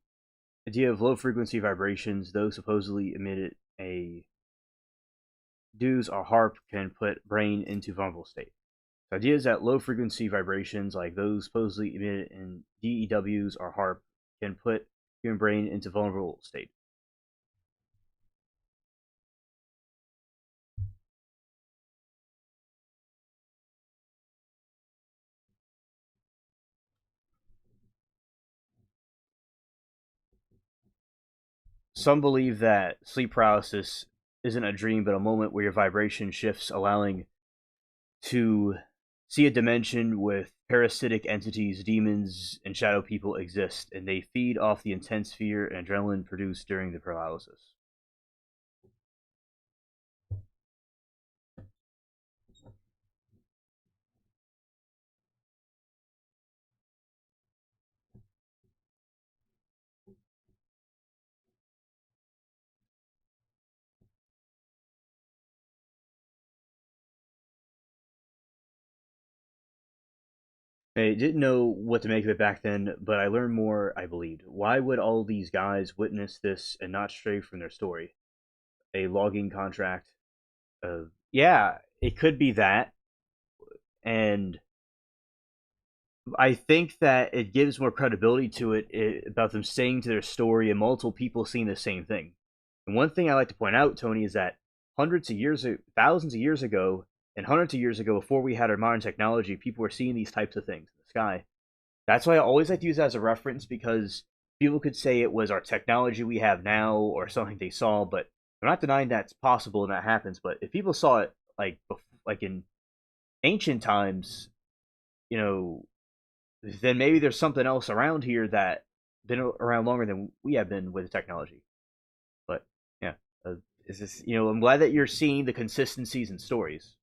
idea of low frequency vibrations, those supposedly emitted a dues or harp can put brain into vulnerable state. The idea is that low frequency vibrations, like those supposedly emitted in DEWs or HARP, can put human brain into vulnerable state. Some believe that sleep paralysis isn't a dream, but a moment where your vibration shifts, allowing to see a dimension with parasitic entities, demons, and shadow people exist, and they feed off the intense fear and adrenaline produced during the paralysis. I didn't know what to make of it back then, but I learned more, I believed. Why would all these guys witness this and not stray from their story? A logging contract. Yeah, it could be that, and I think that it gives more credibility to about them staying to their story and multiple people seeing the same thing. And one thing I like to point out, Tony, is that thousands of years ago, and hundreds of years ago, before we had our modern technology, people were seeing these types of things in the sky. That's why I always like to use that as a reference because people could say it was our technology we have now or something they saw, but I'm not denying that's possible and that happens. But if people saw it like in ancient times, you know, then maybe there's something else around here that been around longer than we have been with the technology. But yeah, uh, is this I'm glad that you're seeing the consistencies in stories.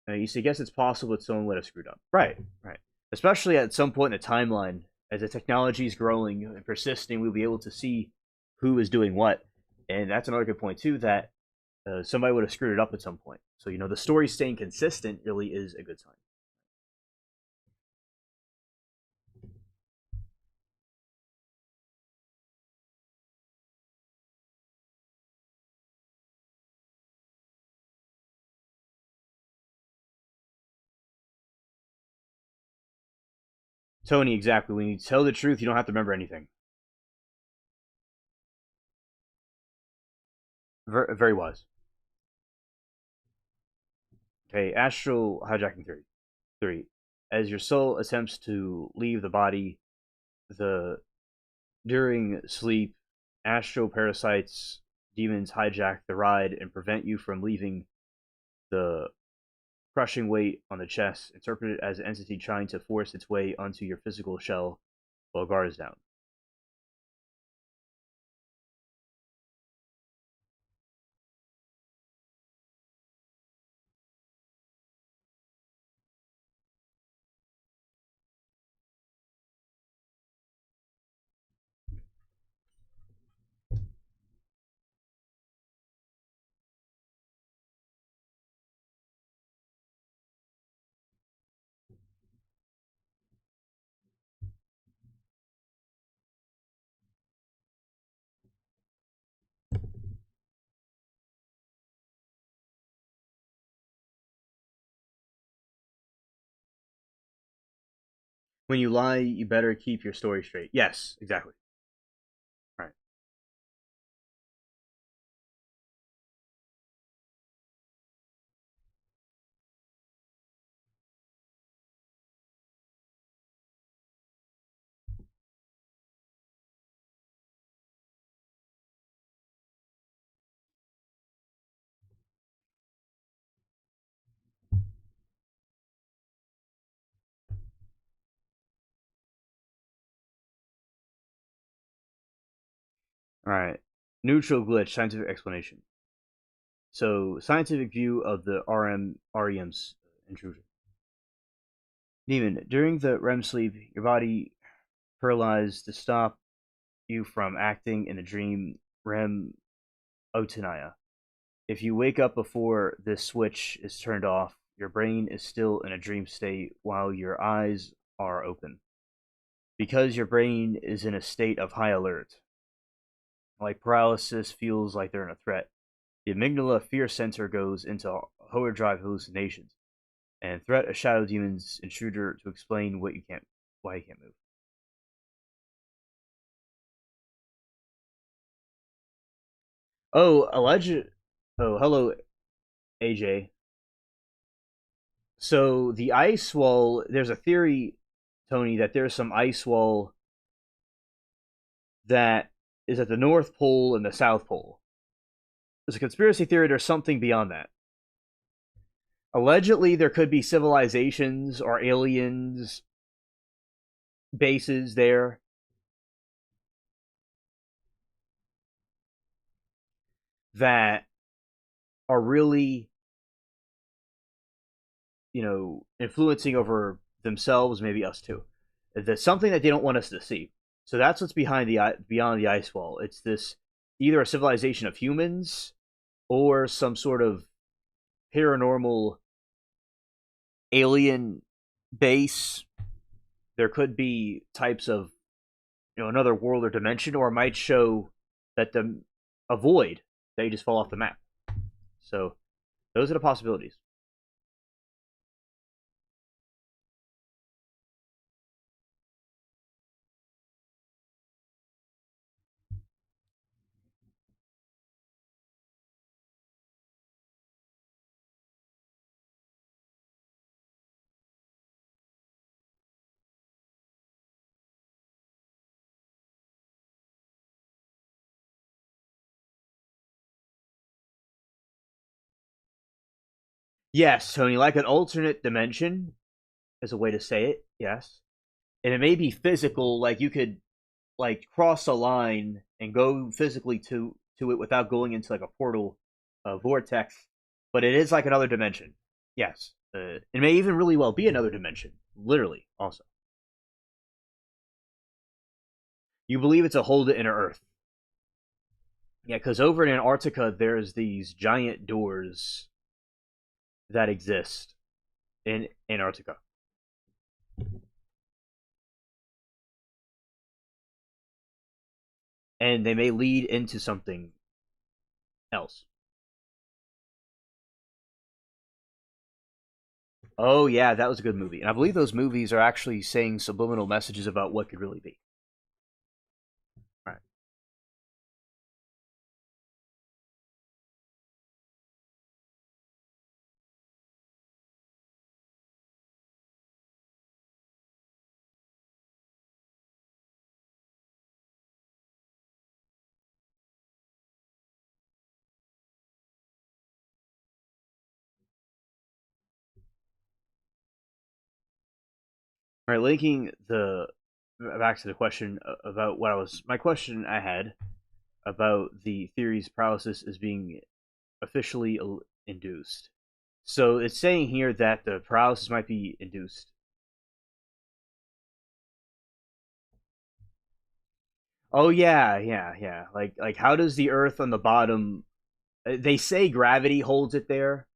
You guess it's possible that someone would have screwed up. Right, right. Especially at some point in the timeline, as the technology is growing and persisting, we'll be able to see who is doing what. And that's another good point too. That somebody would have screwed it up at some point. So the story staying consistent really is a good sign. Tony, exactly. When you tell the truth, you don't have to remember anything. Very wise. Okay, astral hijacking theory. Three. As your soul attempts to leave the body, the during sleep, astral parasites, demons hijack the ride and prevent you from leaving the crushing weight on the chest, interpreted as an entity trying to force its way onto your physical shell while guard is down. When you lie, you better keep your story straight. Yes, exactly. All right. All right. Neutral glitch, scientific explanation. So, scientific view of the REM's intrusion. Demon, during the REM sleep, your body paralyzed to stop you from acting in a dream REM otanaya. If you wake up before this switch is turned off, your brain is still in a dream state while your eyes are open. Because your brain is in a state of high alert, like paralysis feels like they're in a threat, the amygdala fear center goes into overdrive hallucinations and threat a shadow demon's intruder to explain why you can't move. Oh, alleged. Oh, hello, AJ. So the ice wall. There's a theory, Tony, that there's some ice wall that is at the North Pole and the South Pole. There's a conspiracy theory. There's something beyond that. Allegedly, there could be civilizations or aliens bases there that are really, influencing over themselves, maybe us too. That's something that they don't want us to see. So that's what's beyond the ice wall. It's this either a civilization of humans or some sort of paranormal alien base. There could be types of another world or dimension, or it might show that the a void that you just fall off the map. So those are the possibilities. Yes, Tony, like an alternate dimension is a way to say it. Yes, and it may be physical, like you could like cross a line and go physically to it without going into like a portal, a vortex. But it is like another dimension. Yes, it may even really well be another dimension. Literally, also, you believe it's a hole to inner Earth. Yeah, because over in Antarctica, there's these giant doors that exist in Antarctica, and they may lead into something else. Oh yeah, that was a good movie, and I believe those movies are actually saying subliminal messages about what could really be. All right, all right. Linking the back to the question about what I was my question I had about the theory's paralysis is being officially induced. So it's saying here that the paralysis might be induced. Oh yeah, yeah, yeah. Like how does the Earth on the bottom? They say gravity holds it there,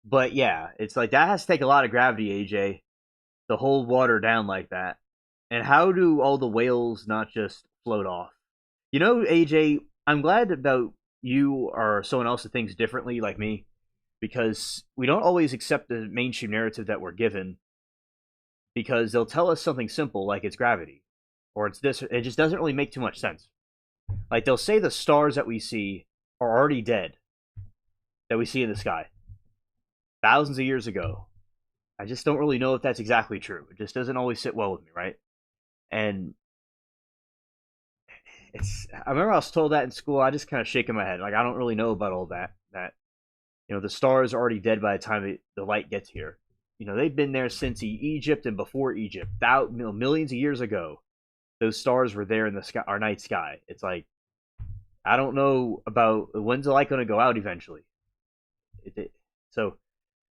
but yeah, it's like that has to take a lot of gravity, AJ, to hold water down like that. And how do all the whales not just float off? AJ, I'm glad about you or someone else that thinks differently like me because we don't always accept the mainstream narrative that we're given. because they'll tell us something simple like it's gravity or it's this. It just doesn't really make too much sense. Like they'll say the stars that we see are already dead that we see in the sky thousands of years ago. I just don't really know if that's exactly true. It just doesn't always sit well with me, right? And I remember I was told that in school. I just kind of shaking my head, like I don't really know about all that. That the stars are already dead by the time the light gets here. They've been there since Egypt and before Egypt, millions of years ago. Those stars were there in the sky, our night sky. It's like I don't know about when's the light going to go out eventually. So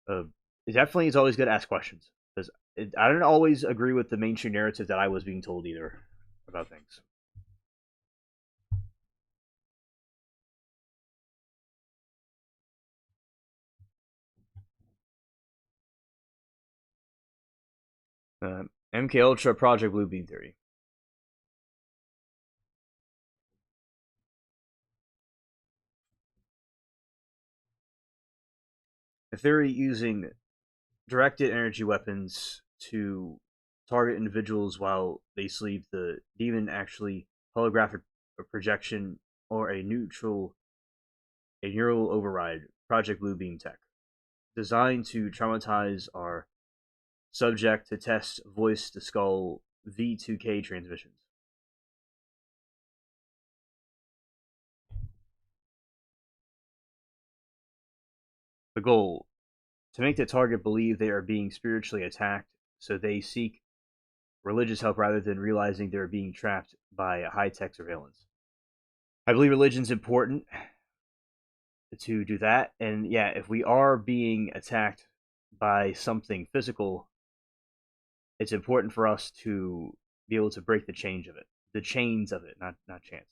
uh, it definitely is always good to ask questions because I don't always agree with the mainstream narrative that I was being told either about things. MK Ultra Project Bluebeam theory. A theory using directed energy weapons to target individuals while they sleep. The demon actually holographic projection or a neural override. Project Bluebeam tech designed to traumatize our subject to test voice to skull V2K transmissions. The goal: to make the target believe they are being spiritually attacked, so they seek religious help rather than realizing they're being trapped by high tech surveillance. I believe religion's important to do that. And yeah, if we are being attacked by something physical, it's important for us to be able to break the chains of it, not chance.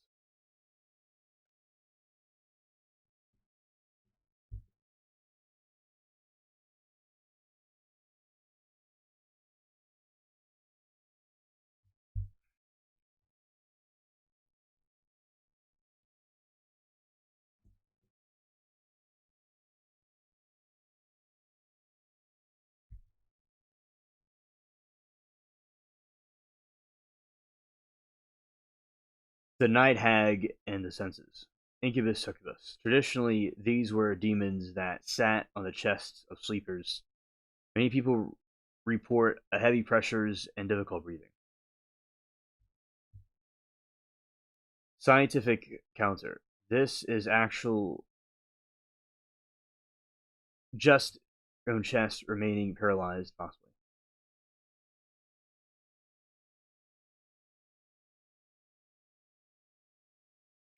The night hag and the senses. Incubus succubus. Traditionally, these were demons that sat on the chests of sleepers. Many people report a heavy pressures and difficult breathing. Scientific counter. This is actual just own chest remaining paralyzed, possibly.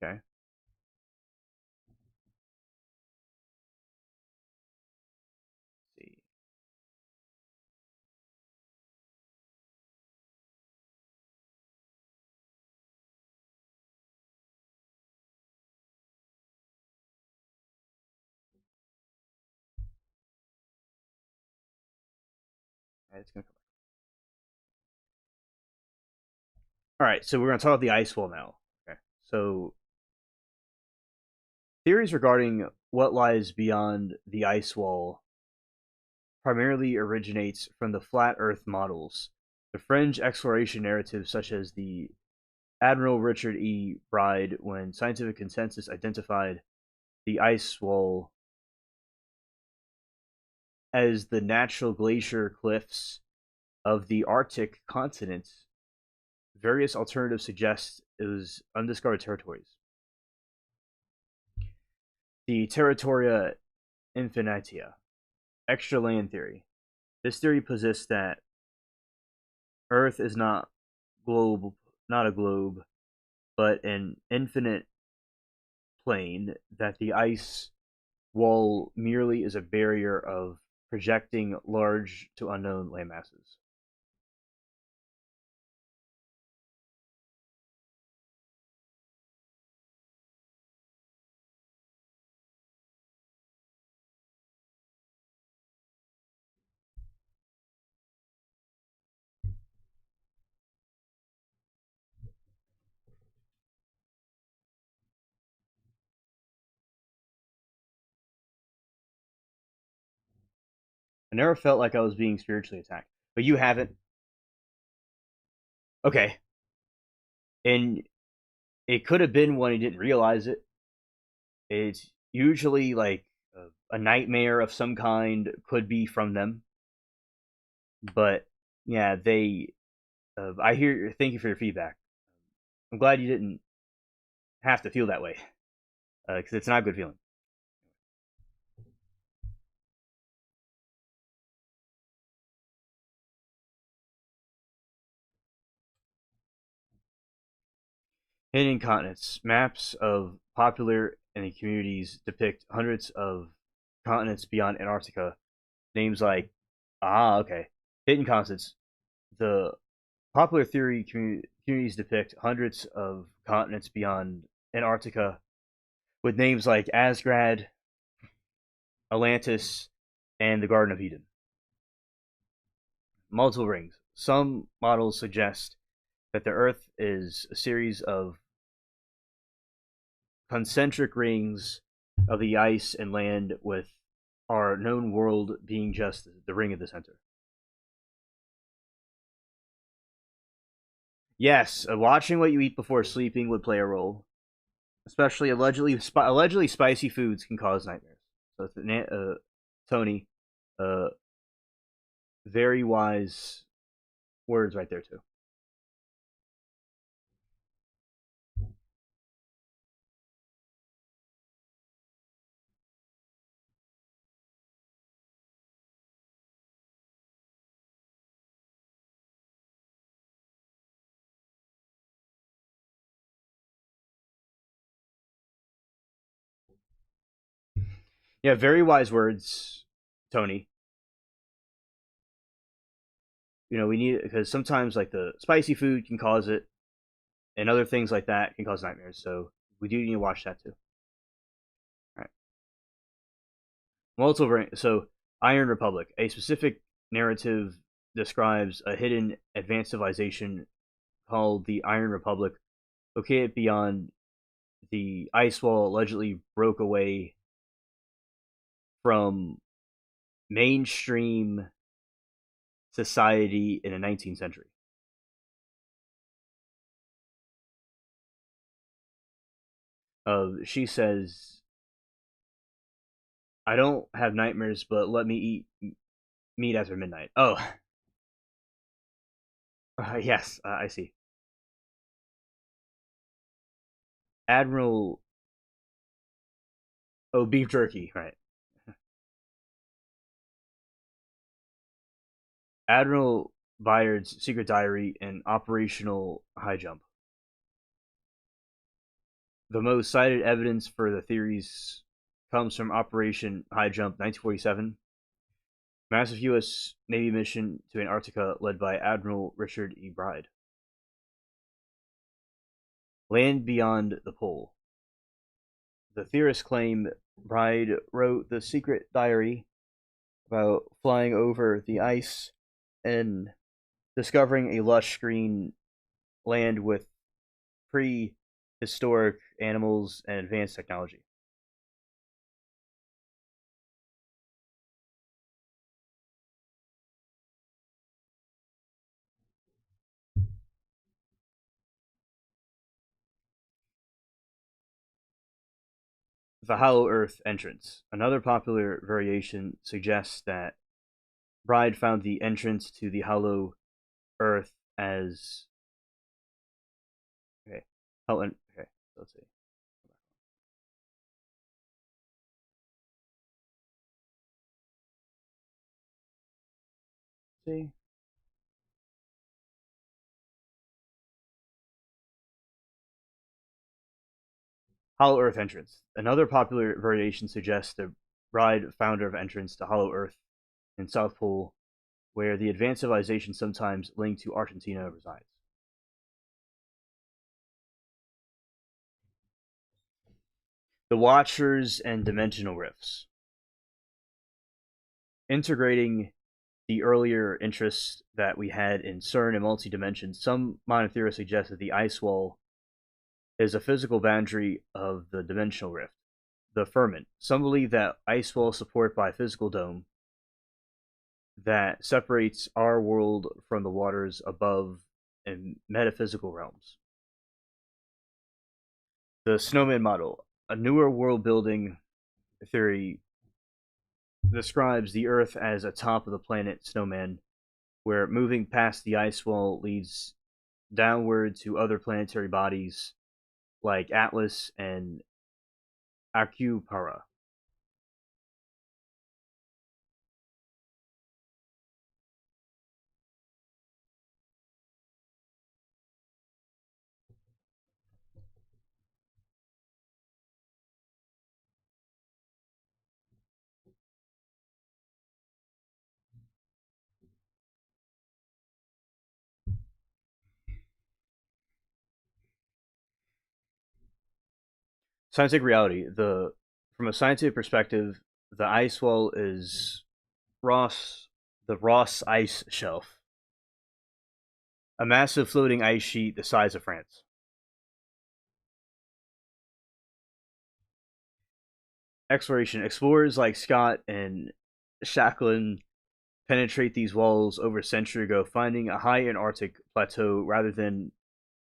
Okay. Let's see. It's gonna come. All right, so we're gonna talk about the ice wall now. Okay. So theories regarding what lies beyond the ice wall primarily originates from the flat Earth models. The fringe exploration narratives, such as the Admiral Richard E. Bride, when scientific consensus identified the ice wall as the natural glacier cliffs of the Arctic continent, various alternatives suggest it was undiscovered territories. The Territoria Infinitia, extra land theory. This theory posits that Earth is globe, not a globe, but an infinite plane. That the ice wall merely is a barrier of projecting large to unknown landmasses. I never felt like I was being spiritually attacked, but you haven't. Okay, and it could have been when he didn't realize it. It's usually like a nightmare of some kind could be from them, but yeah, they. I hear. Thank you for your feedback. I'm glad you didn't have to feel that way because it's not a good feeling. Hidden continents. Maps of popular and communities depict hundreds of continents beyond Antarctica. Names like okay, hidden continents. The popular theory communities depict hundreds of continents beyond Antarctica with names like Asgard, Atlantis, and the Garden of Eden. Multiple rings. Some models suggest that the Earth is a series of concentric rings of the ice and land, with our known world being just the ring at the center. Yes, watching what you eat before sleeping would play a role, especially allegedly spicy foods can cause nightmares. So, Tony, uh, very wise words right there too. Yeah, very wise words, Tony. We need because sometimes like the spicy food can cause it, and other things like that can cause nightmares. So we do need to watch that too. All right. So Iron Republic, a specific narrative describes a hidden advanced civilization called the Iron Republic, located beyond the ice wall, allegedly broke away from mainstream society in the 19th century. She says, "I don't have nightmares, but let me eat meat after midnight." Oh, yes, I see. Admiral, oh, beef jerky, right? Admiral Byard's secret diary and operational high jump. The most cited evidence for the theories comes from Operation High Jump 1947, massive U.S. Navy mission to Antarctica led by Admiral Richard E. Bride. Land beyond the pole. The theorists claim Bride wrote the secret diary about flying over the ice and discovering a lush green land with prehistoric animals and advanced technology. The Hollow Earth entrance. Another popular variation suggests that Bride found the entrance to the Hollow Earth as okay. Helen. Okay, let's see. Hollow Earth entrance. Another popular variation suggests the Bride founder of entrance to Hollow Earth in South Pole, where the advanced civilization sometimes linked to Argentina resides. The Watchers and dimensional rifts. Integrating the earlier interests that we had in CERN and multi dimensions, some modern theorists suggest that the ice wall is a physical boundary of the dimensional rift, the firmament. Some believe that ice wall is supported by a physical dome that separates our world from the waters above and metaphysical realms. The snowman model, a newer world building theory, describes the Earth as a top of the planet snowman, where moving past the ice wall leads downward to other planetary bodies like Atlas and Acupara. Scientific reality. The From a scientific perspective, the ice wall is Ross the Ross ice shelf, a massive floating ice sheet the size of France. Exploration. Explorers like Scott and Shacklin penetrate these walls over a century ago, finding a high Antarctic plateau rather than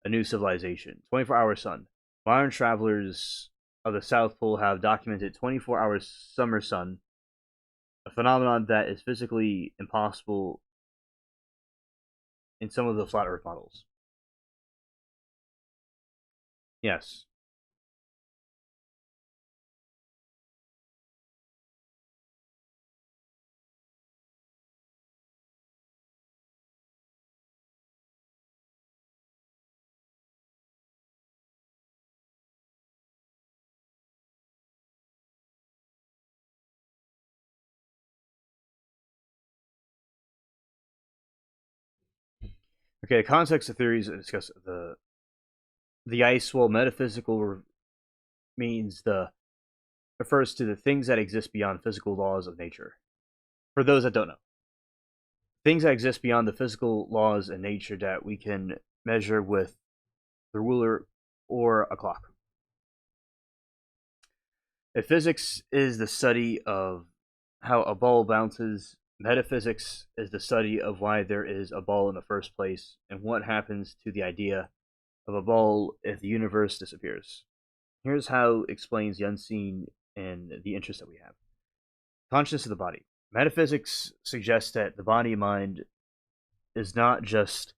a new civilization. 24-hour sun. Modern travelers of the South Pole have documented 24-hour summer sun, a phenomenon that is physically impossible in some of the flat Earth models. Yes. Okay, the context of theories discuss the ice wall. Metaphysical means the refers to the things that exist beyond physical laws of nature. For those that don't know, things that exist beyond the physical laws in nature that we can measure with the ruler or a clock. If physics is the study of how a ball bounces, metaphysics is the study of why there is a ball in the first place and what happens to the idea of a ball if the universe disappears. Here's how it explains the unseen and the interest that we have. Consciousness of the body. Metaphysics suggests that the body and mind is not just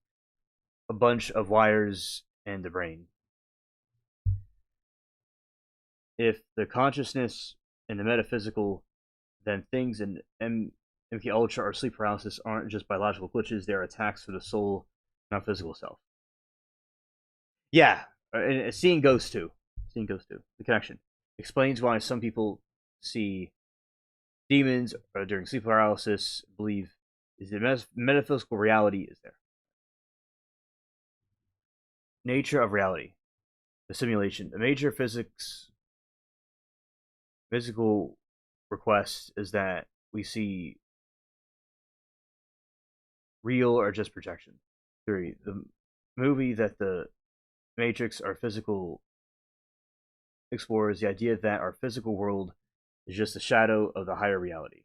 a bunch of wires and the brain. If the consciousness and the metaphysical, then things in MK Ultra or sleep paralysis aren't just biological glitches, they're attacks for the soul, not physical self. Yeah, and seeing ghosts too. Seeing ghosts too. The connection explains why some people see demons during sleep paralysis, believe is the metaphysical reality is there. Nature of reality. The simulation. The major physical request is that we see real or just projection. 3. The movie that the Matrix our physical explores the idea that our physical world is just a shadow of the higher reality.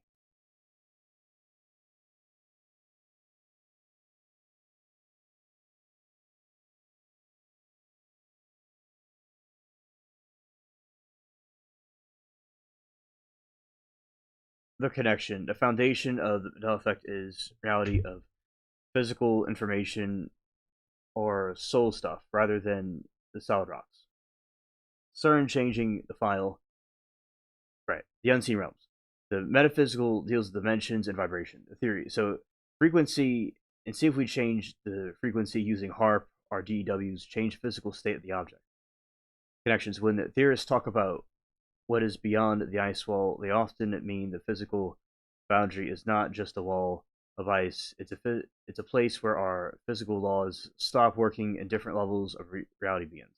The connection, the foundation of the Mandela effect is reality of physical information or soul stuff rather than the solid rocks. CERN changing the file. Right. The unseen realms. The metaphysical deals with dimensions and vibration. The theory. So frequency, and see if we change the frequency using HARP or DEWs, change physical state of the object. Connections. When the theorists talk about what is beyond the ice wall, they often mean the physical boundary is not just a wall of ice. It's a place where our physical laws stop working and different levels of reality begins.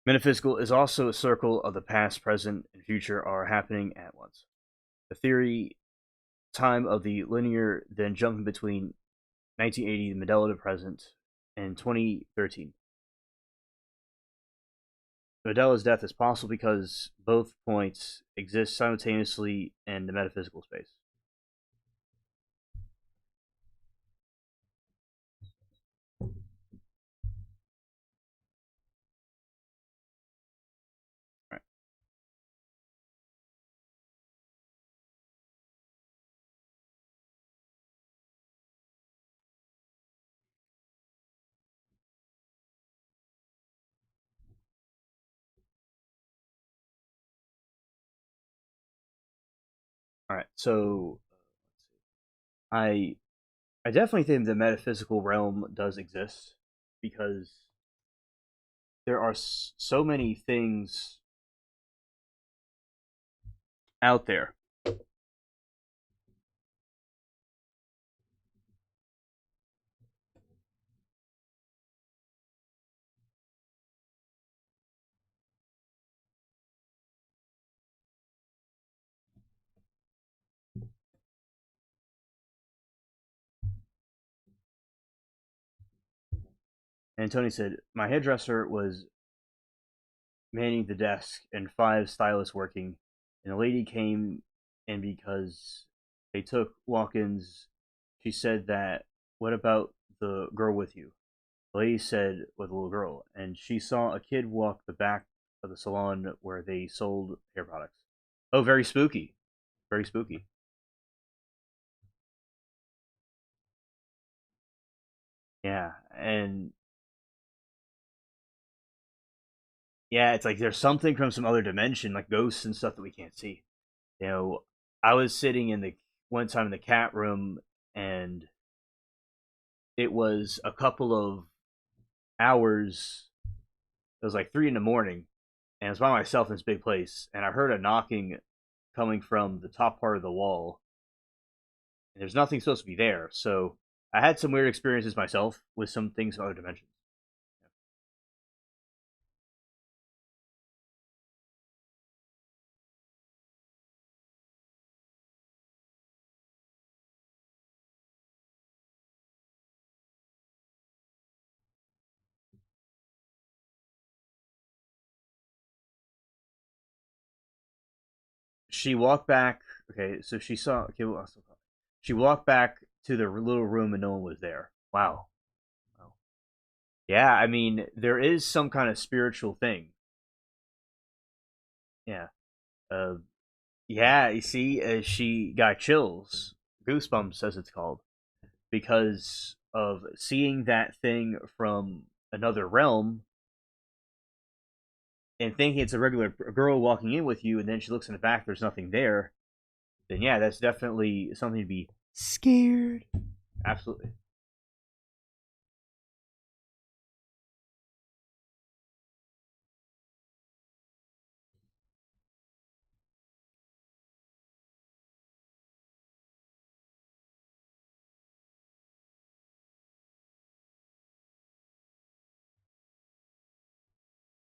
Metaphysical is also a circle of the past, present, and future are happening at once. The theory time of the linear, then jumping between 1980, the Mandela to present, and 2013. Mandela's death is possible because both points exist simultaneously in the metaphysical space. All right, so I I definitely think the metaphysical realm does exist because there are so many things out there. And Tony said, my hairdresser was manning the desk and five stylists working, and a lady came in because they took walk-ins. She said that, what about the girl with you? The lady said, with a little girl, and she saw a kid walk the back of the salon where they sold hair products. Oh, very spooky. Very spooky. Yeah, and yeah, it's like there's something from some other dimension, like ghosts and stuff that we can't see. You know, I was sitting in the one time in the cat room, and it was a couple of hours. It was like 3 in the morning, and I was by myself in this big place, and I heard a knocking coming from the top part of the wall, and there's nothing supposed to be there. So I had some weird experiences myself with some things from other dimensions. She walked back. Okay, so she saw. Okay, what else? She walked back to the little room, and no one was there. Wow. Wow. Yeah, I mean, there is some kind of spiritual thing. Yeah. Uh, yeah, you see, she got chills, goosebumps, as it's called, because of seeing that thing from another realm and thinking it's a regular girl walking in with you, and then she looks in the back, there's nothing there. Then yeah, that's definitely something to be scared. Absolutely.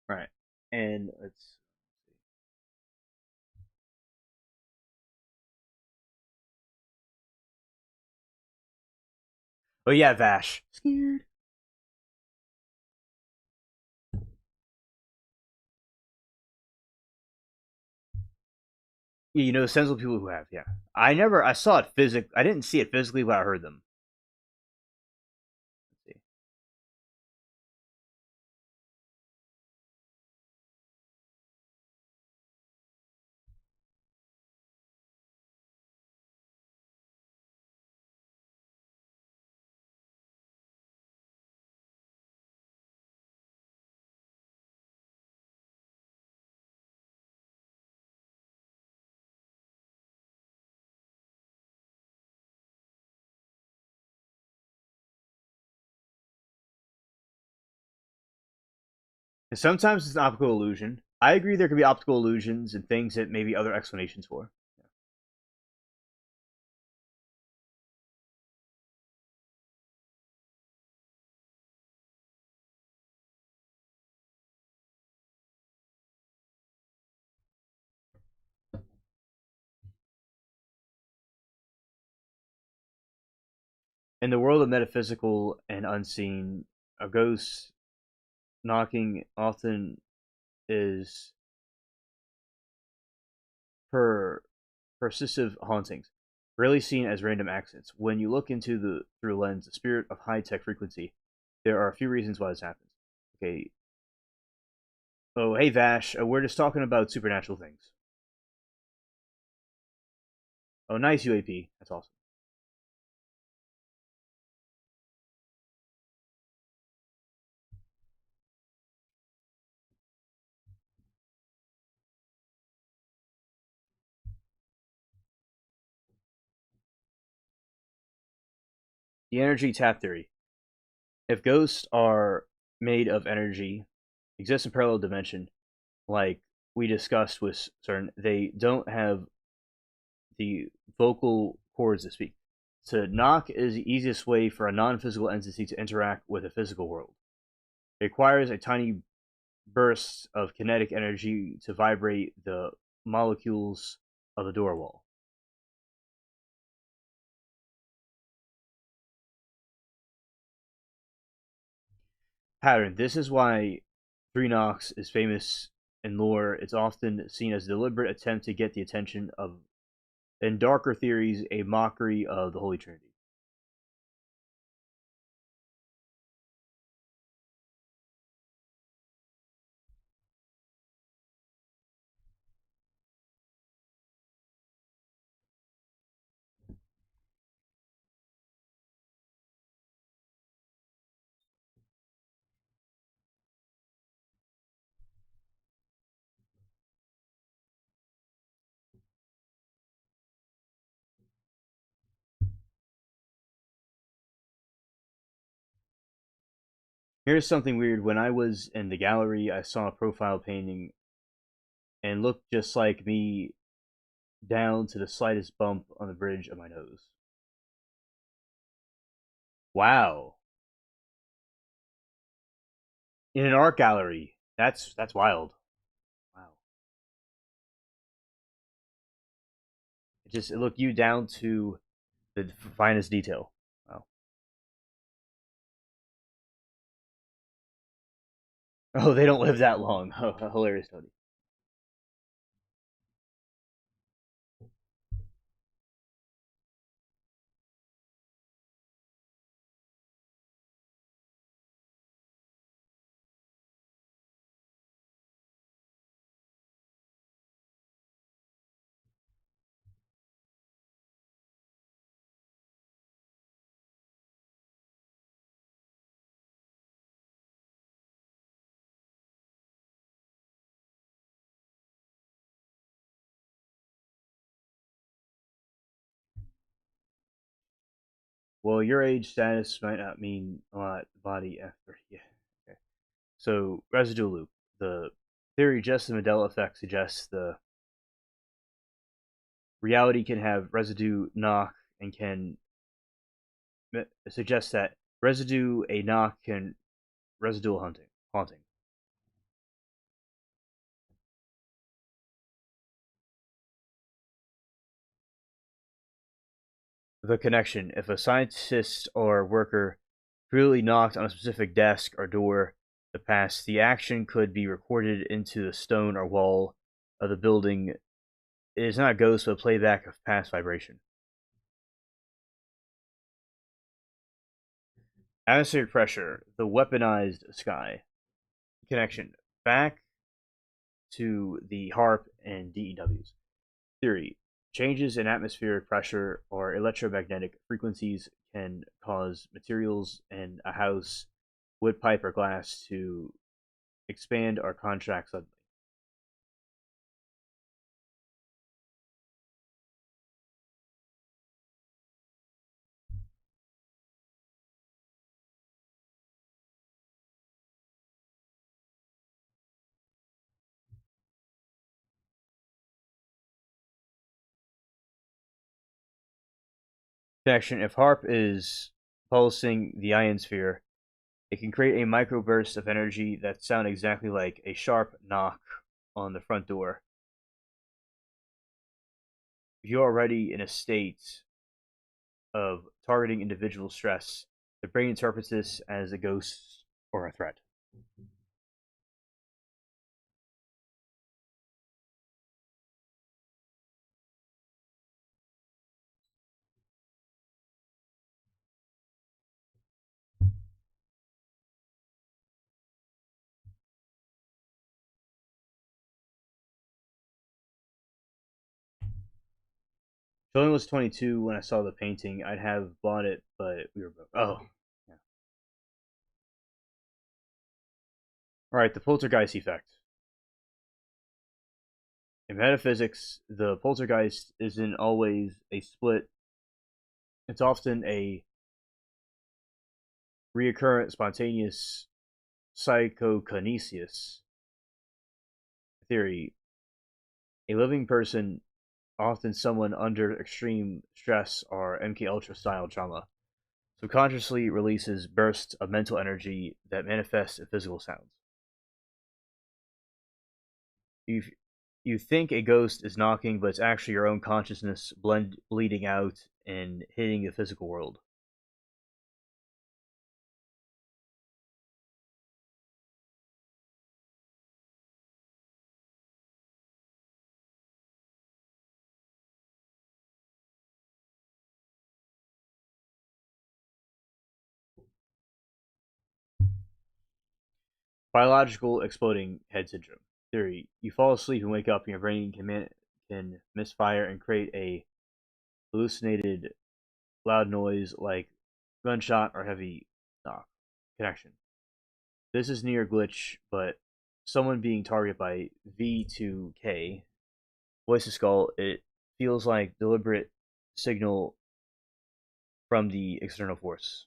Right. And it's oh yeah, Vash. Scared. Yeah, you know, sensible people who have. Yeah, I saw it physically. I didn't see it physically, but I heard them. Let's see. And sometimes it's an optical illusion. I agree there could be optical illusions and things that maybe other explanations for. In the world of metaphysical and unseen, a ghost knocking often is per persistive hauntings, rarely seen as random accidents. When you look into the through a lens, the spirit of high tech frequency, there are a few reasons why this happens. Okay. Oh, hey Vash, we're just talking about supernatural things. Oh, nice UAP. That's awesome. The energy tap theory. If ghosts are made of energy, exist in parallel dimension, like we discussed with certain, they don't have the vocal cords to speak. To knock is the easiest way for a non-physical entity to interact with a physical world. It requires a tiny burst of kinetic energy to vibrate the molecules of the door wall. Pattern. This is why Three Knocks is famous in lore. It's often seen as a deliberate attempt to get the attention of, in darker theories, a mockery of the Holy Trinity. Here's something weird. When I was in the gallery, I saw a profile painting and looked just like me down to the slightest bump on the bridge of my nose. Wow. In an art gallery. That's wild. Wow. It looked you down to the finest detail. Wow. Oh, they don't live that long. Oh, hilarious, Tony. Well, your age status might not mean a lot. Body after, yeah. Okay. So residual loop. The theory just the Mandela effect suggests the reality can have residue knock and can suggest that residue a knock can residual haunting. The connection. If a scientist or worker really knocked on a specific desk or door the past, the action could be recorded into the stone or wall of the building. It is not a ghost, but a playback of past vibration. Atmospheric pressure, the weaponized sky. Connection. Back to the HARP and DEWs. Theory. Changes in atmospheric pressure or electromagnetic frequencies can cause materials in a house, wood, pipe, or glass to expand or contract suddenly. Connection. If HARP is pulsing the ionosphere, it can create a microburst of energy that sound exactly like a sharp knock on the front door. If you're already in a state of targeting individual stress, the brain interprets this as a ghost or a threat. Julian was 22 when I saw the painting. I'd have bought it, but we were broke. Oh, yeah. All right, the poltergeist effect. In metaphysics, the poltergeist isn't always a split. It's often a reoccurrent spontaneous psychokinesis theory, a living person, often someone under extreme stress or MK Ultra style trauma, subconsciously releases bursts of mental energy that manifest in physical sounds. You you think a ghost is knocking, but it's actually your own consciousness bleeding out and hitting the physical world. Biological exploding head syndrome theory: you fall asleep and wake up, and your brain can misfire and create a hallucinated loud noise like gunshot or heavy knock connection. This is near glitch, but someone being targeted by V2K voice to skull, it feels like deliberate signal from the external force.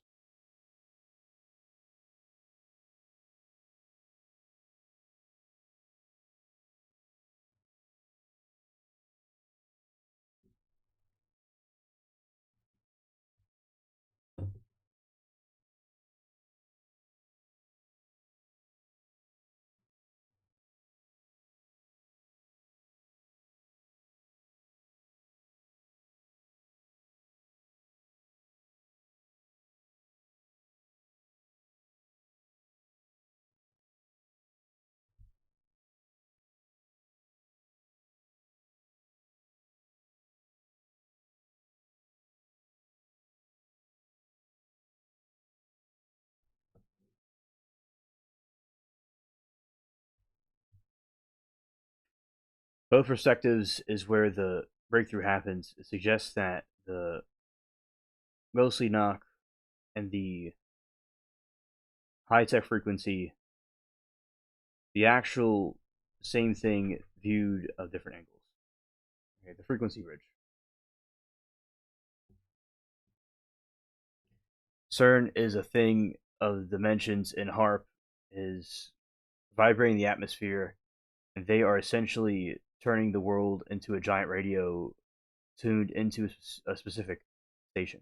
Both perspectives is where the breakthrough happens. It suggests that the ghostly knock and the high tech frequency, the actual same thing viewed of different angles. Okay, the frequency bridge. CERN is a thing of dimensions, and HARP is vibrating the atmosphere, and they are essentially turning the world into a giant radio tuned into a specific station.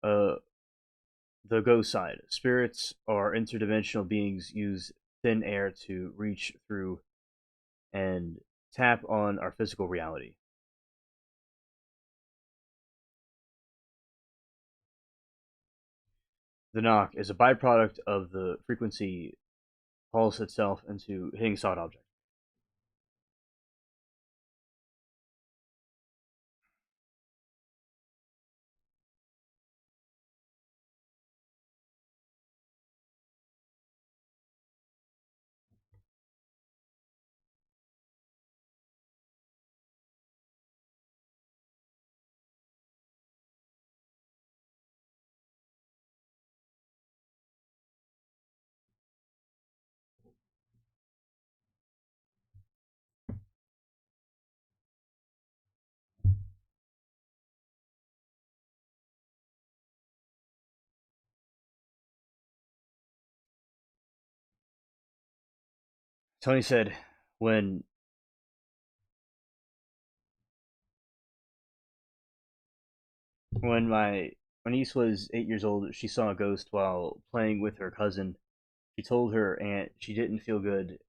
Uh, the ghost side. Spirits or interdimensional beings use thin air to reach through and tap on our physical reality. The knock is a byproduct of the frequency pulse itself into hitting solid object. Tony said, when my niece was 8 years old, she saw a ghost while playing with her cousin. She told her aunt she didn't feel good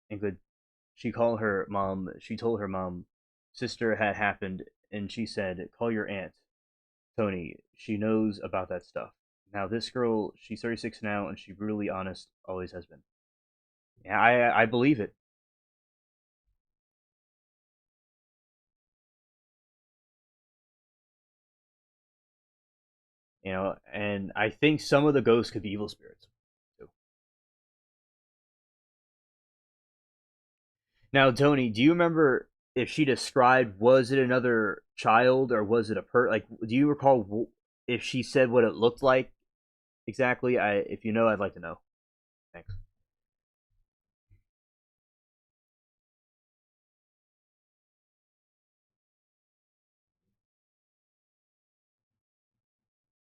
and could she called her mom. She told her mom sister had happened, and she said, "Call your aunt, Tony. She knows about that stuff." Now this girl, she's 36 now, and she's brutally honest. Always has been. Yeah, I believe it. And I think some of the ghosts could be evil spirits too. Now, Tony, do you remember if she described, was it another child or was it a like? Do you recall if she said what it looked like exactly? If you know, I'd like to know. Thanks.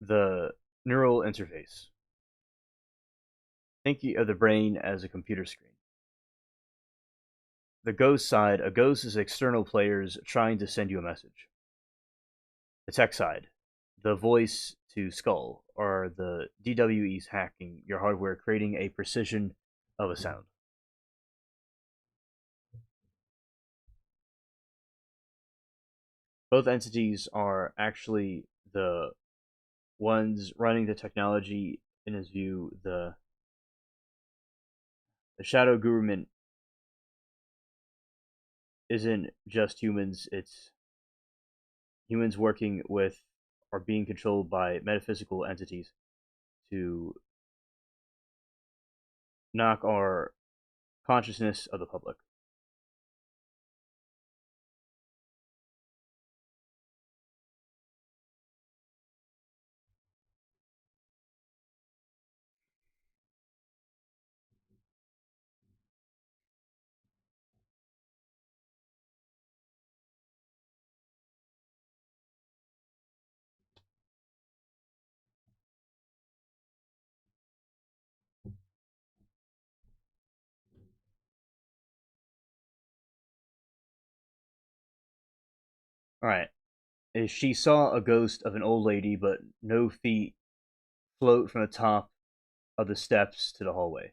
The neural interface. Think of the brain as a computer screen. The ghost side, a ghost is external players trying to send you a message. The tech side, the voice to skull, or the DWEs hacking your hardware, creating a precision of a sound. Both entities are actually the ones running the technology. In his view, the shadow government isn't just humans, it's humans working with or being controlled by metaphysical entities to knock our consciousness of the public. All right. She saw a ghost of an old lady, but no feet float from the top of the steps to the hallway.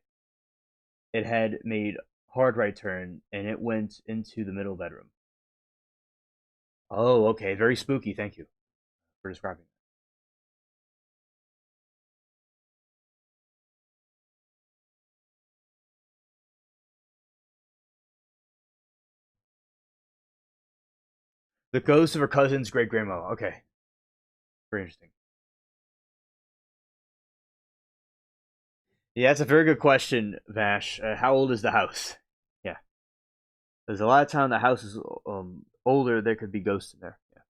It had made hard right turn and it went into the middle bedroom. Oh, okay. Very spooky. Thank you for describing. The ghost of her cousin's great grandma. Okay. Very interesting. Yeah, that's a very good question, Vash. How old is the house? Yeah. There's a lot of time the house is older. There could be ghosts in there. Yeah.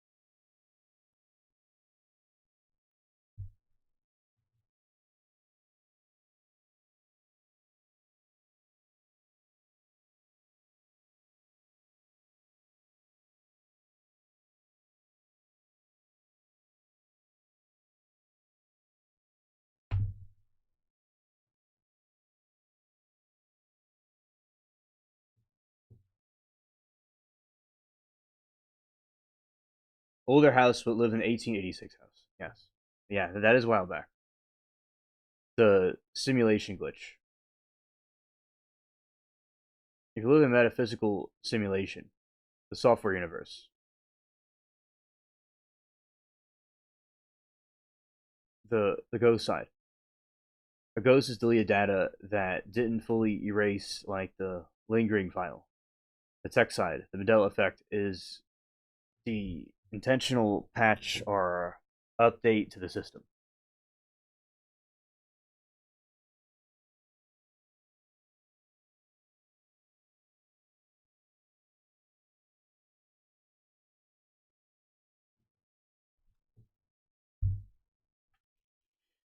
Older house, but lived in 1886 house. Yes. Yeah, that is a while back. The simulation glitch. If you live in metaphysical simulation, the software universe, the ghost side. A ghost is deleted data that didn't fully erase, like the lingering file. The tech side, the Mandela effect, is the intentional patch or update to the system.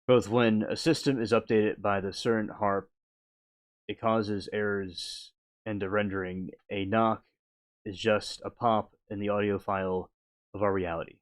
Both when a system is updated by the certain harp, it causes errors in the rendering. A knock is just a pop in the audio file of our reality.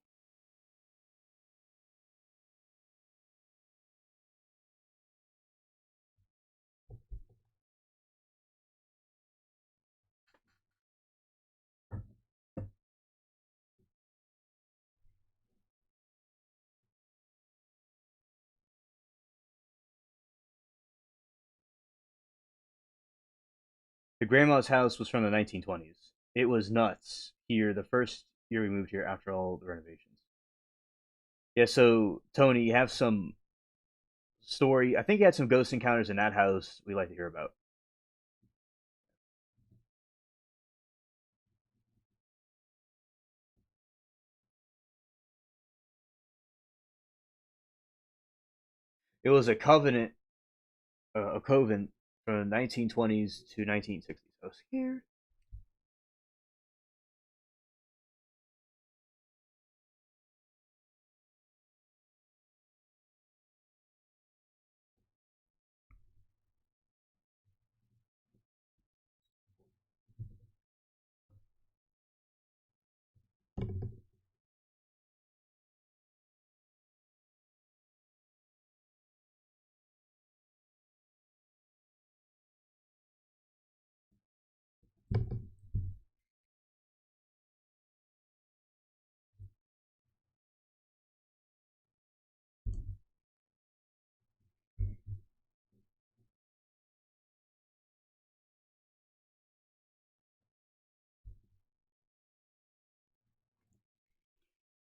The grandma's house was from the 1920s. It was nuts here the first year we moved here after all the renovations. Yeah, so Tony, you have some story. I think you had some ghost encounters in that house we'd like to hear about. It was a covenant, a coven from the 1920s to 1960s. I was scared.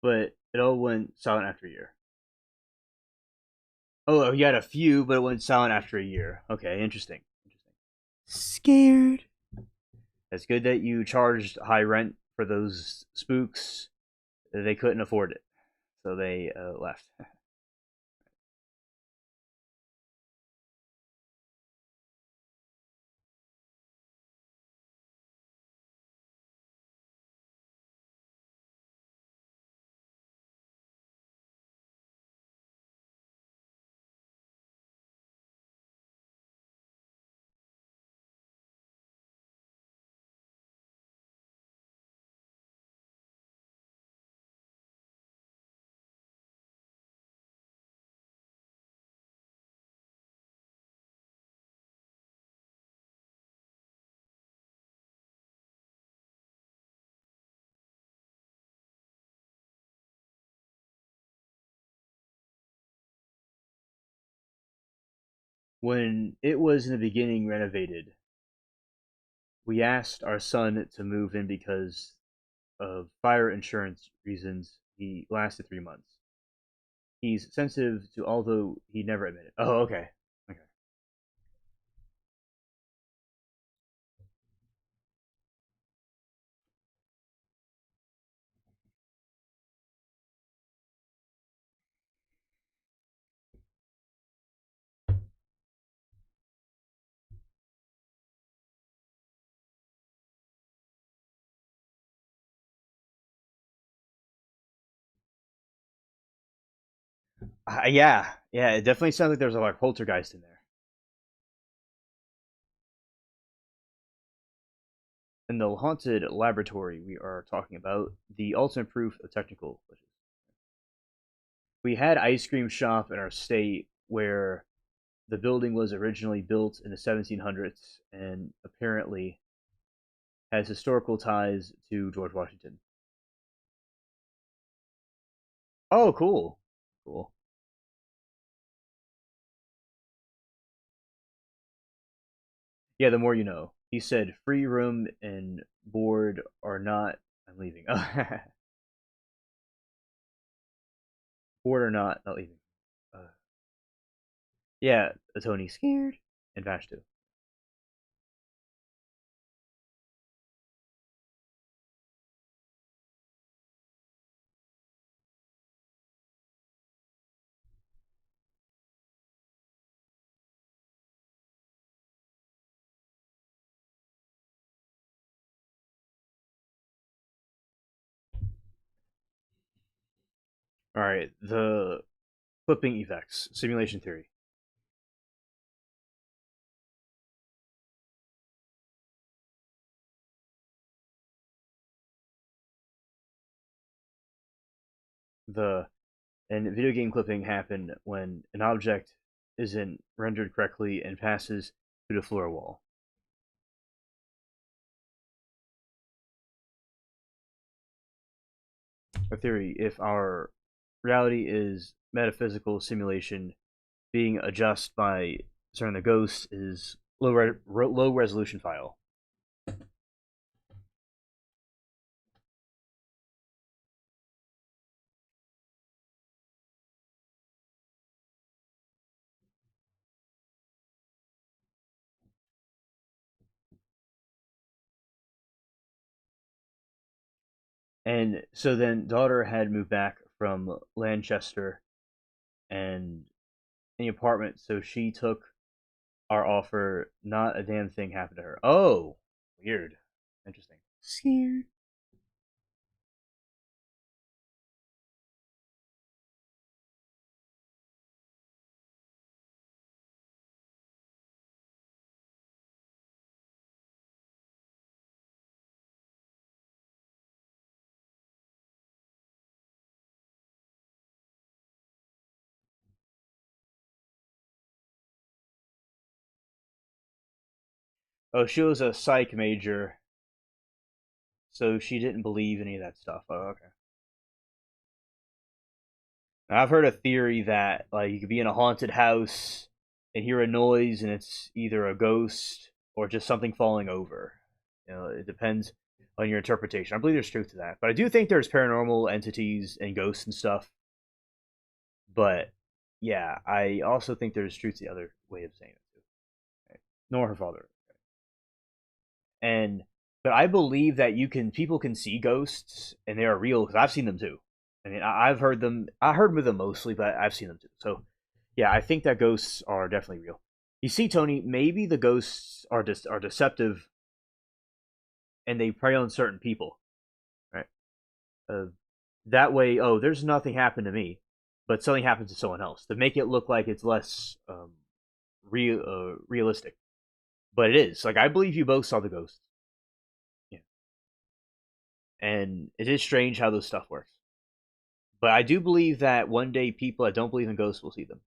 but it all went silent after a year. Oh, you had a few, but it went silent after a year. Okay, interesting. Interesting. Scared. It's good that you charged high rent for those spooks. They couldn't afford it, so they left. When it was in the beginning renovated, we asked our son to move in because of fire insurance reasons. He lasted 3 months. He's sensitive to, although he never admitted. Oh, okay. Okay. Yeah, yeah. It definitely sounds like there's a like poltergeist in there. In the haunted laboratory, we are talking about the ultimate proof of technical glitches. We had ice cream shop in our state where the building was originally built in the 1700s and apparently has historical ties to George Washington. Oh, cool. Cool. Yeah, the more you know. He said free room and board are not. I'm leaving. Board or not, not leaving. Uh, yeah, Tony scared and Vash too. All right, the clipping effects simulation theory. The and video game clipping happen when an object isn't rendered correctly and passes through the floor wall. A theory: if our reality is metaphysical simulation being adjusted by certain the ghost is low resolution file. And so then daughter had moved back from Lancaster and in the apartment, so she took our offer. Not a damn thing happened to her. Oh, weird. Interesting. Scared. Oh, she was a psych major, so she didn't believe any of that stuff. Oh, okay. I've heard a theory that like you could be in a haunted house and hear a noise, and it's either a ghost or just something falling over. You know, it depends. on your interpretation. I believe there's truth to that, but I do think there's paranormal entities and ghosts and stuff. But yeah, I also think there's truth to the other way of saying it too. Right? Nor her father. And but I believe that people can see ghosts and they are real because I've seen them too. I mean, I've heard them. I heard with them mostly, but I've seen them too. So yeah, I think that ghosts are definitely real. You see, Tony, maybe the ghosts are deceptive and they prey on certain people, right? Uh, that way, oh, there's nothing happened to me, but something happened to someone else to make it look like it's less realistic. But it is. Like I believe you both saw the ghosts. Yeah. And it is strange how this stuff works. But I do believe that one day people that don't believe in ghosts will see them.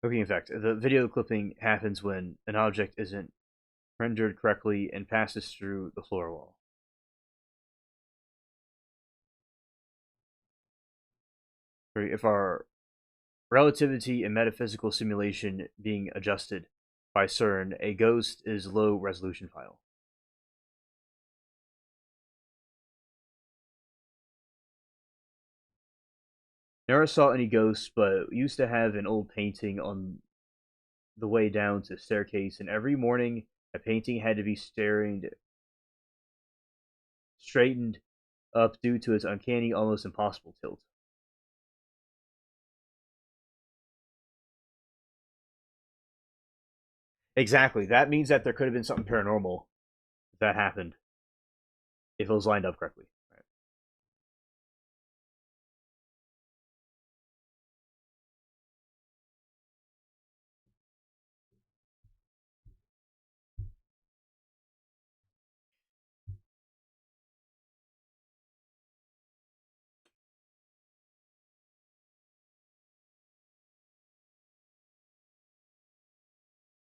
Okay, in fact, the video clipping happens when an object isn't rendered correctly and passes through the floor wall. If our relativity and metaphysical simulation being adjusted by CERN, a ghost is low resolution file. Never saw any ghosts, but used to have an old painting on the way down to the staircase, and every morning a painting had to be straightened up due to its uncanny, almost impossible tilt. Exactly. That means that there could have been something paranormal that happened if it was lined up correctly. Right.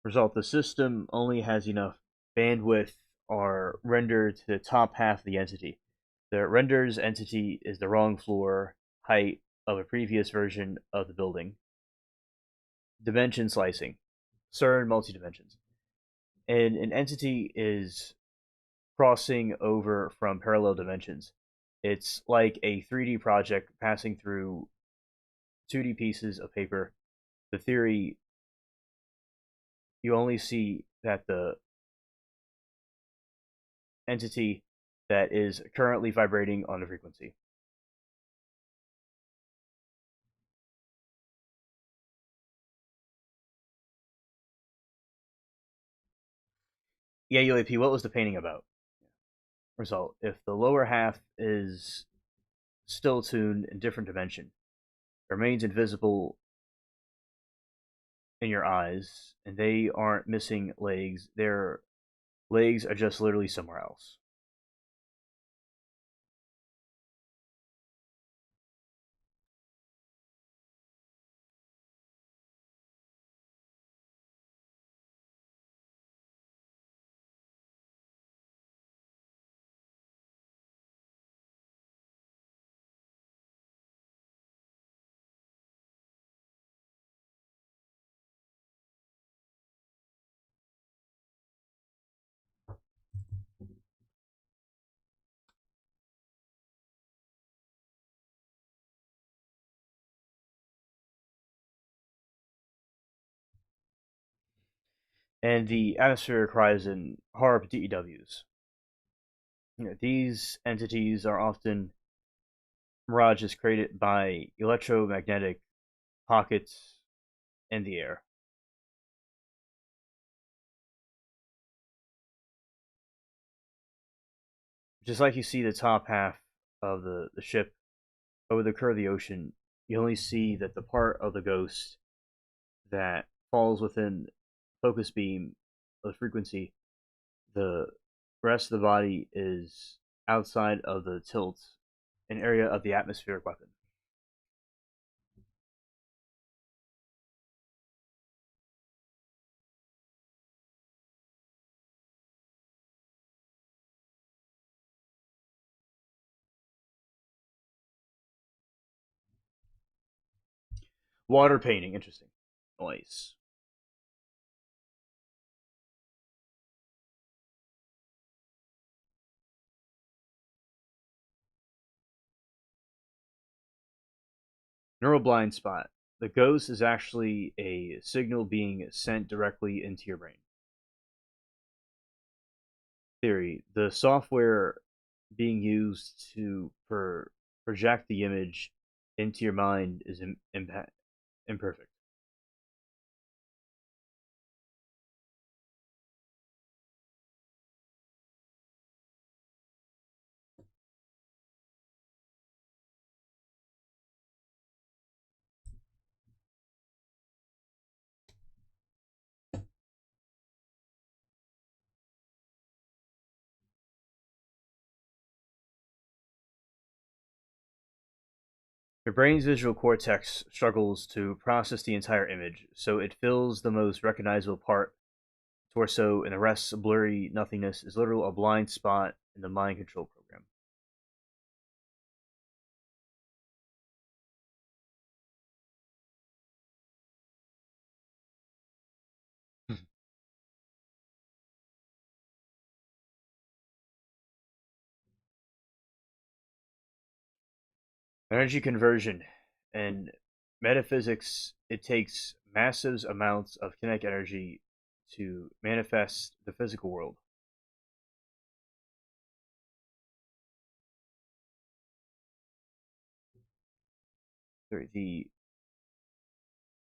Result: the system only has enough bandwidth or render to the top half of the entity. The render's entity is the wrong floor height of a previous version of the building. Dimension slicing. CERN multi-dimensions. And an entity is crossing over from parallel dimensions. It's like a 3D project passing through 2D pieces of paper. The theory: you only see that the entity that is currently vibrating on a frequency. Yeah, UAP, what was the painting about? Result: if the lower half is still tuned in different dimension, it remains invisible in your eyes, and they aren't missing legs. Their legs are just literally somewhere else. And the atmospheric horizon HARP DEWs. These entities are often mirages created by electromagnetic pockets in the air. just like you see the top half of the ship over the curve of the ocean, you only see that the part of the ghost that falls within focus beam of frequency, the rest of the body is outside of the tilt, an area of the atmospheric weapon. Water painting, interesting. Nice. Neural blind spot. The ghost is actually a signal being sent directly into your brain. Theory. The software being used to project the image into your mind is imperfect. Your brain's visual cortex struggles to process the entire image, so it fills the most recognizable part, torso, and the rest's blurry nothingness is literally a blind spot in the mind control program. Energy conversion. And metaphysics, it takes massive amounts of kinetic energy to manifest the physical world. The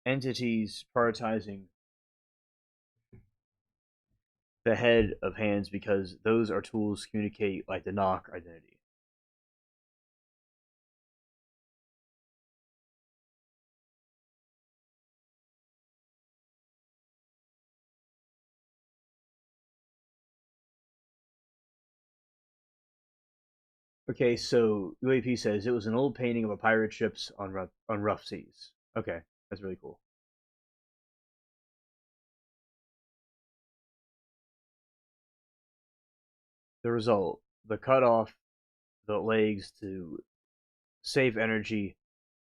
entities prioritizing the head of hands because those are tools to communicate like the knock identity. Okay, so UAP says it was an old painting of a pirate ships on rough seas. Okay, that's really cool. The result: the cut off the legs to save energy,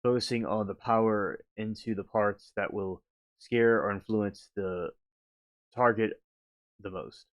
focusing on the power into the parts that will scare or influence the target the most.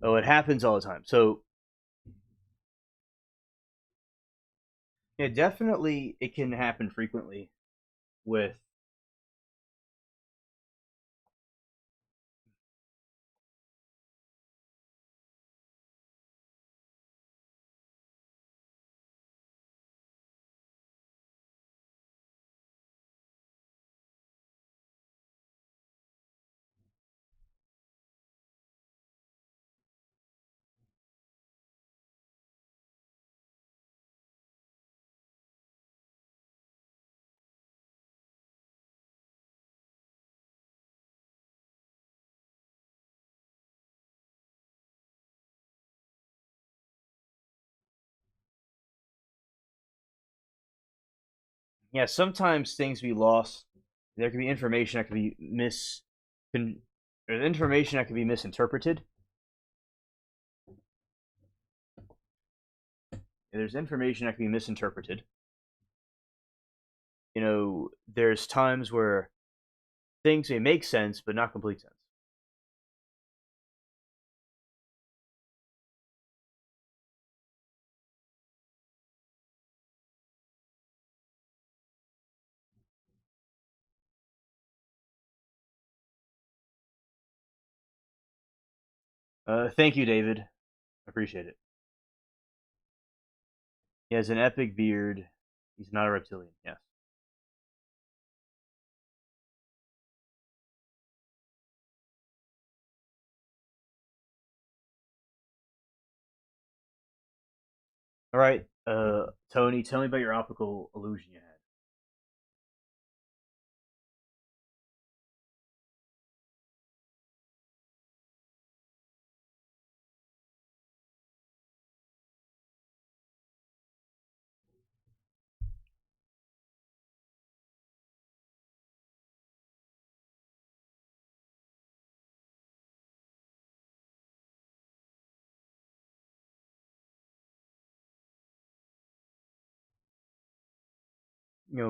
Oh, it happens all the time. So yeah, definitely it can happen frequently with Yeah, sometimes things be lost. There could be information that could be there's information that could be misinterpreted. There's information that can be misinterpreted. There's times where things may make sense but not complete sense. Thank you, David. I appreciate it. He has an epic beard. He's not a reptilian. Yes. All right. Tony, tell me about your optical illusion you had.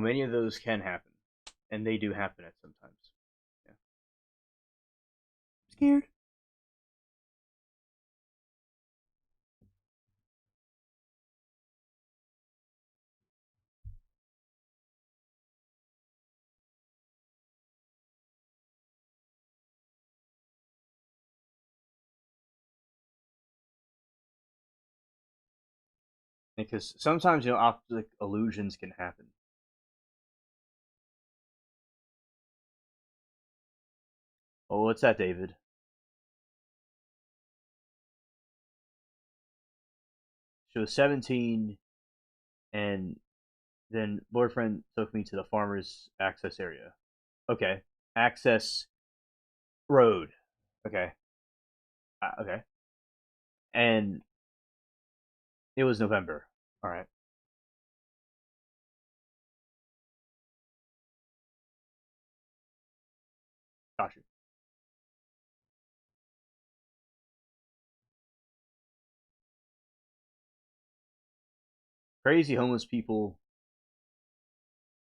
Many of those can happen, and they do happen at sometimes. Yeah. Scared. Because sometimes optic illusions can happen. Oh, what's that, David? She was 17, and then boyfriend took me to the farmer's access area. Okay, access road. Okay, okay, and it was November. All right, got you. Crazy homeless people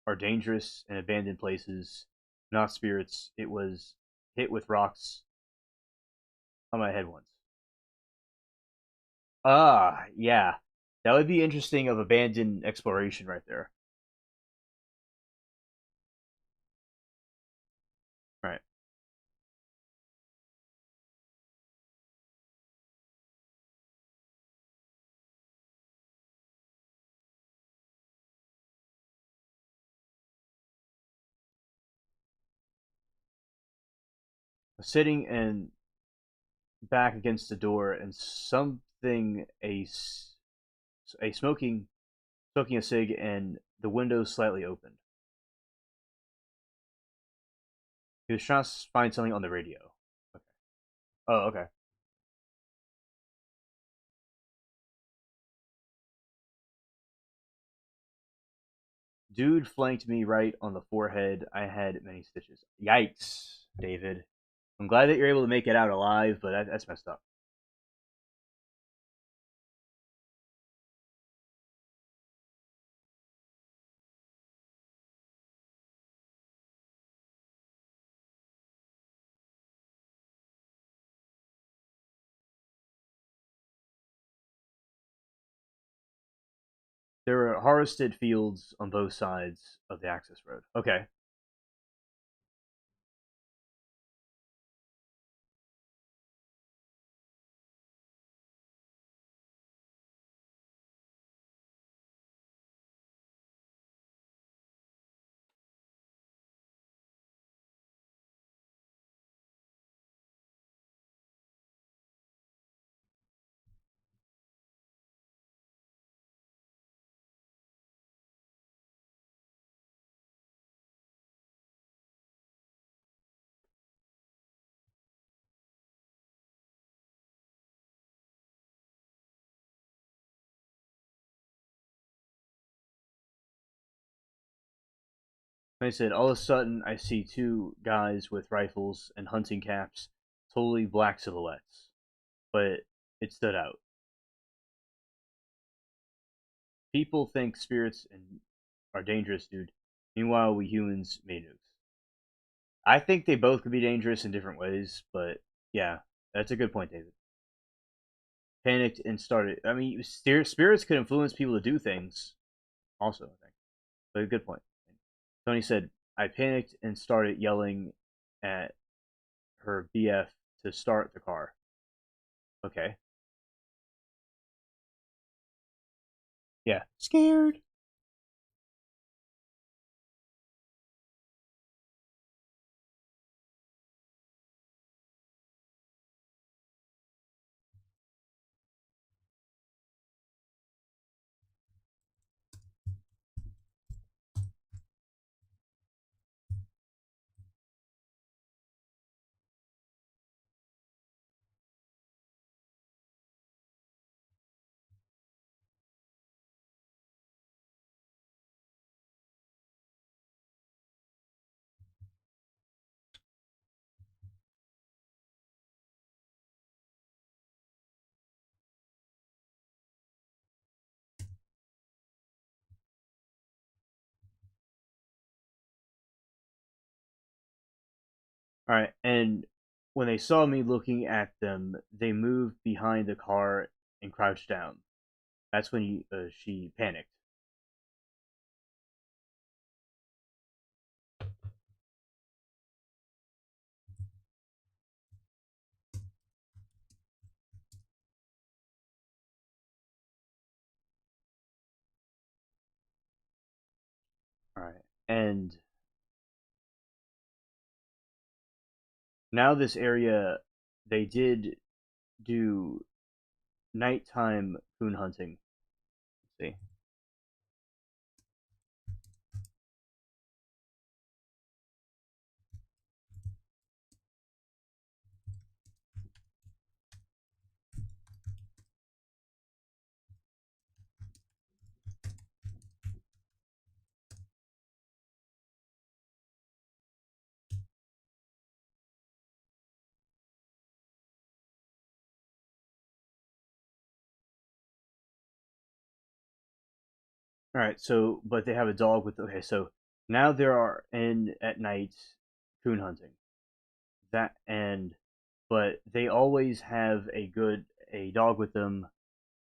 are dangerous in abandoned places, not spirits. It was hit with rocks on my head once. Ah, yeah, that would be interesting of abandoned exploration right there. Right, sitting and back against the door, and something a smoking a cig, and the window slightly opened. He was trying to find something on the radio. Okay. Oh, okay. Dude flanked me right on the forehead. I had many stitches. Yikes, David. I'm glad that you're able to make it out alive, but that's messed up. There were harvested fields on both sides of the access road. Okay. I said, all of a sudden, I see two guys with rifles and hunting caps, totally black silhouettes, but it stood out. People think spirits and are dangerous, dude. Meanwhile, we humans made nukes. I think they both could be dangerous in different ways, but yeah, that's a good point, David. Panicked and started. I mean, spirits could influence people to do things, also, I think. But a good point. Tony said, I panicked and started yelling at her BF to start the car. Okay. Yeah. Scared. All right. And when they saw me looking at them, they moved behind the car and crouched down. That's when she panicked. All right. And now this area, they did do nighttime coon hunting. Let's see. All right. So, but they have a dog with. Okay. So now there are in at night coon hunting. That and but they always have a dog with them.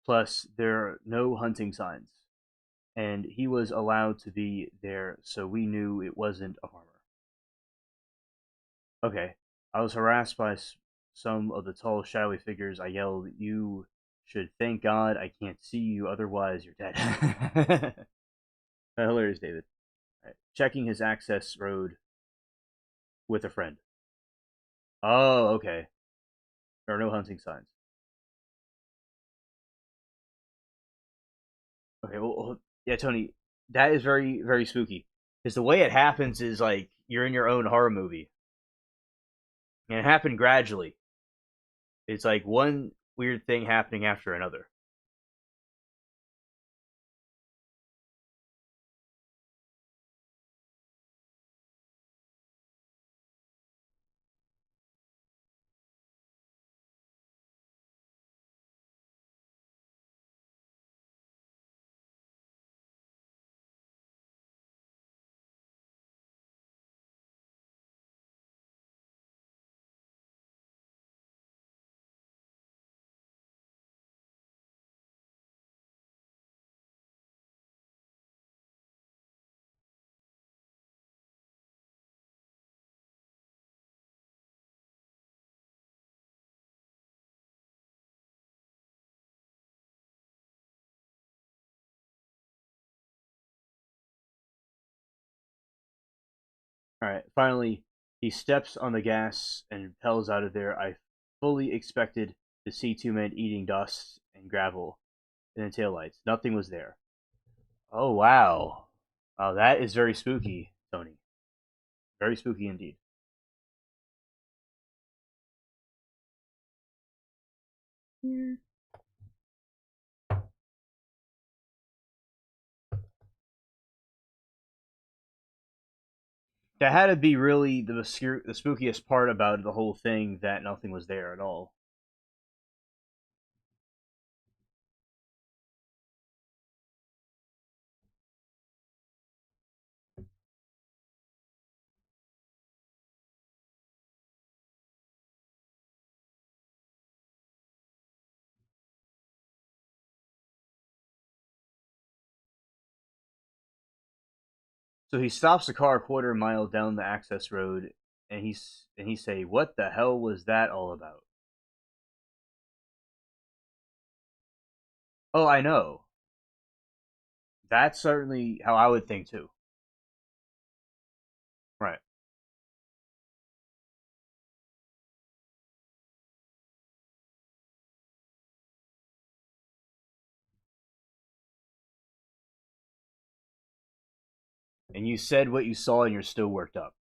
Plus, there are no hunting signs, and he was allowed to be there, so we knew it wasn't a farmer. Okay, I was harassed by some of the tall, shadowy figures. I yelled, "You should thank God I can't see you, otherwise you're dead." Hilarious, David. Right. Checking his access road with a friend. Oh, okay. There are no hunting signs. Okay, well, yeah, Tony, that is very, very spooky. Because the way it happens is like you're in your own horror movie, and it happened gradually. It's like one weird thing happening after another. All right, finally, he steps on the gas and impels out of there. I fully expected to see two men eating dust and gravel in the taillights. Nothing was there. Oh, wow. Oh, that is very spooky, Tony. Very spooky indeed. That had to be really the spookiest part about the whole thing, that nothing was there at all. So he stops the car a quarter mile down the access road, and he say, "What the hell was that all about?" Oh, I know. That's certainly how I would think too. Right. And you said what you saw, and you're still worked up.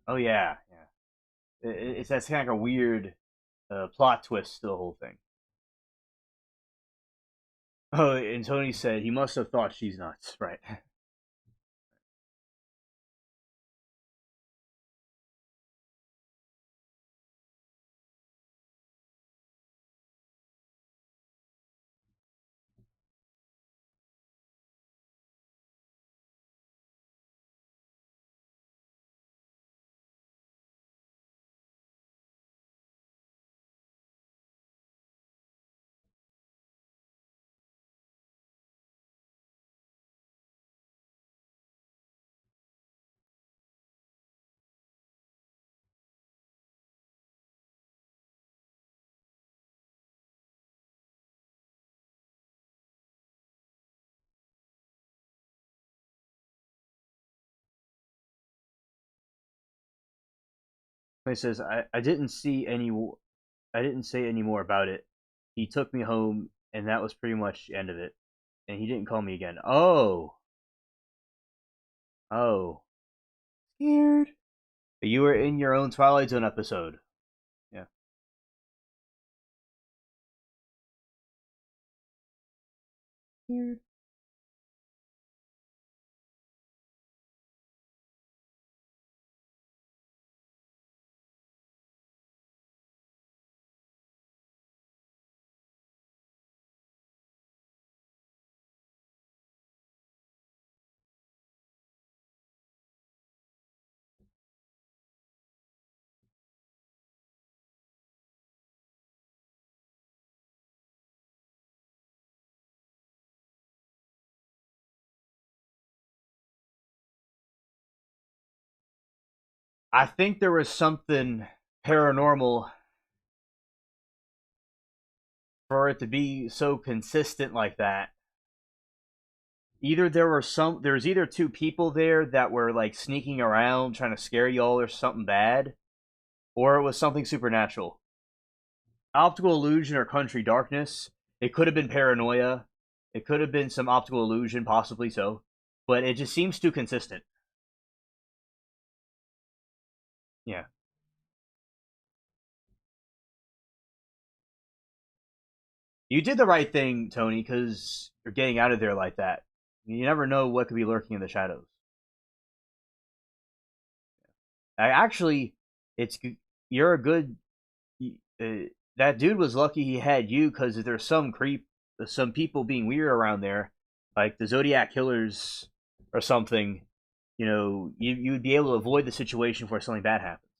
Oh yeah, yeah. It's that's kind of a weird plot twist to the whole thing. Oh, and Tony said he must have thought she's nuts. Right. He says, I didn't see any. I didn't say any more about it. He took me home, and that was pretty much the end of it. And he didn't call me again. Oh, oh, scared. You were in your own Twilight Zone episode. Yeah, scared. I think there was something paranormal for it to be so consistent like that. Either there's either two people there that were like sneaking around trying to scare y'all or something bad, or it was something supernatural. Optical illusion or country darkness. It could have been paranoia. It could have been some optical illusion, possibly so. But it just seems too consistent. Yeah. You did the right thing, Tony, because you're getting out of there like that. You never know what could be lurking in the shadows. I actually, it's you're a good. That dude was lucky he had you, because if there's some people being weird around there, like the Zodiac killers or something, you would be able to avoid the situation before something bad happens.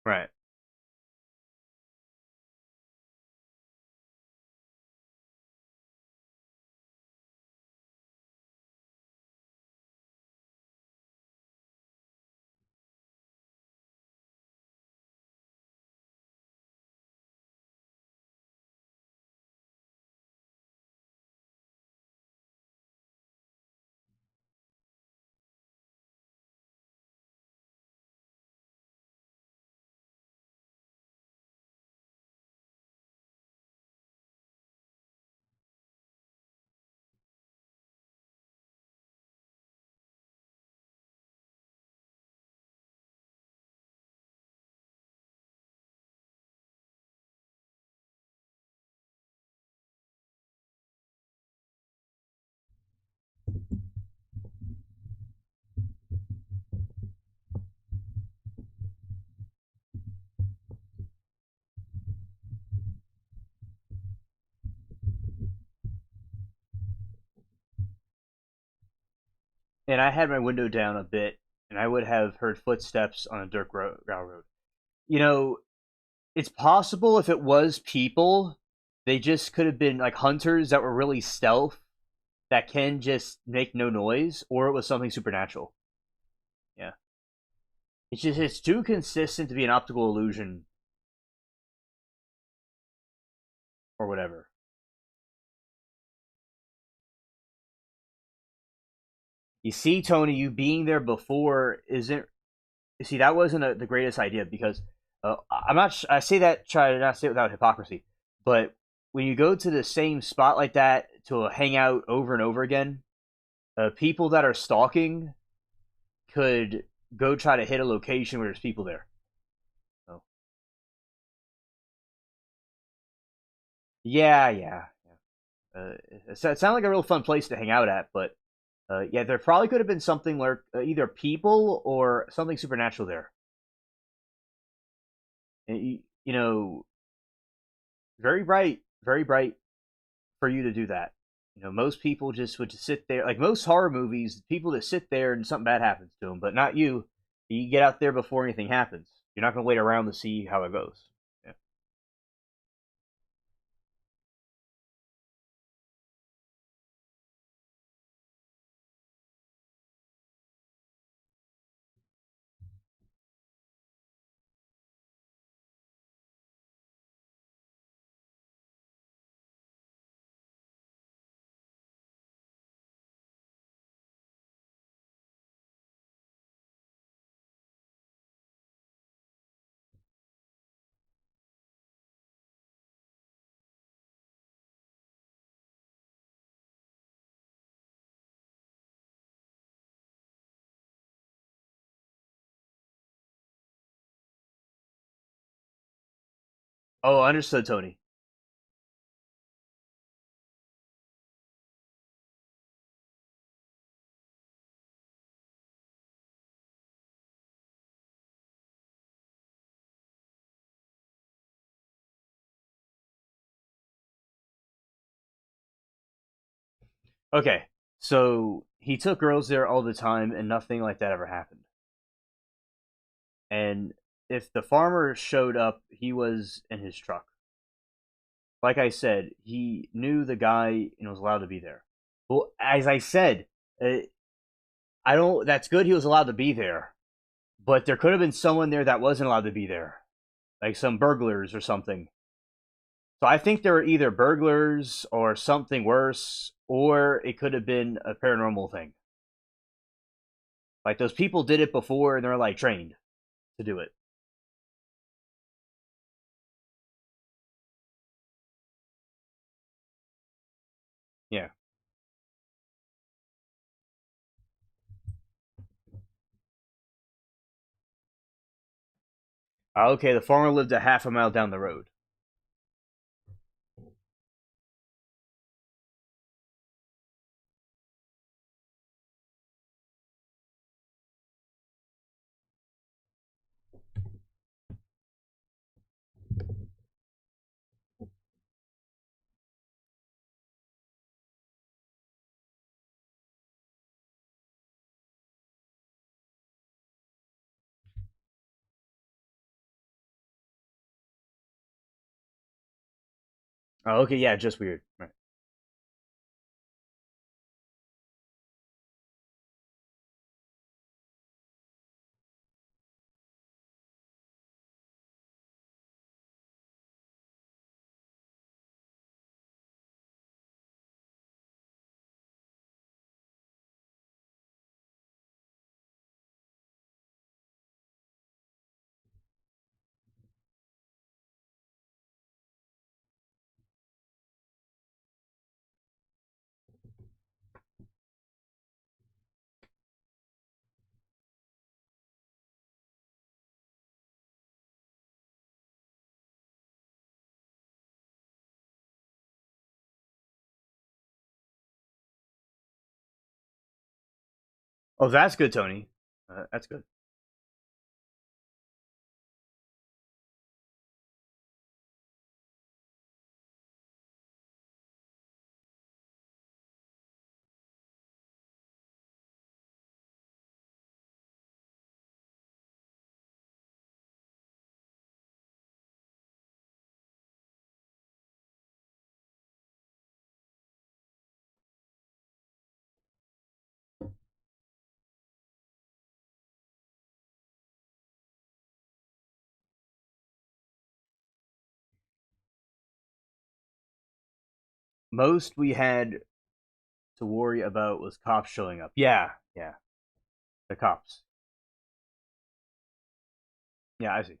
Right. and I had my window down a bit, and I would have heard footsteps on a dirt railroad. You know, it's possible if it was people, they just could have been like hunters that were really stealth that can just make no noise, or it was something supernatural. Yeah, it's too consistent to be an optical illusion or whatever. You see, Tony, you being there before isn't. You see, that wasn't the greatest idea because I'm not. I say that try to not say it without hypocrisy, but when you go to the same spot like that to a hangout over and over again, people that are stalking could go try to hit a location where there's people there. So, yeah, yeah. It sounded like a real fun place to hang out at, but yeah, there probably could have been something like either people or something supernatural there. And, you know, very bright for you to do that. You know, most people just would just sit there. Like most horror movies, people that sit there and something bad happens to them, but not you. You get out there before anything happens. You're not going to wait around to see how it goes. Yeah. Oh, understood, Tony. Okay, so he took girls there all the time, and nothing like that ever happened. And if the farmer showed up, he was in his truck. Like I said, he knew the guy and was allowed to be there. Well, as I said, uh, I don't. That's good. He was allowed to be there, but there could have been someone there that wasn't allowed to be there, like some burglars or something. So I think there were either burglars or something worse, or it could have been a paranormal thing. Like those people did it before, and they're like trained to do it. Yeah. Okay, the farmer lived a half a mile down the road. Oh, okay, yeah, just weird. Right. Oh, that's good, Tony. That's good. Most we had to worry about was cops showing up. Yeah, yeah, the cops. Yeah, I see.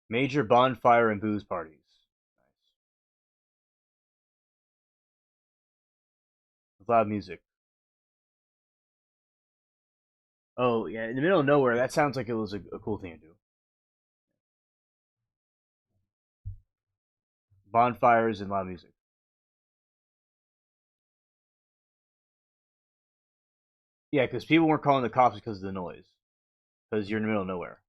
Major bonfire and booze parties. Nice. With loud music. Oh yeah, in the middle of nowhere. That sounds like it was a cool thing to do. Bonfires and loud music. Yeah, because people weren't calling the cops because of the noise. Because you're in the middle of nowhere.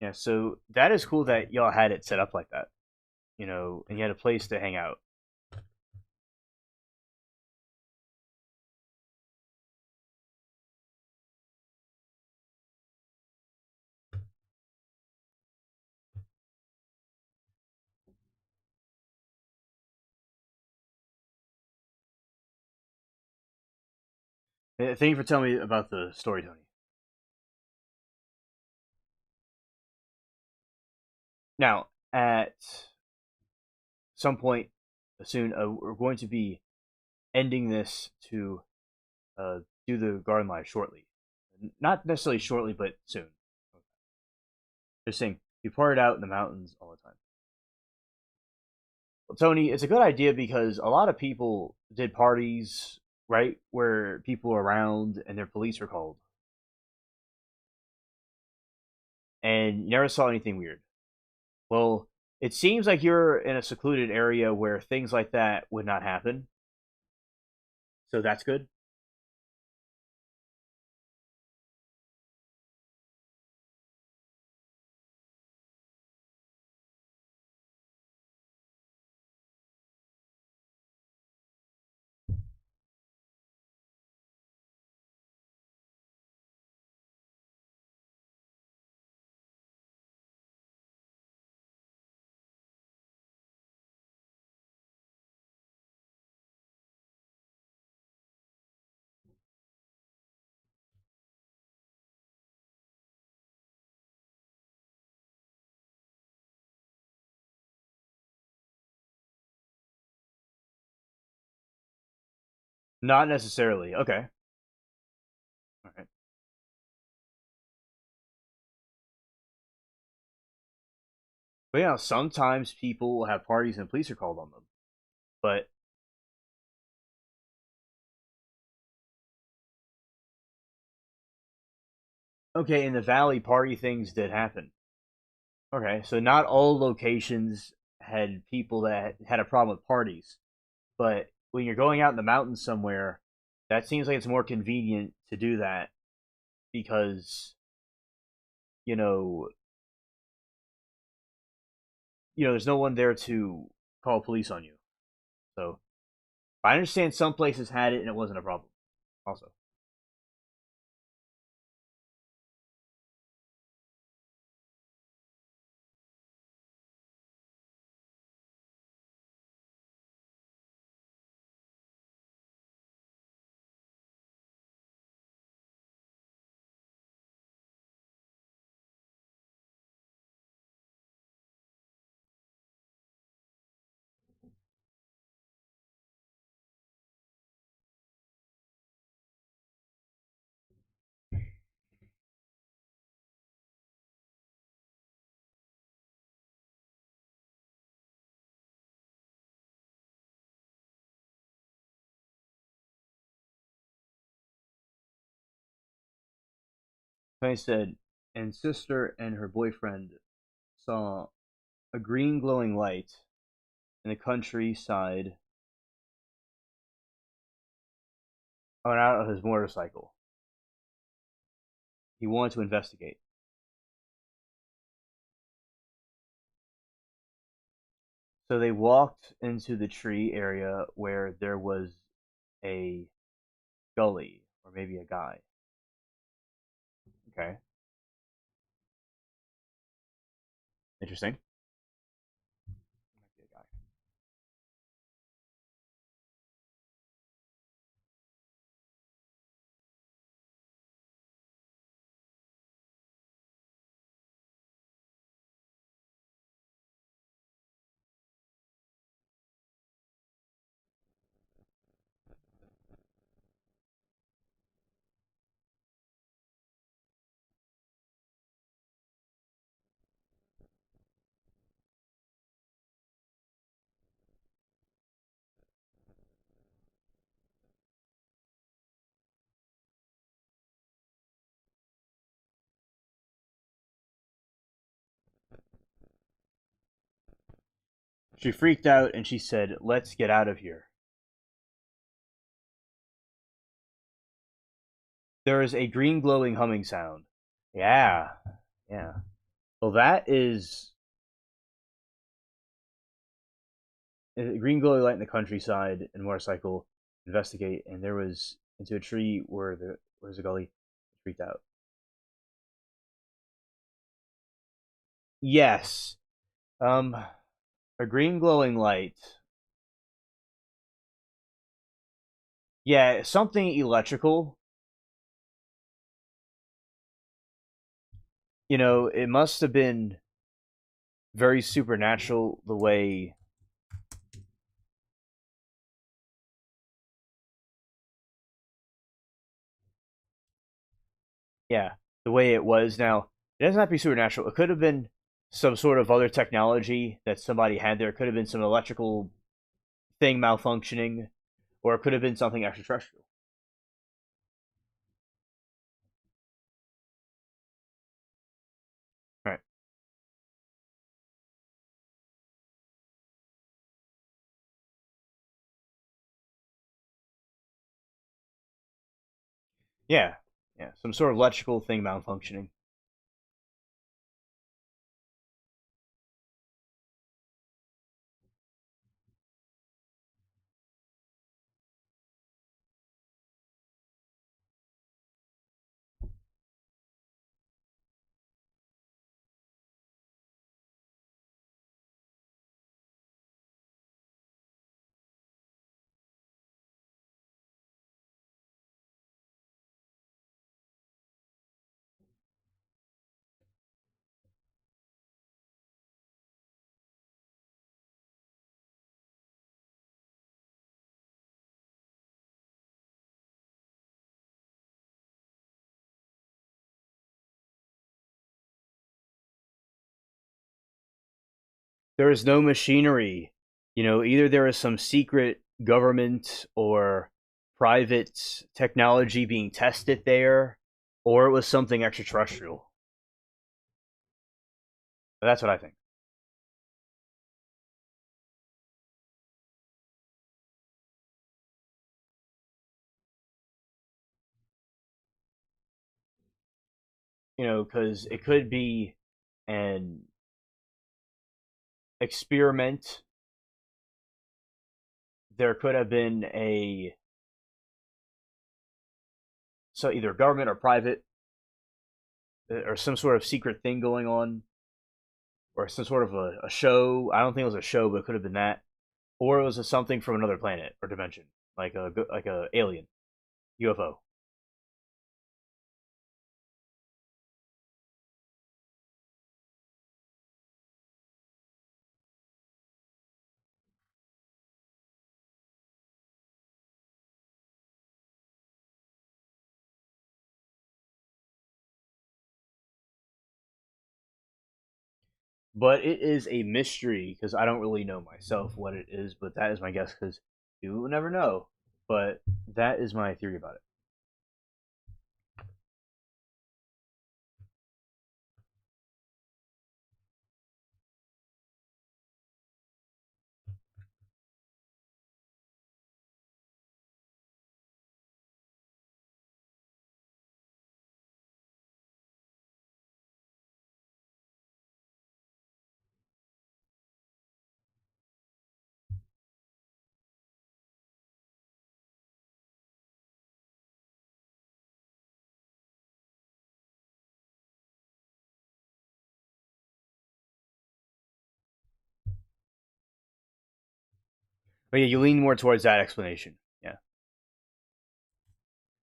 Yeah, so that is cool that y'all had it set up like that. And you had a place to hang out. Thank you for telling me about the story, Tony. Now, at some point soon, we're going to be ending this to uh, do the garden live shortly. Not necessarily shortly, but soon. Just saying, we parted out in the mountains all the time. Well, Tony, it's a good idea because a lot of people did parties, right, where people were around and their police were called, and you never saw anything weird. Well, it seems like you're in a secluded area where things like that would not happen, so that's good. Not necessarily. Okay. All right. But yeah, sometimes people will have parties and police are called on them. But okay, in the valley, party things did happen. Okay, so not all locations had people that had a problem with parties, but when you're going out in the mountains somewhere, that seems like it's more convenient to do that because you know, there's no one there to call police on you. So I understand some places had it and it wasn't a problem. Also, Tony said, and sister and her boyfriend saw a green glowing light in the countryside on out of his motorcycle. He wanted to investigate. So they walked into the tree area where there was a gully or maybe a guy. Okay, interesting. Might be a guy. She freaked out and she said, "Let's get out of here." There is a green glowing humming sound. Yeah, yeah. Well, that is a green glowing light in the countryside and motorcycle. Investigate, and there was into a tree where there's a gully. Freaked out. Yes. Um, a green glowing light. Yeah, something electrical. It must have been very supernatural the way. Yeah, the way it was. Now, it doesn't have to be supernatural. It could have been some sort of other technology that somebody had there. It could have been some electrical thing malfunctioning, or it could have been something extraterrestrial. Right. Yeah. Yeah. Some sort of electrical thing malfunctioning. There is no machinery. Either there is some secret government or private technology being tested there, or it was something extraterrestrial. That's what I think. Because it could be an experiment. There could have been so either government or private, or some sort of secret thing going on, or some sort of a show. I don't think it was a show, but it could have been that, or it was something from another planet or dimension, like a alien UFO. But it is a mystery because I don't really know myself what it is, but that is my guess because you will never know. But that is my theory about it. But yeah, you lean more towards that explanation. Yeah.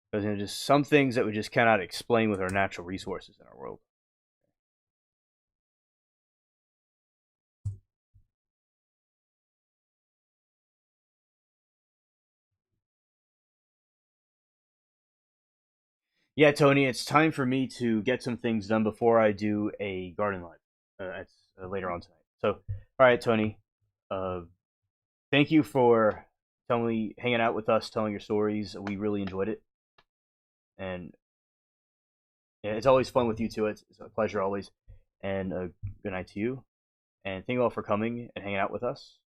Because just some things that we just cannot explain with our natural resources in our world. Yeah, Tony, it's time for me to get some things done before I do a garden live. That's later on tonight. So, all right, Tony. Uh, Thank you for telling me, hanging out with us, telling your stories. We really enjoyed it, and yeah, it's always fun with you too. It's a pleasure always. And good night to you. And thank you all for coming and hanging out with us.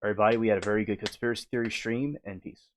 Everybody, we had a very good conspiracy theory stream, and peace.